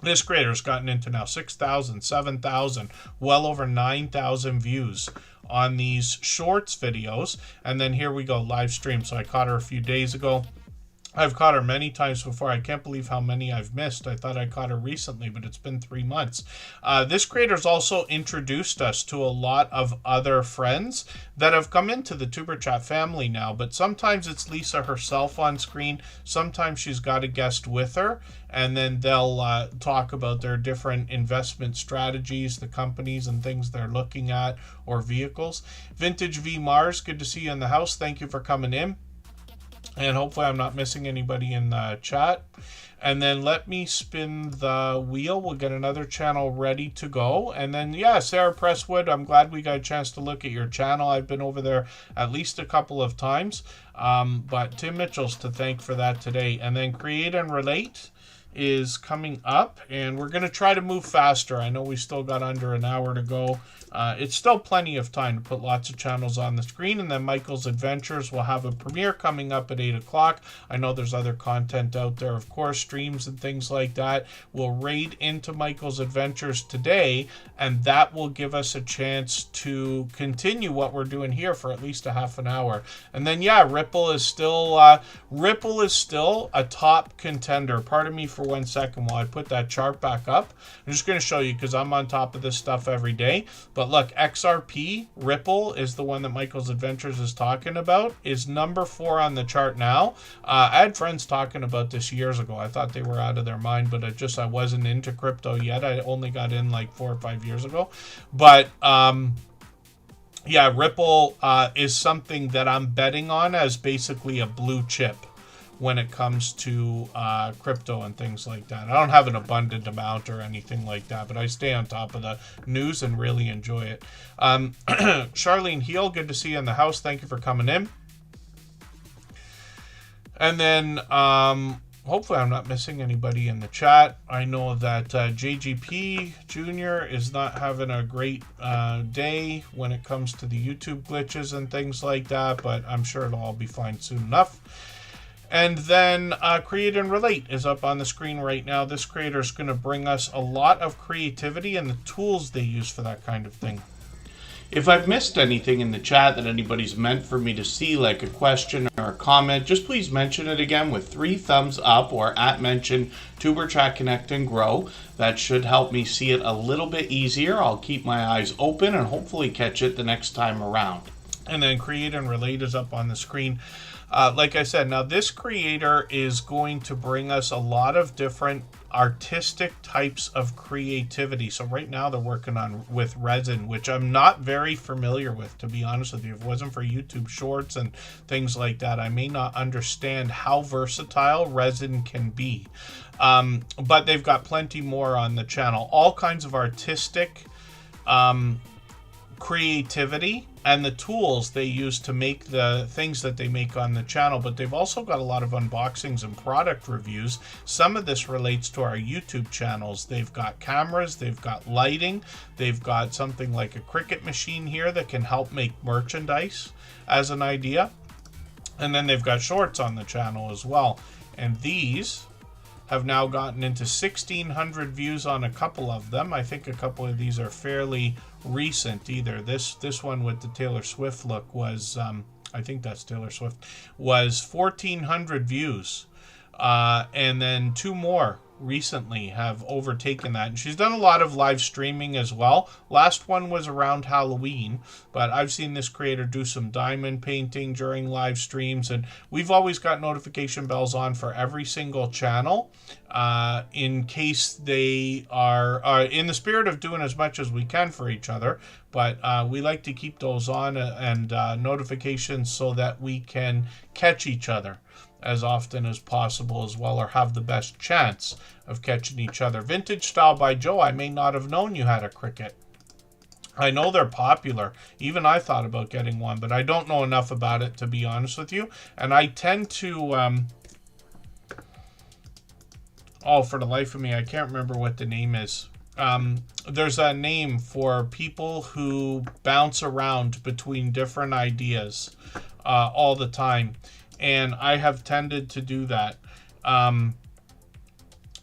This creator's gotten into now 6,000, 7,000, well over 9,000 views on these shorts videos. And then here we go, live stream. So I caught her a few days ago. I've caught her many times before. I can't believe how many I've missed. I thought I caught her recently, but it's been 3 months. This creator's also introduced us to a lot of other friends that have come into the Tuber Chat family now, but sometimes it's Lisa herself on screen. Sometimes she's got a guest with her, and then they'll talk about their different investment strategies, the companies and things they're looking at, or vehicles. Vintage V Mars, good to see you in the house. Thank you for coming in. And hopefully I'm not missing anybody in the chat. And then let me spin the wheel. We'll get another channel ready to go. And then, yeah, Sarah Presswood, I'm glad we got a chance to look at your channel. I've been over there at least a couple of times. But Tim Mitchell's to thank for that today. And then Create and Relate is coming up, and we're going to try to move faster. I know we still got under an hour to go. It's still plenty of time to put lots of channels on the screen. And then Michael's Adventures will have a premiere coming up at 8 o'clock. I know there's other content out there, of course, streams and things like that. We'll raid into Michael's Adventures today, and that will give us a chance to continue what we're doing here for at least a half an hour. And then, yeah, Ripple is still a top contender. Pardon me for 1 second while I put that chart back up. I'm just going to show you because I'm on top of this stuff every day. But look, XRP, Ripple is the one that Michael's Adventures is talking about, is number 4 on the chart now. I had friends talking about this years ago. I thought they were out of their mind, but I wasn't into crypto yet. I only got in like 4 or 5 years ago. But yeah, Ripple is something that I'm betting on as basically a blue chip when it comes to crypto and things like that. I don't have an abundant amount or anything like that, but I stay on top of the news and really enjoy it. Charlene Heel, good to see you in the house. Thank you for coming in. And then hopefully I'm not missing anybody in the chat. I know that JGP Jr. is not having a great day when it comes to the YouTube glitches and things like that, but I'm sure it'll all be fine soon enough. And then Create and Relate is up on the screen right now. This creator is going to bring us a lot of creativity and the tools they use for that kind of thing. If I've missed anything in the chat that anybody's meant for me to see, like a question or a comment, just please mention it again with 3 thumbs up or @mention Tuber Chat Connect and Grow. That should help me see it a little bit easier. I'll keep my eyes open and hopefully catch it the next time around. And then Create and Relate is up on the screen. Like I said, now this creator is going to bring us a lot of different artistic types of creativity. So right now they're working on with resin, which I'm not very familiar with, to be honest with you. If it wasn't for YouTube shorts and things like that, I may not understand how versatile resin can be. But they've got plenty more on the channel. All kinds of artistic creativity and the tools they use to make the things that they make on the channel, but they've also got a lot of unboxings and product reviews. Some of this relates to our YouTube channels. They've got cameras, they've got lighting, they've got something like a Cricut machine here that can help make merchandise as an idea. And then they've got shorts on the channel as well. And these have now gotten into 1,600 views on a couple of them. I think a couple of these are fairly recent either. This one with the Taylor Swift look was, I think that's Taylor Swift, was 1,400 views. And then 2 more recently have overtaken that. And she's done a lot of live streaming as well. Last one was around Halloween, but I've seen this creator do some diamond painting during live streams, and we've always got notification bells on for every single channel in case they are in the spirit of doing as much as we can for each other. But we like to keep those on and notifications so that we can catch each other as often as possible as well, or have the best chance of catching each other. Vintage Style by Joe, I may not have known you had a Cricut. I know they're popular. Even I thought about getting one, but I don't know enough about it, to be honest with you. And I tend to, for the life of me, I can't remember what the name is. There's a name for people who bounce around between different ideas all the time. And I have tended to do that.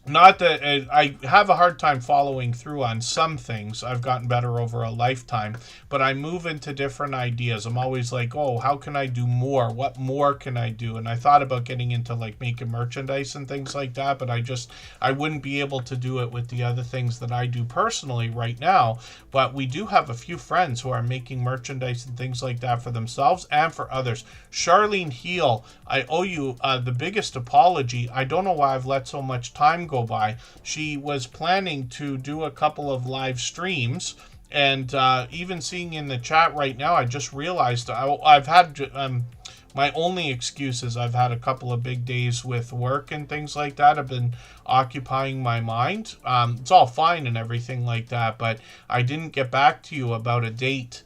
Not that I have a hard time following through on some things. I've gotten better over a lifetime, but I move into different ideas. I'm always like, oh, how can I do more? What more can I do? And I thought about getting into like making merchandise and things like that, but I wouldn't be able to do it with the other things that I do personally right now. But we do have a few friends who are making merchandise and things like that for themselves and for others. Charlene Heel, I owe you the biggest apology. I don't know why I've let so much time go by. She was planning to do a couple of live streams, and even seeing in the chat right now, I just realized I've had my only excuse is I've had a couple of big days with work and things like that have been occupying my mind. It's all fine and everything like that, but I didn't get back to you about a date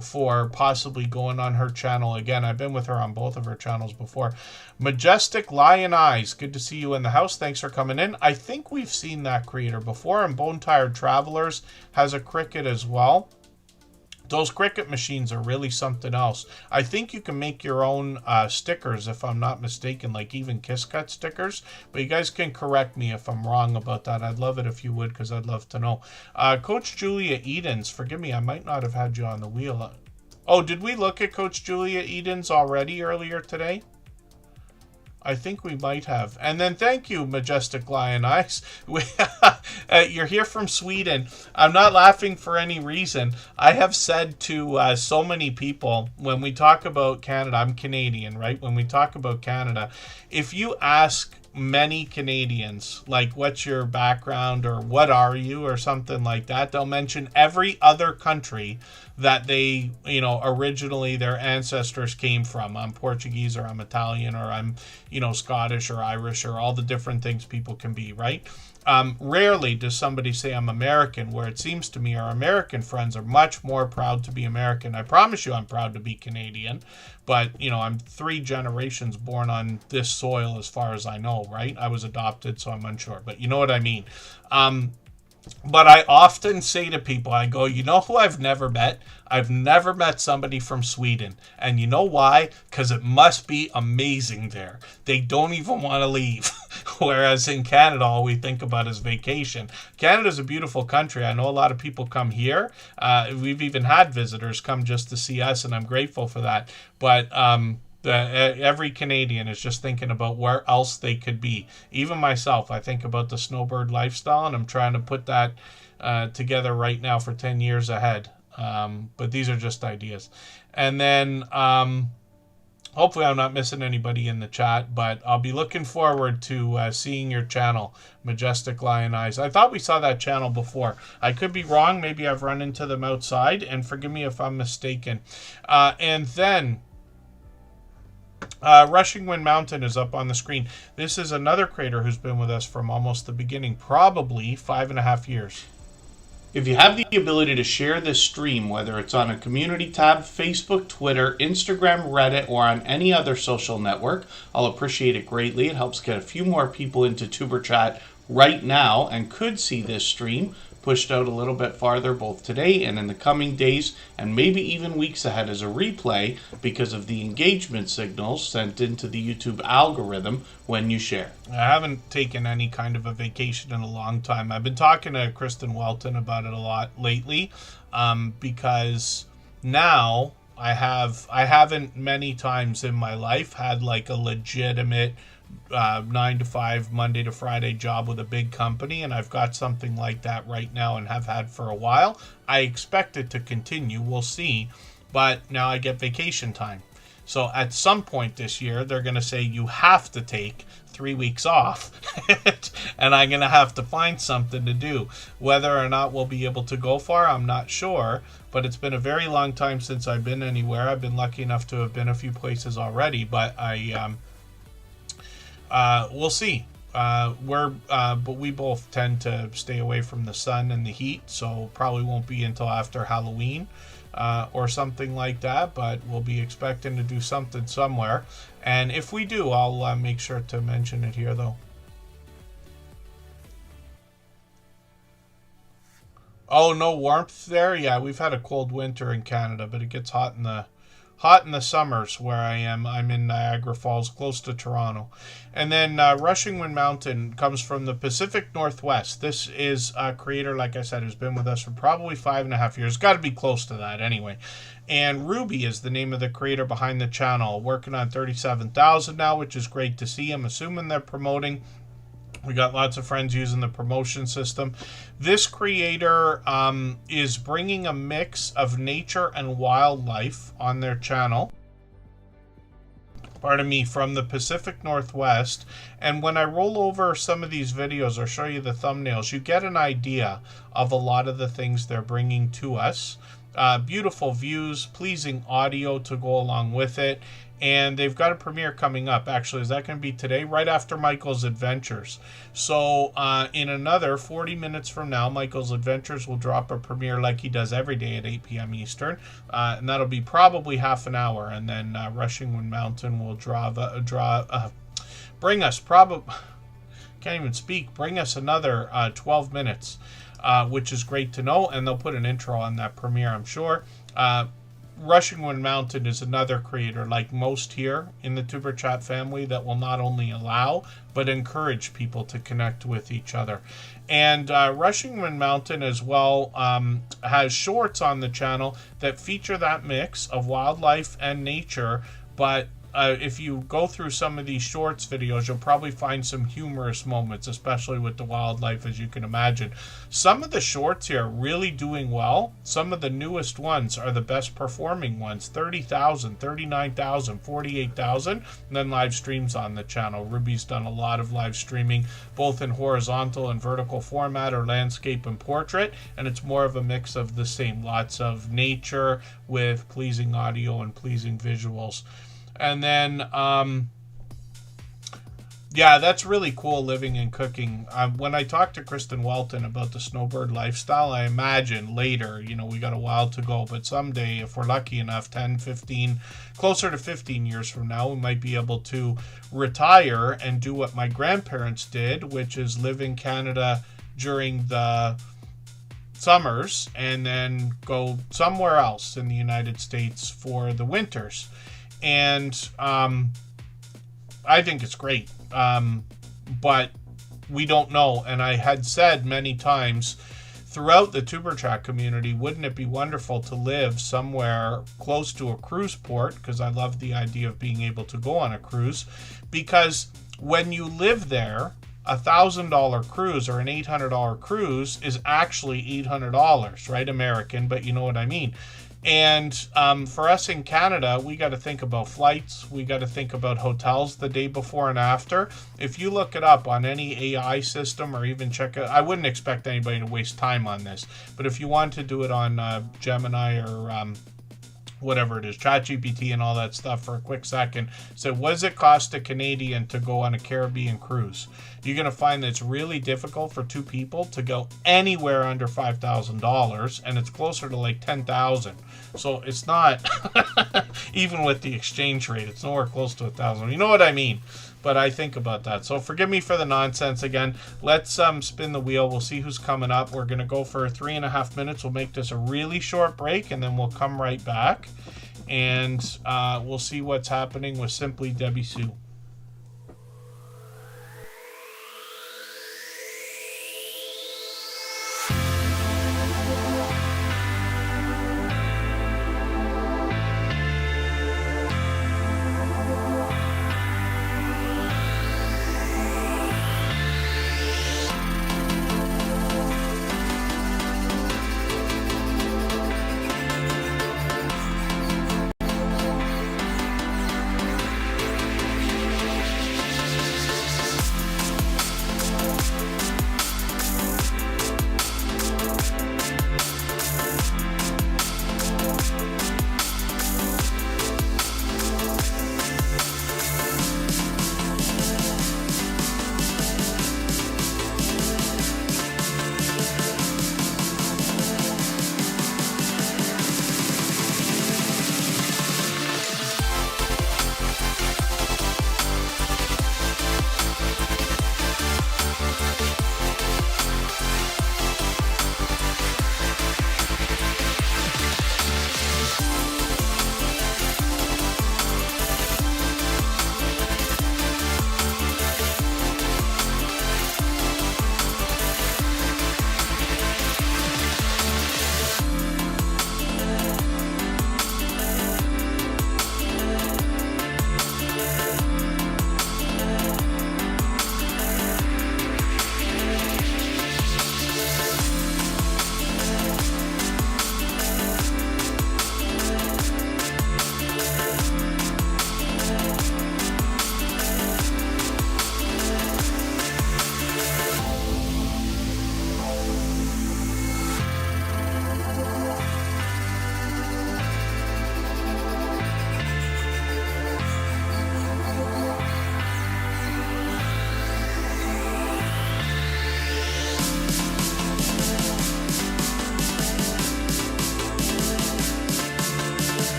for possibly going on her channel again. I've been with her on both of her channels before. Majestic Lion Eyes, good to see you in the house. Thanks for coming in. I think we've seen that creator before, and Bone Tired Travelers has a Cricut as well. Those Cricut machines are really something else. I think you can make your own stickers, if I'm not mistaken, like even Kiss Cut stickers. But you guys can correct me if I'm wrong about that. I'd love it if you would, because I'd love to know. Coach Julia Edens, forgive me, I might not have had you on the wheel. Oh, did we look at Coach Julia Edens already earlier today? I think we might have. And then thank you, Majestic Lion Eyes. You're here from Sweden. I'm not laughing for any reason. I have said to so many people, when we talk about Canada, I'm Canadian, right? When we talk about Canada, if you ask many Canadians, like, what's your background or what are you or something like that, they'll mention every other country that they, originally their ancestors came from. I'm Portuguese, or I'm Italian, or I'm, Scottish or Irish, or all the different things people can be, right? Rarely does somebody say I'm American, where it seems to me our American friends are much more proud to be American. I promise you I'm proud to be Canadian, but, I'm 3 generations born on this soil as far as I know, right? I was adopted, so I'm unsure, but you know what I mean. But I often say to people, I go, you know who I've never met? I've never met somebody from Sweden. And you know why? Because it must be amazing there. They don't even want to leave. Whereas in Canada, all we think about is vacation. Canada's a beautiful country. I know a lot of people come here. We've even had visitors come just to see us, and I'm grateful for that. But every Canadian is just thinking about where else they could be. Even myself, I think about the snowbird lifestyle, and I'm trying to put that together right now for 10 years ahead. But these are just ideas. And then hopefully I'm not missing anybody in the chat, but I'll be looking forward to seeing your channel, Majestic Lion Eyes. I thought we saw that channel before. I could be wrong. Maybe I've run into them outside, and forgive me if I'm mistaken. And then Rushing Wind Mountain is up on the screen. This is another creator who's been with us from almost the beginning, probably 5.5 years. If you have the ability to share this stream, whether it's on a community tab, Facebook, Twitter, Instagram, Reddit, or on any other social network, I'll appreciate it greatly. It helps get a few more people into Tuber Chat right now and could see this stream pushed out a little bit farther both today and in the coming days and maybe even weeks ahead as a replay because of the engagement signals sent into the YouTube algorithm when you share. I haven't taken any kind of a vacation in a long time. I've been talking to Kristen Welton about it a lot lately because now I haven't many times in my life had like a legitimate 9 to 5 Monday to Friday job with a big company, and I've got something like that right now and have had for a while. I expect it to continue, we'll see, but now I get vacation time. So at some point this year they're going to say you have to take 3 weeks off and I'm going to have to find something to do. Whether or not we'll be able to go far, I'm not sure, but it's been a very long time since I've been anywhere. I've been lucky enough to have been a few places already, but we'll see. But we both tend to stay away from the sun and the heat, so probably won't be until after Halloween or something like that, but we'll be expecting to do something somewhere. And if we do, I'll make sure to mention it here, though. Oh, no warmth there? Yeah, we've had a cold winter in Canada, but it gets hot in the summers where I am. I'm in Niagara Falls, close to Toronto. And then Rushing Wind Mountain comes from the Pacific Northwest. This is a creator, like I said, who's been with us for probably 5.5 years. Got to be close to that anyway. And Ruby is the name of the creator behind the channel. Working on 37,000 now, which is great to see. I'm assuming they're promoting. We got lots of friends using the promotion system. This creator is bringing a mix of nature and wildlife on their channel. Pardon me, from the Pacific Northwest. And when I roll over some of these videos or show you the thumbnails, you get an idea of a lot of the things they're bringing to us. Beautiful views, pleasing audio to go along with it. And they've got a premiere coming up. Actually, is that going to be today? Right after Michael's Adventures. So in another 40 minutes from now, Michael's Adventures will drop a premiere like he does every day at 8 p.m. Eastern. And that'll be probably half an hour. And then Rushing Wind Mountain will bring us bring us another 12 minutes, which is great to know. And they'll put an intro on that premiere, I'm sure. Rushing Wind Mountain is another creator, like most here in the Tuber Chat family, that will not only allow, but encourage people to connect with each other. And Rushing Wind Mountain as well has shorts on the channel that feature that mix of wildlife and nature, but if you go through some of these shorts videos, you'll probably find some humorous moments, especially with the wildlife, as you can imagine. Some of the shorts here are really doing well. Some of the newest ones are the best performing ones. 30,000, 39,000, 48,000, and then live streams on the channel. Ruby's done a lot of live streaming, both in horizontal and vertical format, or landscape and portrait, and it's more of a mix of the same. Lots of nature with pleasing audio and pleasing visuals. And then, yeah, that's really cool, living and cooking. When I talked to Kristen Welton about the snowbird lifestyle, I imagine later, we got a while to go, but someday, if we're lucky enough, 10, 15, closer to 15 years from now, we might be able to retire and do what my grandparents did, which is live in Canada during the summers and then go somewhere else in the United States for the winters. And I think it's great, but we don't know. And I had said many times throughout the Tuber Chat community, wouldn't it be wonderful to live somewhere close to a cruise port? Because I love the idea of being able to go on a cruise. Because when you live there, $1,000 cruise or an $800 cruise is actually $800, right? American, but you know what I mean. And for us in Canada, we got to think about flights. We got to think about hotels the day before and after. If you look it up on any AI system or even check it, I wouldn't expect anybody to waste time on this. But if you want to do it on Gemini or whatever it is, ChatGPT and all that stuff for a quick second. So what does it cost a Canadian to go on a Caribbean cruise? You're going to find that it's really difficult for two people to go anywhere under $5,000, and it's closer to like 10,000. So it's not, even with the exchange rate, it's nowhere close to 1,000. You know what I mean? But I think about that. So forgive me for the nonsense again. Let's spin the wheel. We'll see who's coming up. We're going to go for 3.5 minutes. We'll make this a really short break, and then we'll come right back. And we'll see what's happening with Simply Debbie Sue.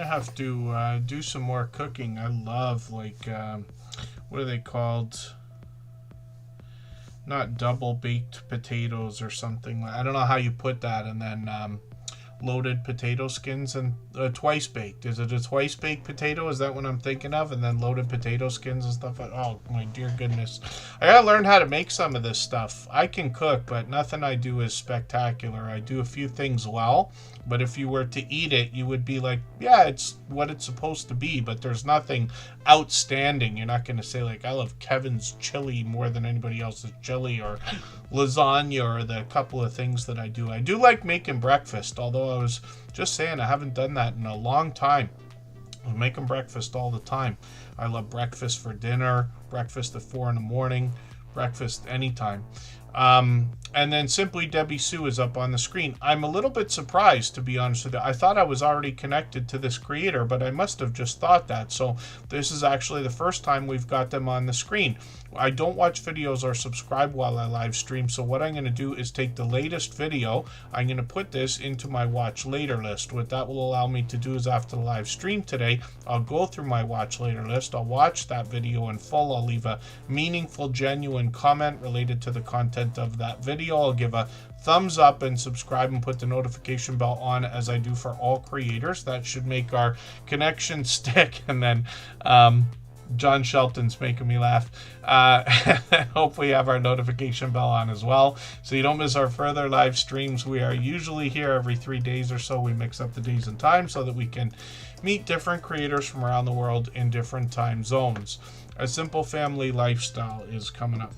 Have to do some more cooking. I love, like, what are they called? Not double baked potatoes or something. I don't know how you put that. And then loaded potato skins and twice baked. Is it a twice baked potato? Is that what I'm thinking of? And then loaded potato skins and stuff. Oh my dear goodness. I gotta learn how to make some of this stuff. I can cook, but nothing I do is spectacular. I do a few things well, but if you were to eat it, you would be like, yeah, it's what it's supposed to be, but there's nothing outstanding. You're not going to say, like, I love Kevin's chili more than anybody else's chili, or lasagna, or the couple of things that I do. I do like making breakfast, although I was just saying I haven't done that in a long time. I'm making breakfast all the time. I love breakfast for dinner, breakfast at 4 in the morning, breakfast anytime. And then Simply Debbie Sue is up on the screen. I'm a little bit surprised, to be honest with you. I thought I was already connected to this creator, but I must have just thought that. So this is actually the first time we've got them on the screen. I don't watch videos or subscribe while I live stream, so what I'm going to do is take the latest video. I'm going to put this into my watch later list. What that will allow me to do is after the live stream today, I'll go through my watch later list. I'll watch that video in full. I'll leave a meaningful, genuine comment related to the content of that video. I'll give a thumbs up and subscribe and put the notification bell on, as I do for all creators. That should make our connection stick. And then John Shelton's making me laugh. Hopefully you have our notification bell on as well, so you don't miss our further live streams. We are usually here every 3 days or so. We mix up the days and times so that we can meet different creators from around the world in different time zones. A Simple Family Lifestyle is coming up.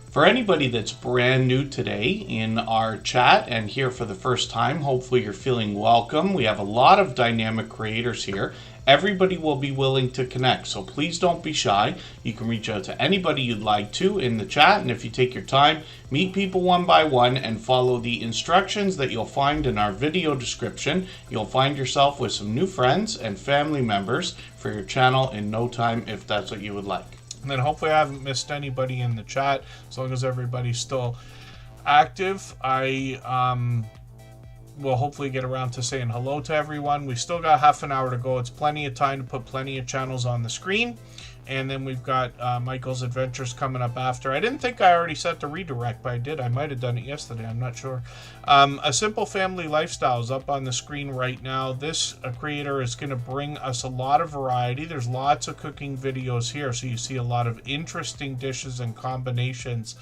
For anybody that's brand new today in our chat and here for the first time, hopefully you're feeling welcome. We have a lot of dynamic creators here. Everybody will be willing to connect, so please don't be shy. You can reach out to anybody you'd like to in the chat, and if you take your time, meet people one by one and follow the instructions that you'll find in our video description. You'll find yourself with some new friends and family members for your channel in no time, if that's what you would like. And then hopefully I haven't missed anybody in the chat. As long as everybody's still active, I will hopefully get around to saying hello to everyone. We still got half an hour to go. It's plenty of time to put plenty of channels on the screen. And then we've got Michael's Adventures coming up after. I didn't think I already set the redirect, but I did. I might have done it yesterday. I'm not sure. A Simple Family Lifestyle is up on the screen right now. This creator is going to bring us a lot of variety. There's lots of cooking videos here, so you see a lot of interesting dishes and combinations.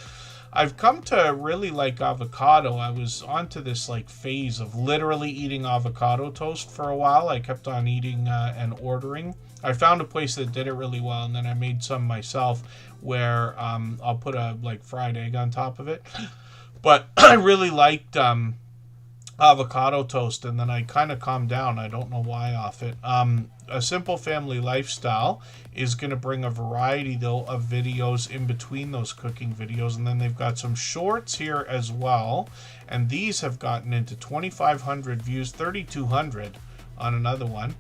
I've come to really like avocado. I was onto this like phase of literally eating avocado toast for a while. I kept on eating and ordering. I found a place that did it really well, and then I made some myself where I'll put a like fried egg on top of it. But I really liked avocado toast, and then I kind of calmed down. I don't know why off it. A Simple Family Lifestyle is going to bring a variety though of videos in between those cooking videos, and then they've got some shorts here as well, and these have gotten into 2,500 views, 3,200 on another one.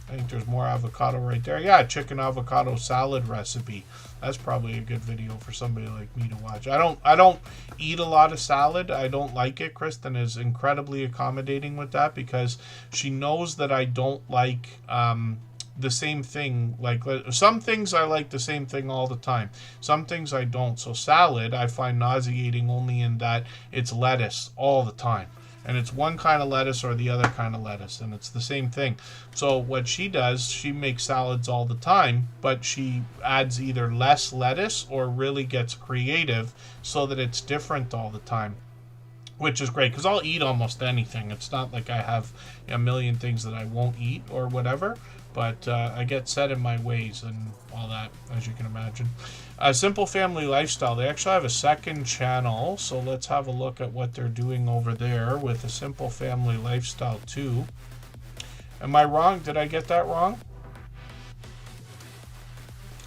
I think there's more avocado right there. Yeah, chicken avocado salad recipe. That's probably a good video for somebody like me to watch. I don't eat a lot of salad. I don't like it. Kristen is incredibly accommodating with that because she knows that I don't like the same thing. Like some things I like the same thing all the time. Some things I don't. So salad I find nauseating only in that it's lettuce all the time. And it's one kind of lettuce or the other kind of lettuce, and it's the same thing. So what she does, she makes salads all the time, but she adds either less lettuce or really gets creative so that it's different all the time, which is great because I'll eat almost anything. It's not like I have a million things that I won't eat or whatever, but I get set in my ways and all that, as you can imagine. A Simple Family Lifestyle, they actually have a second channel, so let's have a look at what they're doing over there with A Simple Family Lifestyle 2. Am I wrong? Did I get that wrong?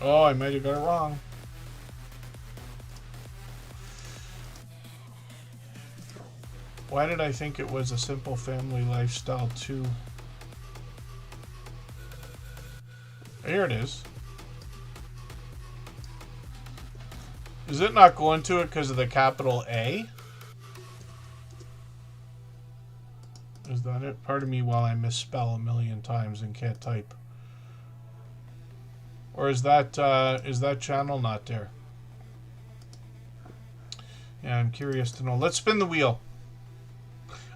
Oh, I might have got it wrong. Why did I think it was A Simple Family Lifestyle 2? Here it is. Is it not going to it because of the capital A? Is that it? Pardon me while I misspell a million times and can't type. Or is that channel not there? Yeah, I'm curious to know. Let's spin the wheel.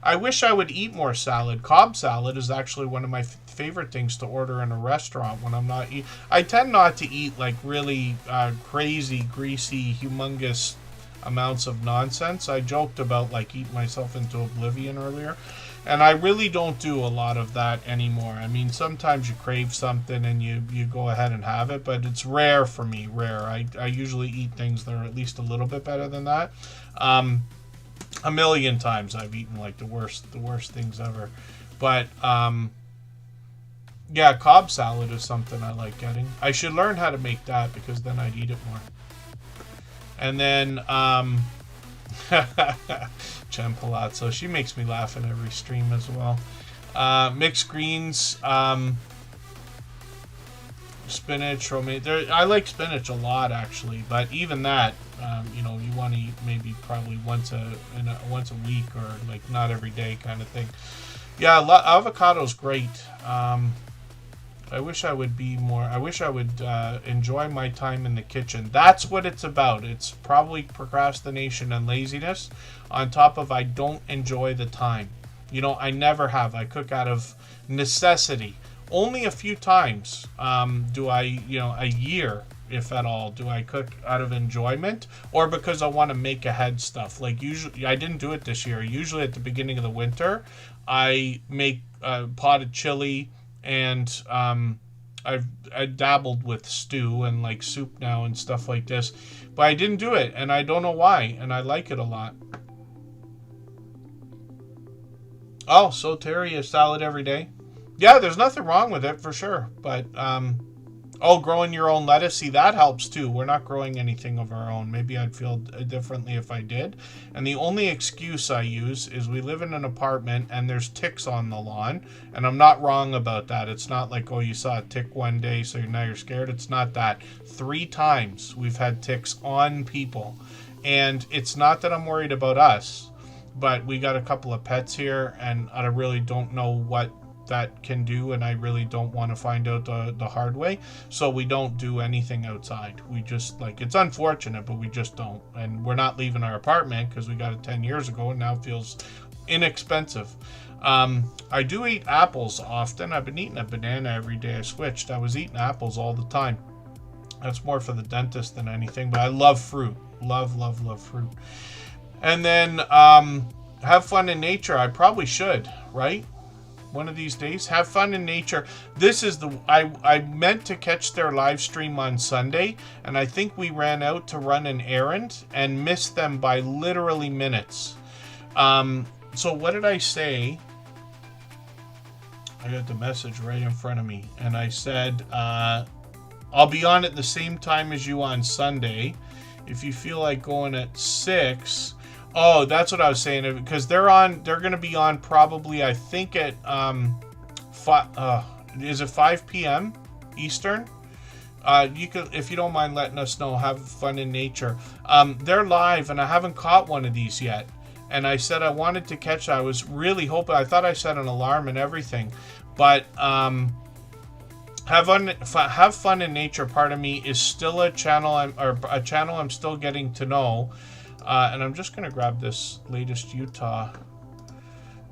I wish I would eat more salad. Cobb salad is actually one of my favorite things to order in a restaurant when I'm not eating. I tend not to eat like really crazy, greasy, humongous amounts of nonsense. I joked about like eating myself into oblivion earlier, and I really don't do a lot of that anymore. I mean, sometimes you crave something and you go ahead and have it, but it's rare for me, rare. I usually eat things that are at least a little bit better than that. A million times I've eaten like the worst things ever. But yeah, Cobb salad is something I like getting. I should learn how to make that because then I'd eat it more. And then Jen Palazzo. She makes me laugh in every stream as well. Mixed greens. Spinach, romaine. I like spinach a lot, actually. But even that, you know, you want to eat maybe probably once a week, or like not every day kind of thing. Yeah, avocado's great. I wish I would be more. I wish I would enjoy my time in the kitchen. That's what it's about. It's probably procrastination and laziness, on top of I don't enjoy the time. You know, I never have. I cook out of necessity. Only a few times do I, you know, a year, if at all, do I cook out of enjoyment or because I want to make ahead stuff. Like usually, I didn't do it this year. Usually at the beginning of the winter, I make potted chili, and I dabbled with stew and like soup now and stuff like this. But I didn't do it, and I don't know why, and I like it a lot. Oh, so Terry, a salad every day? Yeah, there's nothing wrong with it for sure. But, growing your own lettuce, see, that helps too. We're not growing anything of our own. Maybe I'd feel differently if I did. And the only excuse I use is we live in an apartment and there's ticks on the lawn. And I'm not wrong about that. It's not like, oh, you saw a tick one day, so now you're scared. It's not that. 3 times we've had ticks on people. And it's not that I'm worried about us, but we got a couple of pets here, and I really don't know what that can do, and I really don't want to find out the hard way, so we don't do anything outside. We just, like, it's unfortunate, but we just don't. And we're not leaving our apartment because we got it 10 years ago and now it feels inexpensive. I do eat apples often. I've been eating a banana every day. I switched. I was eating apples all the time. That's more for the dentist than anything, but I love fruit. Love fruit. And then have fun in nature. I probably should, right? One of these days, have fun in nature. This is I meant to catch their live stream on Sunday, and I think we ran out to run an errand and missed them by literally minutes. So what did I say? I got the message right in front of me, and I said, I'll be on at the same time as you on Sunday. If you feel like going at 6. Oh, that's what I was saying, because they're going to be on probably, I think at is it 5 p.m. Eastern? You could, if you don't mind letting us know. Have fun in nature. They're live, and I haven't caught one of these yet. And I said I wanted to catch. I was really hoping. I thought I set an alarm and everything, but have fun in nature. Part of me is still a channel I'm still getting to know. And I'm just going to grab this latest Utah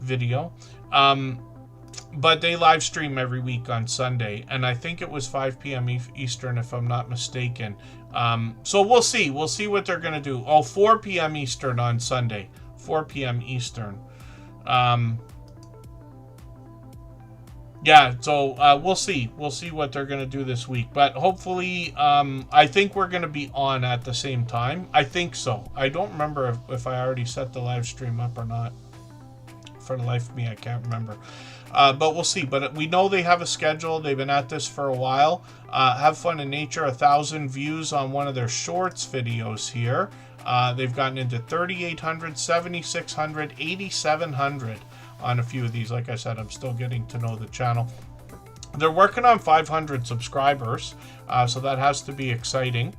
video. But they live stream every week on Sunday. And I think it was 5 p.m. Eastern, if I'm not mistaken. So we'll see. We'll see what they're going to do. Oh, 4 p.m. Eastern on Sunday. 4 p.m. Eastern. Yeah, so we'll see. We'll see what they're going to do this week. But hopefully, I think we're going to be on at the same time. I think so. I don't remember if I already set the live stream up or not. For the life of me, I can't remember. But we'll see. But we know they have a schedule. They've been at this for a while. Have fun in nature. 1,000 views on one of their shorts videos here. They've gotten into 3,800, 7,600, 8,700. On a few of these. Like I said, I'm still getting to know the channel. They're working on 500 subscribers, so that has to be exciting.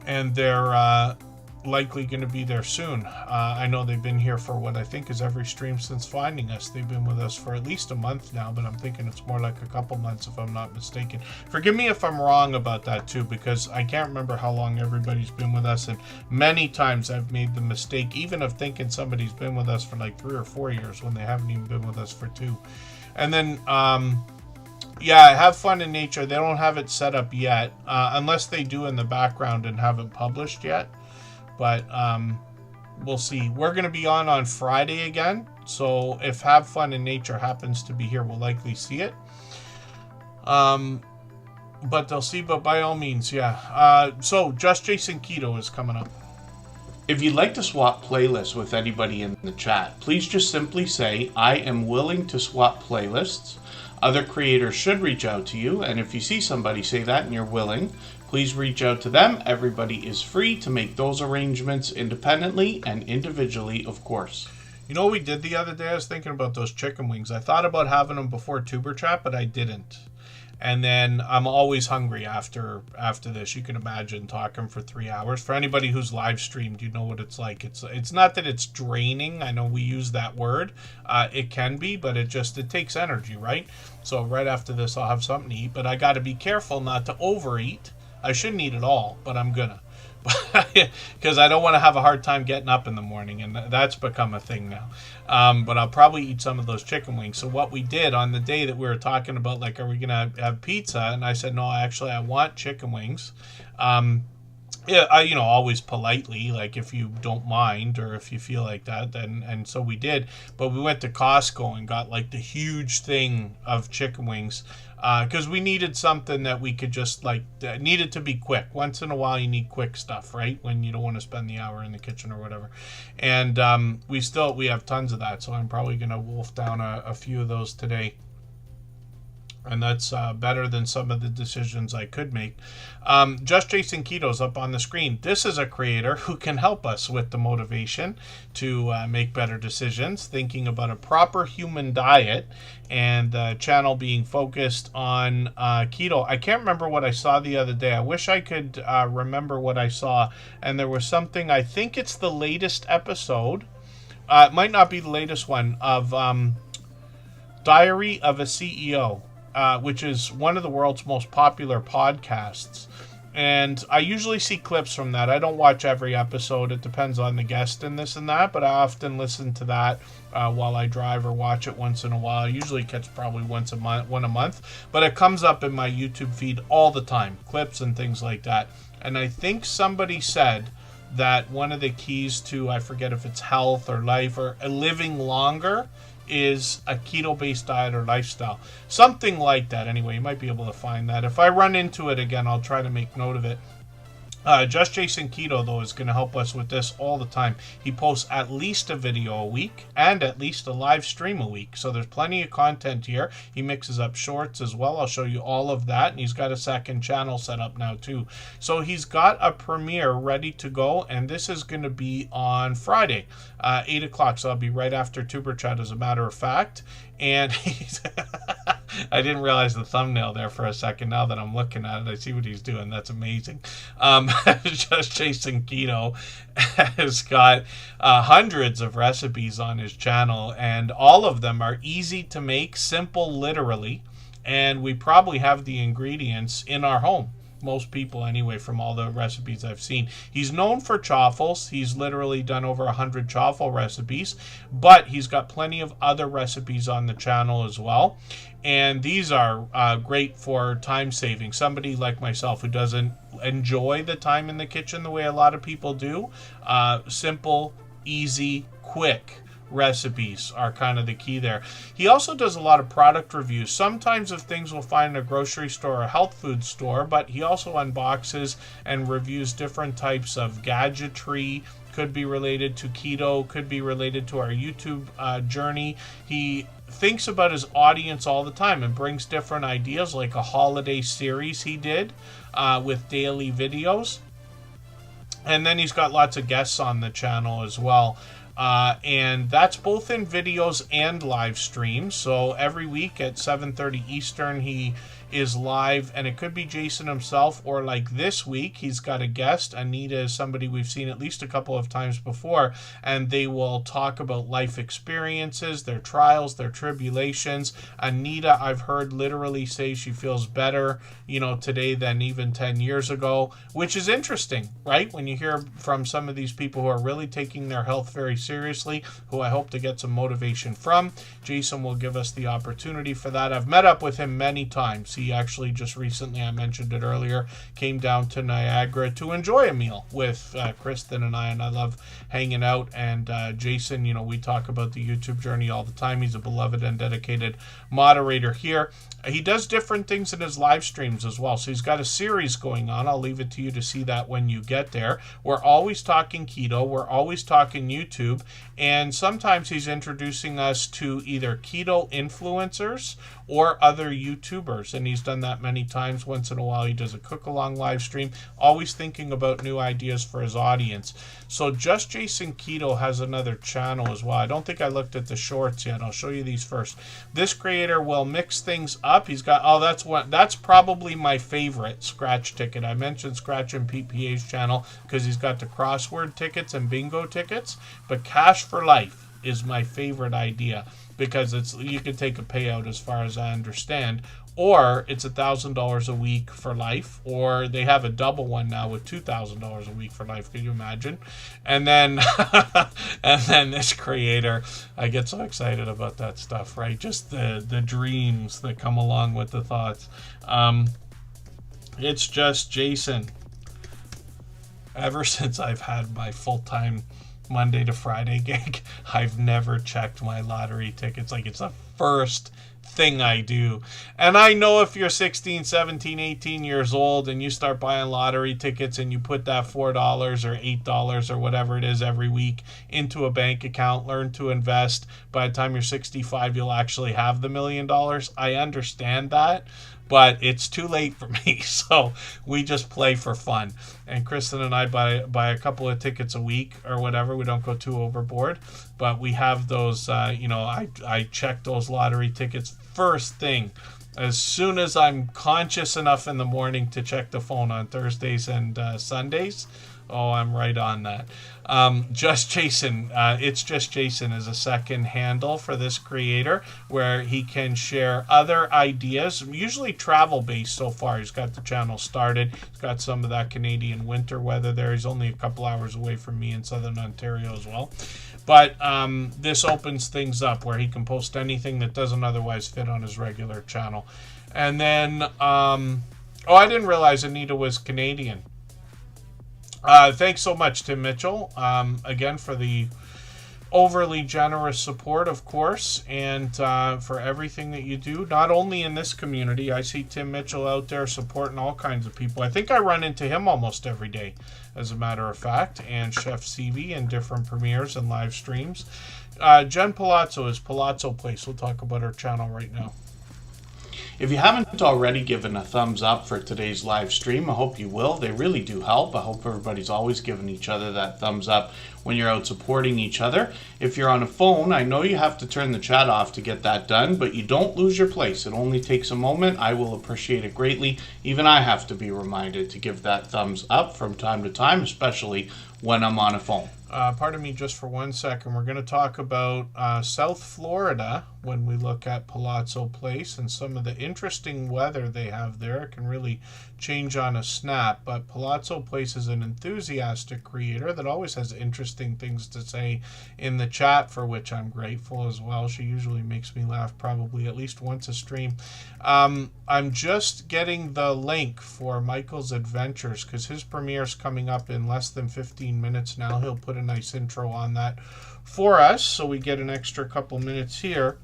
And they're likely going to be there soon. I know they've been here for what I think is every stream since finding us. They've been with us for at least a month now, but I'm thinking it's more like a couple months if I'm not mistaken. Forgive me if I'm wrong about that too, because I can't remember how long everybody's been with us, and many times I've made the mistake even of thinking somebody's been with us for like 3 or 4 years when they haven't even been with us for 2. And then yeah, have fun in nature. They don't have it set up yet, unless they do in the background and haven't published yet. But we'll see. We're going to be on Friday again. So if Have Fun in Nature happens to be here, we'll likely see it. But they'll see. But by all means, yeah. So Just Jason Keto is coming up. If you'd like to swap playlists with anybody in the chat, please just simply say, I am willing to swap playlists. Other creators should reach out to you. And if you see somebody say that and you're willing, please reach out to them. Everybody is free to make those arrangements independently and individually, of course. You know what we did the other day? I was thinking about those chicken wings. I thought about having them before Tuber Chat, but I didn't. And then I'm always hungry after this. You can imagine talking for 3 hours. For anybody who's live streamed, you know what it's like. It's not that it's draining. I know we use that word. It can be, but it takes energy, right? So right after this, I'll have something to eat. But I got to be careful not to overeat. I shouldn't eat it all, but I'm gonna. Because I don't want to have a hard time getting up in the morning, and that's become a thing now. But I'll probably eat some of those chicken wings. So what we did on the day that we were talking about, like, are we going to have pizza? And I said, no, actually, I want chicken wings. Yeah, always politely, like, if you don't mind or if you feel like that, then, and so we did. But we went to Costco and got, like, the huge thing of chicken wings. Because we needed something that we could just, like, needed to be quick. Once in a while, you need quick stuff, right? When you don't want to spend the hour in the kitchen or whatever. And we have tons of that, so I'm probably going to wolf down a few of those today. And that's better than some of the decisions I could make. Just Jason Keto's up on the screen. This is a creator who can help us with the motivation to make better decisions, thinking about a proper human diet, and the channel being focused on keto. I can't remember what I saw the other day. I wish I could remember what I saw. And there was something, I think it's the latest episode. It might not be the latest one, of Diary of a CEO. Which is one of the world's most popular podcasts. And I usually see clips from that. I don't watch every episode. It depends on the guest and this and that. But I often listen to that while I drive or watch it once in a while. I usually catch probably one a month. But it comes up in my YouTube feed all the time. Clips and things like that. And I think somebody said that one of the keys to, I forget if it's health or life or living longer, is a keto-based diet or lifestyle. Something like that. Anyway, you might be able to find that. If I run into it again, I'll try to make note of it. Just Jason Keto, though, is going to help us with this all the time. He posts at least a video a week and at least a live stream a week. So there's plenty of content here. He mixes up shorts as well. I'll show you all of that. And he's got a second channel set up now, too. So he's got a premiere ready to go. And this is going to be on Friday, 8 o'clock. So I'll be right after Tuber Chat, as a matter of fact. And I didn't realize the thumbnail there for a second. Now that I'm looking at it, I see what he's doing. That's amazing. Just Jason Keto has got hundreds of recipes on his channel, and all of them are easy to make, simple literally, and we probably have the ingredients in our home. Most people anyway, from all the recipes I've seen. He's known for chaffles. He's literally done over 100 chaffle recipes, but he's got plenty of other recipes on the channel as well. And these are great for time saving. Somebody like myself who doesn't enjoy the time in the kitchen the way a lot of people do. Simple, easy, quick recipes are kind of the key there. He also does a lot of product reviews, sometimes of things we'll find in a grocery store or health food store, but he also unboxes and reviews different types of gadgetry. Could be related to keto, could be related to our YouTube journey. He thinks about his audience all the time and brings different ideas, like a holiday series he did with daily videos. And then he's got lots of guests on the channel as well. And that's both in videos and live streams. So every week at 7:30 Eastern, he is live, and it could be Jason himself, or like this week, he's got a guest. Anita is somebody we've seen at least a couple of times before, and they will talk about life experiences, their trials, their tribulations. Anita, I've heard literally say she feels better, today than even 10 years ago, which is interesting, right? When you hear from some of these people who are really taking their health very seriously, who I hope to get some motivation from. Jason will give us the opportunity for that. I've met up with him many times. He actually just recently, I mentioned it earlier, came down to Niagara to enjoy a meal with Kristen and I love hanging out. And Jason, we talk about the YouTube journey all the time. He's a beloved and dedicated moderator here. He does different things in his live streams as well. So he's got a series going on. I'll leave it to you to see that when you get there. We're always talking keto. We're always talking YouTube. And sometimes he's introducing us to either keto influencers or other YouTubers. And he's done that many times. Once in a while he does a cook-along live stream, always thinking about new ideas for his audience. So Just Jason Keto has another channel as well. I don't think I looked at the shorts yet. I'll show you these first. This creator will mix things up. He's got, oh, that's probably my favorite scratch ticket. I mentioned Scratch and PPA's channel because he's got the crossword tickets and bingo tickets, but Cash for Life is my favorite idea because it's, you can take a payout as far as I understand, or it's $1,000 a week for life, or they have a double one now with $2,000 a week for life. Can you imagine? And then and then this creator, I get so excited about that stuff, right? Just the dreams that come along with the thoughts. It's Just Jason. Ever since I've had my full-time Monday to Friday gig, I've never checked my lottery tickets. Like, it's the first thing I do. And I know if you're 16, 17, 18 years old and you start buying lottery tickets and you put that $4 or $8 or whatever it is every week into a bank account, learn to invest, by the time you're 65 you'll actually have the $1 million. I understand that, but it's too late for me. So we just play for fun. And Kristen and I buy a couple of tickets a week or whatever. We don't go too overboard, but we have those, I check those lottery tickets first thing. As soon as I'm conscious enough in the morning to check the phone on Thursdays and Sundays, oh, I'm right on that. Just Jason, It's Just Jason is a second handle for this creator where he can share other ideas, usually travel-based so far. He's got the channel started. He's got some of that Canadian winter weather there. He's only a couple hours away from me in Southern Ontario as well. But this opens things up where he can post anything that doesn't otherwise fit on his regular channel. And then, oh, I didn't realize Anita was Canadian. Thanks so much, Tim Mitchell, again, for the overly generous support, of course, and for everything that you do, not only in this community. I see Tim Mitchell out there supporting all kinds of people. I think I run into him almost every day, as a matter of fact, and Chef CV in different premieres and live streams. Jen Palazzo is Palazzo Place. We'll talk about her channel right now. If you haven't already given a thumbs up for today's live stream, I hope you will. They really do help. I hope everybody's always giving each other that thumbs up when you're out supporting each other. If you're on a phone, I know you have to turn the chat off to get that done, but you don't lose your place. It only takes a moment. I will appreciate it greatly. Even I have to be reminded to give that thumbs up from time to time, especially when I'm on a phone. Pardon me just for 1 second. We're going to talk about South Florida when we look at Palazzo Place and some of the interesting weather they have there. It can really change on a snap, but Palazzo Place is an enthusiastic creator that always has interesting things to say in the chat, for which I'm grateful as well. She usually makes me laugh probably at least once a stream. I'm just getting the link for Michael's Adventures because his premiere is coming up in less than 15 minutes now. He'll put a nice intro on that for us, so we get an extra couple minutes here.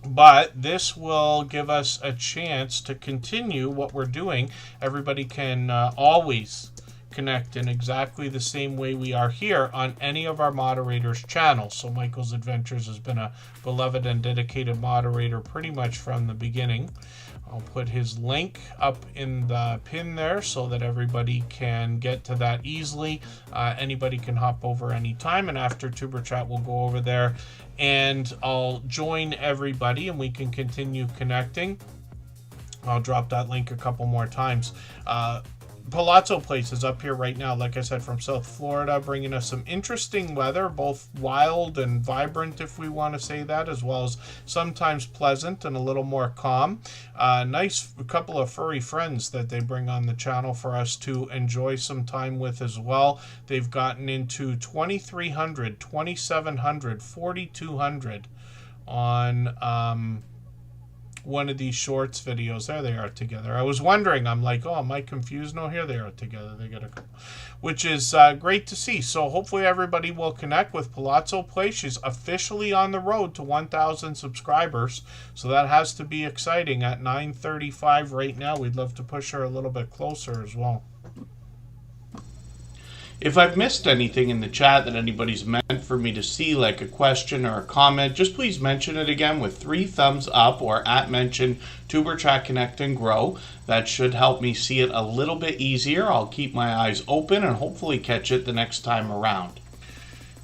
But this will give us a chance to continue what we're doing. Everybody can always connect in exactly the same way we are here on any of our moderators' channels. So Michael's Adventures has been a beloved and dedicated moderator pretty much from the beginning. I'll put his link up in the pin there so that everybody can get to that easily. Anybody can hop over anytime, and after Tuber Chat we'll go over there and I'll join everybody and we can continue connecting. I'll drop that link a couple more times. Palazzo Place is up here right now, like I said, from South Florida, bringing us some interesting weather, both wild and vibrant, if we want to say that, as well as sometimes pleasant and a little more calm. Nice couple of furry friends that they bring on the channel for us to enjoy some time with as well. They've gotten into 2,300, 2,700, 4,200 on one of these shorts videos. There they are together. I was wondering, I'm like, oh, am I confused? No, here they are together. They got a couple, which is great to see. So hopefully everybody will connect with Palazzo Place. She's officially on the road to 1,000 subscribers, so that has to be exciting. At 9:35 right now, we'd love to push her a little bit closer as well. If I've missed anything in the chat that anybody's meant for me to see, like a question or a comment, just please mention it again with 3 thumbs up or @mention TuberChat Connect and Grow. That should help me see it a little bit easier. I'll keep my eyes open and hopefully catch it the next time around.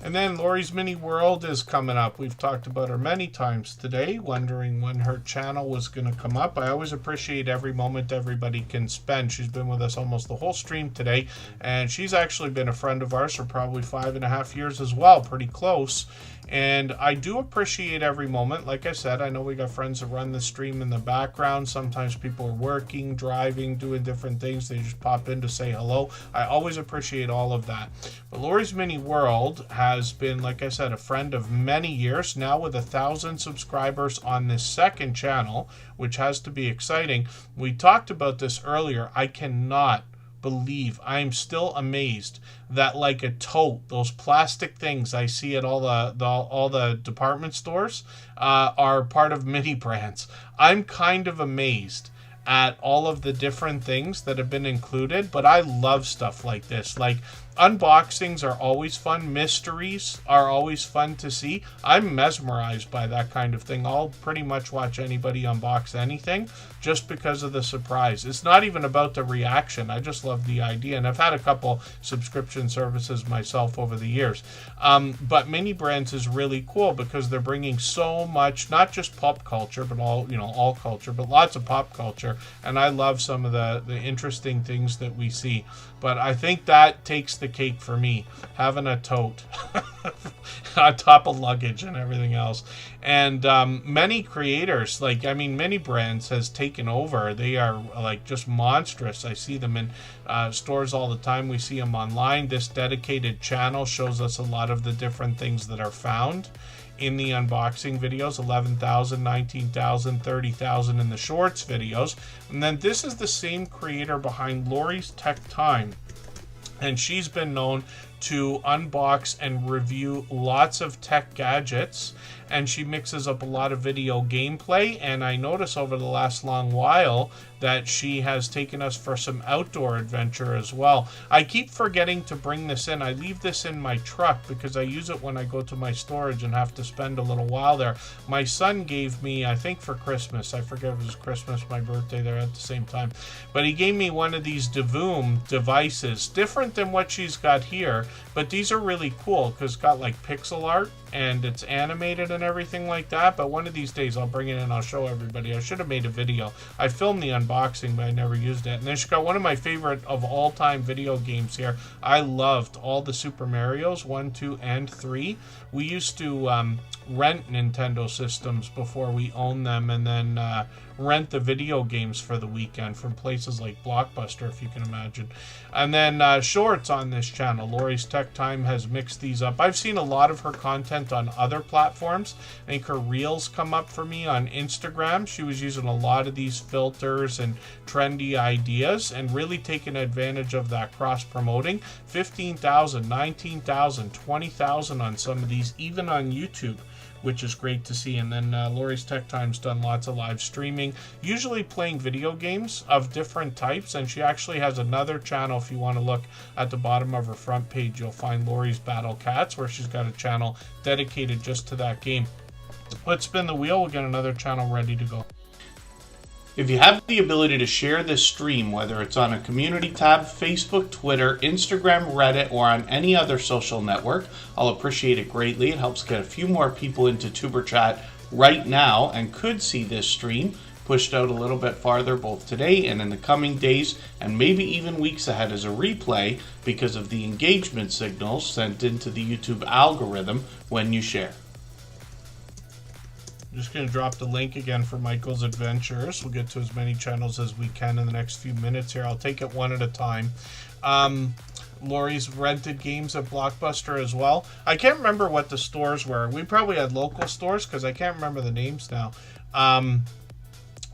And then Lori's Mini World is coming up. We've talked about her many times today, wondering when her channel was going to come up. I always appreciate every moment everybody can spend. She's been with us almost the whole stream today, and she's actually been a friend of ours for probably 5.5 years as well, pretty close. And I do appreciate every moment. Like I said, I know we got friends that run the stream in the background. Sometimes people are working, driving, doing different things. They just pop in to say hello. I always appreciate all of that. But Lori's Mini World has been, like I said, a friend of many years, now with 1,000 subscribers on this second channel, which has to be exciting. We talked about this earlier. I cannot believe, I'm still amazed that like a tote, those plastic things I see at all the department stores are part of mini brands. I'm kind of amazed at all of the different things that have been included, but I love stuff like this. Like, unboxings are always fun. Mysteries are always fun to see. I'm mesmerized by that kind of thing. I'll pretty much watch anybody unbox anything just because of the surprise. It's not even about the reaction. I just love the idea. And I've had a couple subscription services myself over the years. But Mini Brands is really cool because they're bringing so much, not just pop culture, but all culture, but lots of pop culture. And I love some of the interesting things that we see. But I think that takes the cake for me, having a tote on top of luggage and everything else. And many creators, Mini Brands has taken over. They are like just monstrous. I see them in stores all the time. We see them online. This dedicated channel shows us a lot of the different things that are found in the unboxing videos, 11,000, 19,000, 30,000 in the shorts videos. And then this is the same creator behind Lori's Tech Time. And she's been known to unbox and review lots of tech gadgets, and she mixes up a lot of video gameplay. And I notice over the last long while that she has taken us for some outdoor adventure as well. I keep forgetting to bring this in. I leave this in my truck because I use it when I go to my storage and have to spend a little while there. My son gave me, I think for Christmas, I forget if it was Christmas, my birthday, there at the same time, but he gave me one of these Devoom devices, different than what she's got here, but these are really cool because it's got like pixel art and it's animated and everything like that. But one of these days I'll bring it in, I'll show everybody. I should have made a video. I filmed the unboxing, but I never used it. And then she's got one of my favorite of all time video games here. I loved all the Super Marios 1, 2, and 3. We used to rent Nintendo systems before we owned them, and then rent the video games for the weekend from places like Blockbuster, if you can imagine. And then shorts on this channel. Lori's Tech Time has mixed these up. I've seen a lot of her content on other platforms. I think her reels come up for me on Instagram. She was using a lot of these filters and trendy ideas and really taking advantage of that cross-promoting. 15,000, 19,000, 20,000 on some of these, even on YouTube, which is great to see. And then Lori's Tech Time's done lots of live streaming, usually playing video games of different types. And she actually has another channel. If you want to look at the bottom of her front page, you'll find Lori's Battle Cats, where she's got a channel dedicated just to that game. Let's spin the wheel. We'll get another channel ready to go. If you have the ability to share this stream, whether it's on a community tab, Facebook, Twitter, Instagram, Reddit, or on any other social network, I'll appreciate it greatly. It helps get a few more people into Tuber Chat right now and could see this stream pushed out a little bit farther both today and in the coming days and maybe even weeks ahead as a replay because of the engagement signals sent into the YouTube algorithm when you share. I'm just going to drop the link again for Michael's Adventures. We'll get to as many channels as we can in the next few minutes here. I'll take it one at a time. Lori's rented games at Blockbuster as well. I can't remember what the stores were. We probably had local stores because I can't remember the names now.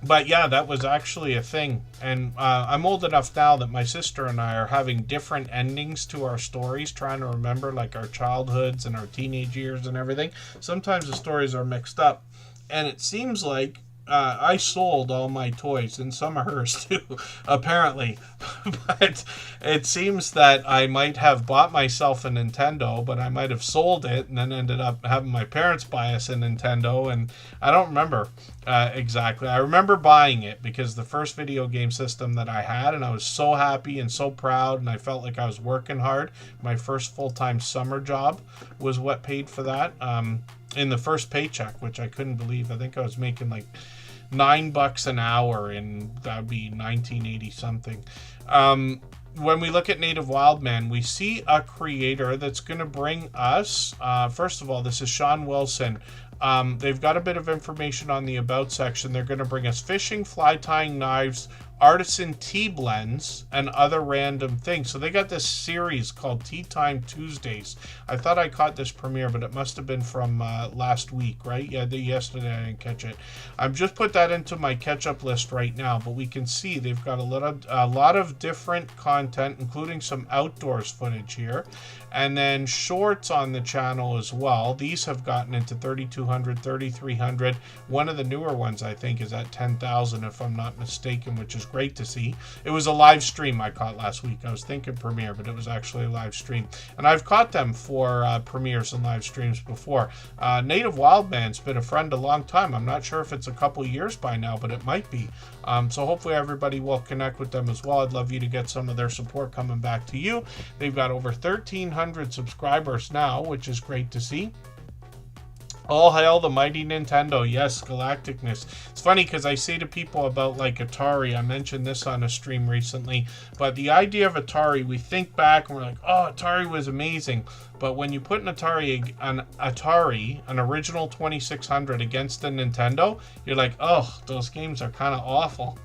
But yeah, that was actually a thing. And I'm old enough now that my sister and I are having different endings to our stories, trying to remember like our childhoods and our teenage years and everything. Sometimes the stories are mixed up. And it seems like I sold all my toys, and some of hers too, apparently. But it seems that I might have bought myself a Nintendo, but I might have sold it and then ended up having my parents buy us a Nintendo, and I don't remember exactly. I remember buying it because the first video game system that I had, and I was so happy and so proud, and I felt like I was working hard. My first full-time summer job was what paid for that. In the first paycheck, which I couldn't believe. I think I was making like $9 an hour, and that would be 1980 something. When we look at Native Wildman, we see a creator that's going to bring us, first of all, this is Sean Wilson. They've got a bit of information on the About section. They're going to bring us fishing, fly tying knives, artisan tea blends, and other random things. So they got this series called Tea Time Tuesdays. I thought I caught this premiere, but it must have been from last week, right? Yeah, yesterday I didn't catch it. I've just put that into my catch-up list right now, but we can see they've got a lot of different content, including some outdoors footage here, and then shorts on the channel as well. These have gotten into 3,200, 3,300. One of the newer ones, I think, is at 10,000, if I'm not mistaken, which is great to see. It was a live stream I caught last week. I was thinking premiere, but it was actually a live stream. And I've caught them for premieres and live streams before. Native Wildman's been a friend a long time. I'm not sure if it's a couple years by now, but it might be. So hopefully everybody will connect with them as well. I'd love you to get some of their support coming back to you. They've got over 1,300 subscribers now, which is great to see. All hail the mighty Nintendo. Yes, Galacticness. It's funny because I say to people about like Atari, I mentioned this on a stream recently, but the idea of Atari, we think back and we're like, oh, Atari was amazing. But when you put an Atari, an original 2600 against the Nintendo, you're like, oh, those games are kind of awful.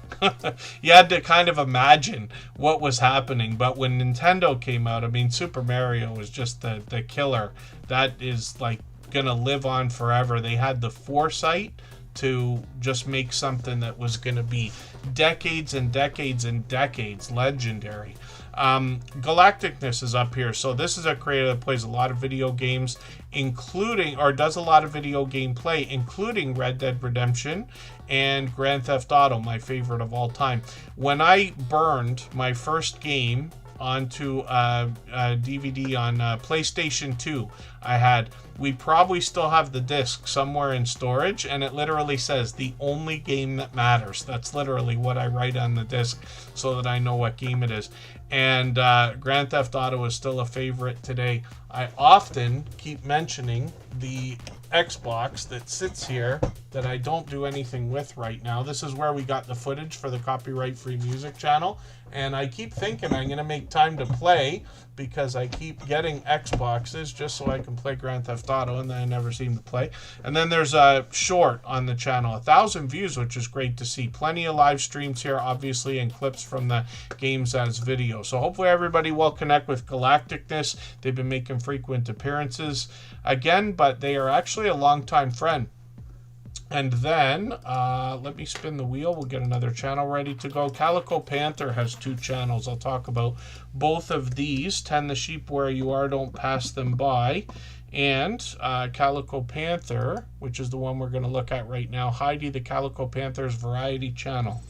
You had to kind of imagine what was happening. But when Nintendo came out, I mean, Super Mario was just the killer. That is like gonna live on forever. They had the foresight to just make something that was gonna be decades and decades and decades legendary. Galacticness is up here. So this is a creator that plays a lot of video games, including, or does a lot of video game play, including Red Dead Redemption and Grand Theft Auto, my favorite of all time. When I burned my first game onto a DVD on PlayStation 2, we probably still have the disc somewhere in storage, and it literally says the only game that matters. That's literally what I write on the disc so that I know what game it is. And Grand Theft Auto is still a favorite today. I often keep mentioning the Xbox that sits here that I don't do anything with right now. This is where we got the footage for the copyright-free music channel, and I keep thinking I'm going to make time to play because I keep getting Xboxes just so I can play Grand Theft Auto, and then I never seem to play. And then there's a short on the channel, 1,000 views, which is great to see. Plenty of live streams here, obviously, and clips from the games as video. So hopefully everybody will connect with Galacticness. They've been making frequent appearances again, but they are actually a longtime friend. And then, let me spin the wheel. We'll get another channel ready to go. Calico Panther has 2 channels. I'll talk about both of these. Tend the sheep where you are, don't pass them by. And Calico Panther, which is the one we're going to look at right now. Heidi the Calico Panther's Variety Channel.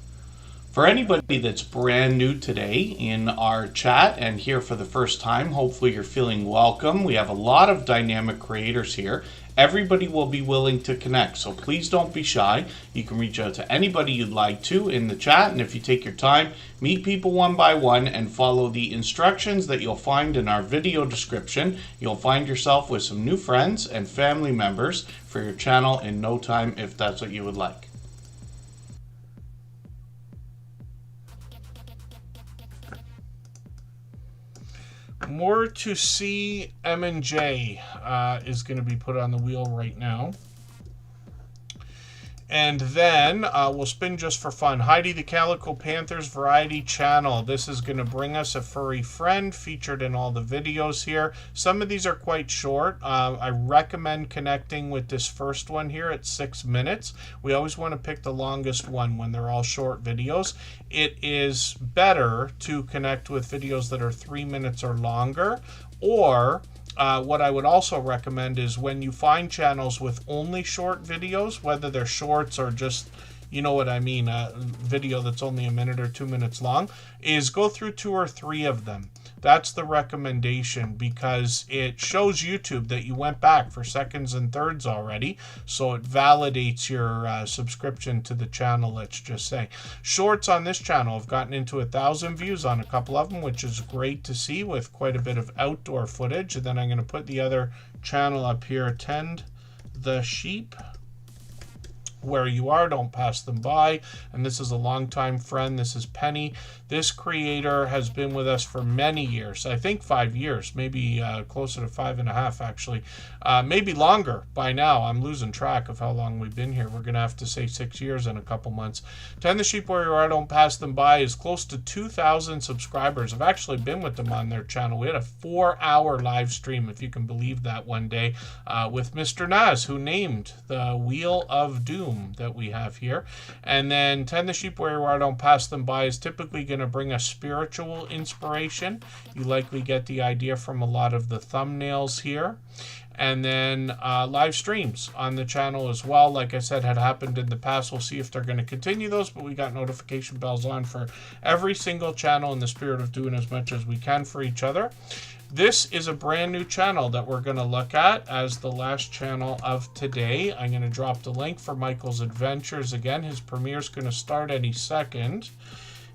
For anybody that's brand new today in our chat and here for the first time, hopefully you're feeling welcome. We have a lot of dynamic creators here. Everybody will be willing to connect, so please don't be shy. You can reach out to anybody you'd like to in the chat, and if you take your time, meet people one by one and follow the instructions that you'll find in our video description. You'll find yourself with some new friends and family members for your channel in no time if that's what you would like. More to see. M&J is going to be put on the wheel right now. And then we'll spin just for fun. Heidi the Calico Panther's Variety Channel. This is going to bring us a furry friend featured in all the videos here. Some of these are quite short. I recommend connecting with this first one here at 6 minutes. We always want to pick the longest one when they're all short videos. It is better to connect with videos that are 3 minutes or longer, or what I would also recommend is when you find channels with only short videos, whether they're shorts or just, you know what I mean, a video that's only a minute or 2 minutes long, is go through 2 or 3 of them. That's the recommendation, because it shows YouTube that you went back for seconds and thirds already, so it validates your subscription to the channel, let's just say. Shorts on this channel have gotten into 1,000 views on a couple of them, which is great to see, with quite a bit of outdoor footage. And then I'm going to put the other channel up here, Tend the Sheep. Where you are, don't pass them by. And this is a longtime friend. This is Penny. This creator has been with us for many years. I think 5 years, maybe closer to 5.5 actually. Maybe longer by now. I'm losing track of how long we've been here. We're going to have to say 6 years in a couple months. Tend the Sheep Where You Are, Don't Pass Them By is close to 2,000 subscribers. I've actually been with them on their channel. We had a 4-hour live stream, if you can believe that, one day with Mr. Naz, who named the Wheel of Doom that we have here. And then Tend the Sheep Where You Are, Don't Pass Them By is typically going to bring a spiritual inspiration. You likely get the idea from a lot of the thumbnails here. And then live streams on the channel as well. Like I said, had happened in the past. We'll see if they're going to continue those, but we got notification bells on for every single channel in the spirit of doing as much as we can for each other. This is a brand new channel that we're going to look at as the last channel of today. I'm going to drop the link for Michael's Adventures. Again, his premiere is going to start any second.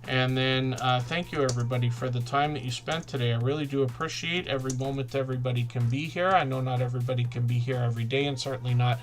And then thank you, everybody, for the time that you spent today. I really do appreciate every moment everybody can be here. I know not everybody can be here every day, and certainly not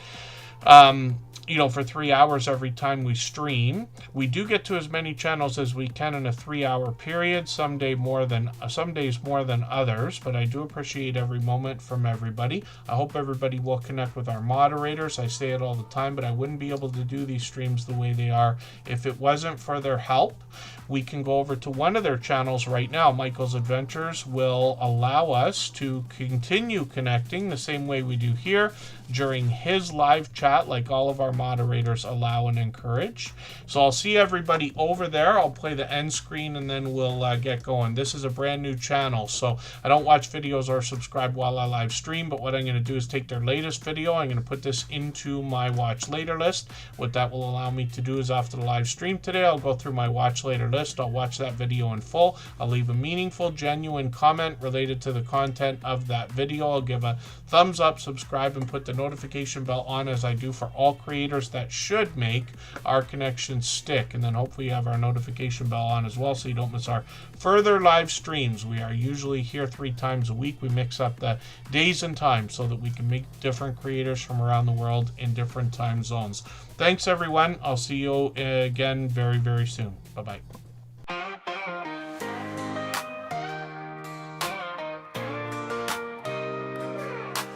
you know, for 3 hours every time we stream. We do get to as many channels as we can in a 3-hour period, some days more than others, but I do appreciate every moment from everybody. I hope everybody will connect with our moderators. I say it all the time, but I wouldn't be able to do these streams the way they are if it wasn't for their help. We can go over to one of their channels right now. Michael's Adventures will allow us to continue connecting the same way we do here during his live chat, like all of our moderators allow and encourage. So I'll see everybody over there. I'll play the end screen and then we'll get going. This is a brand new channel, so I don't watch videos or subscribe while I live stream, but what I'm going to do is take their latest video. I'm going to put this into my watch later list. What that will allow me to do is after the live stream today, I'll go through my watch later list. I'll watch that video in full. I'll leave a meaningful, genuine comment related to the content of that video. I'll give a thumbs up, subscribe, and put the notification bell on, as I do for all creators. That should make our connection stick. And then hopefully you have our notification bell on as well, so you don't miss our further live streams. We are usually here 3 times a week. We mix up the days and times so that we can meet different creators from around the world in different time zones. Thanks, everyone. I'll see you again very, very soon. Bye-bye.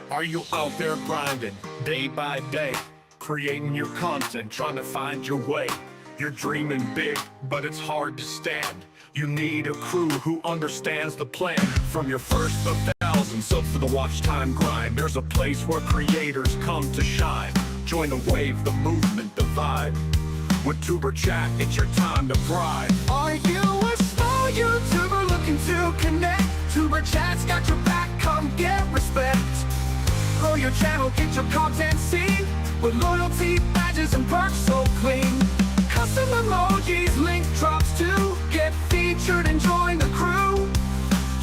Are you out there grinding day by day, creating your content, trying to find your way? You're dreaming big, but it's hard to stand. You need a crew who understands the plan. From your first of thousands up to the watch time grind, there's a place where creators come to shine. Join the wave, the movement, the vibe. With Tuber Chat, it's your time to thrive. Are you a small YouTuber looking to connect? Tuber Chat's got your back, come get respect. Grow your channel, get your content seen, with loyalty, badges, and perks so clean. Custom emojis, link drops too. Get featured and join the crew.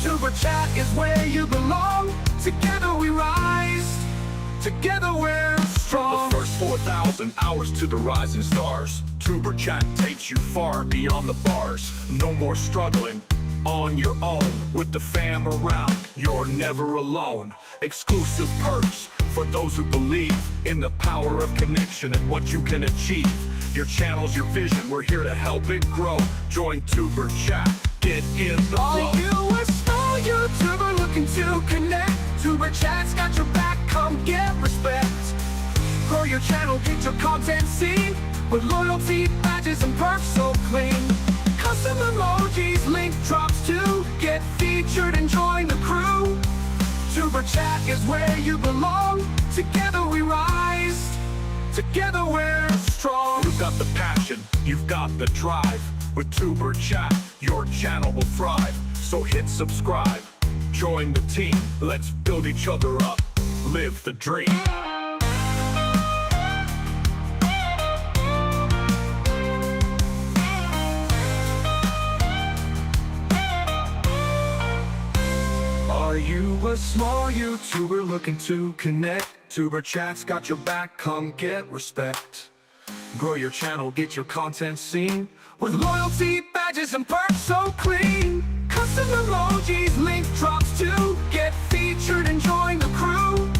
Tuber Chat is where you belong. Together we rise. Together we're strong. The first 4,000 hours to the rising stars. Tuber Chat takes you far beyond the bars. No more struggling on your own. With the fam around, you're never alone. Exclusive perks for those who believe in the power of connection and what you can achieve. Your channel's your vision, we're here to help it grow. Join Tuber Chat, get in the flow. Are you a small YouTuber looking to connect? Tuber Chat's got your back, come get respect. Grow your channel, get your content seen, with loyalty, badges, and perks so clean. Custom emojis, link drops too. Get featured and join the crew. Tuber Chat is where you belong. Together we rise. Together we're strong. You've got the passion, you've got the drive. With Tuber Chat, your channel will thrive. So hit subscribe, join the team. Let's build each other up, live the dream. Are you a small YouTuber looking to connect? Superchats got your back, come get respect. Grow your channel, get your content seen, with loyalty badges and perks so clean. Custom emojis, link drops to get featured and join the crew.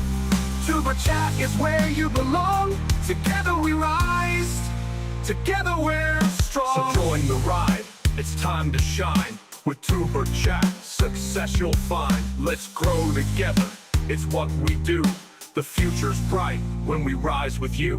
Superchat is where you belong. Together we rise, together we're strong. So join the ride, it's time to shine. With Superchat, success you'll find. Let's grow together, it's what we do. The future's bright when we rise with you.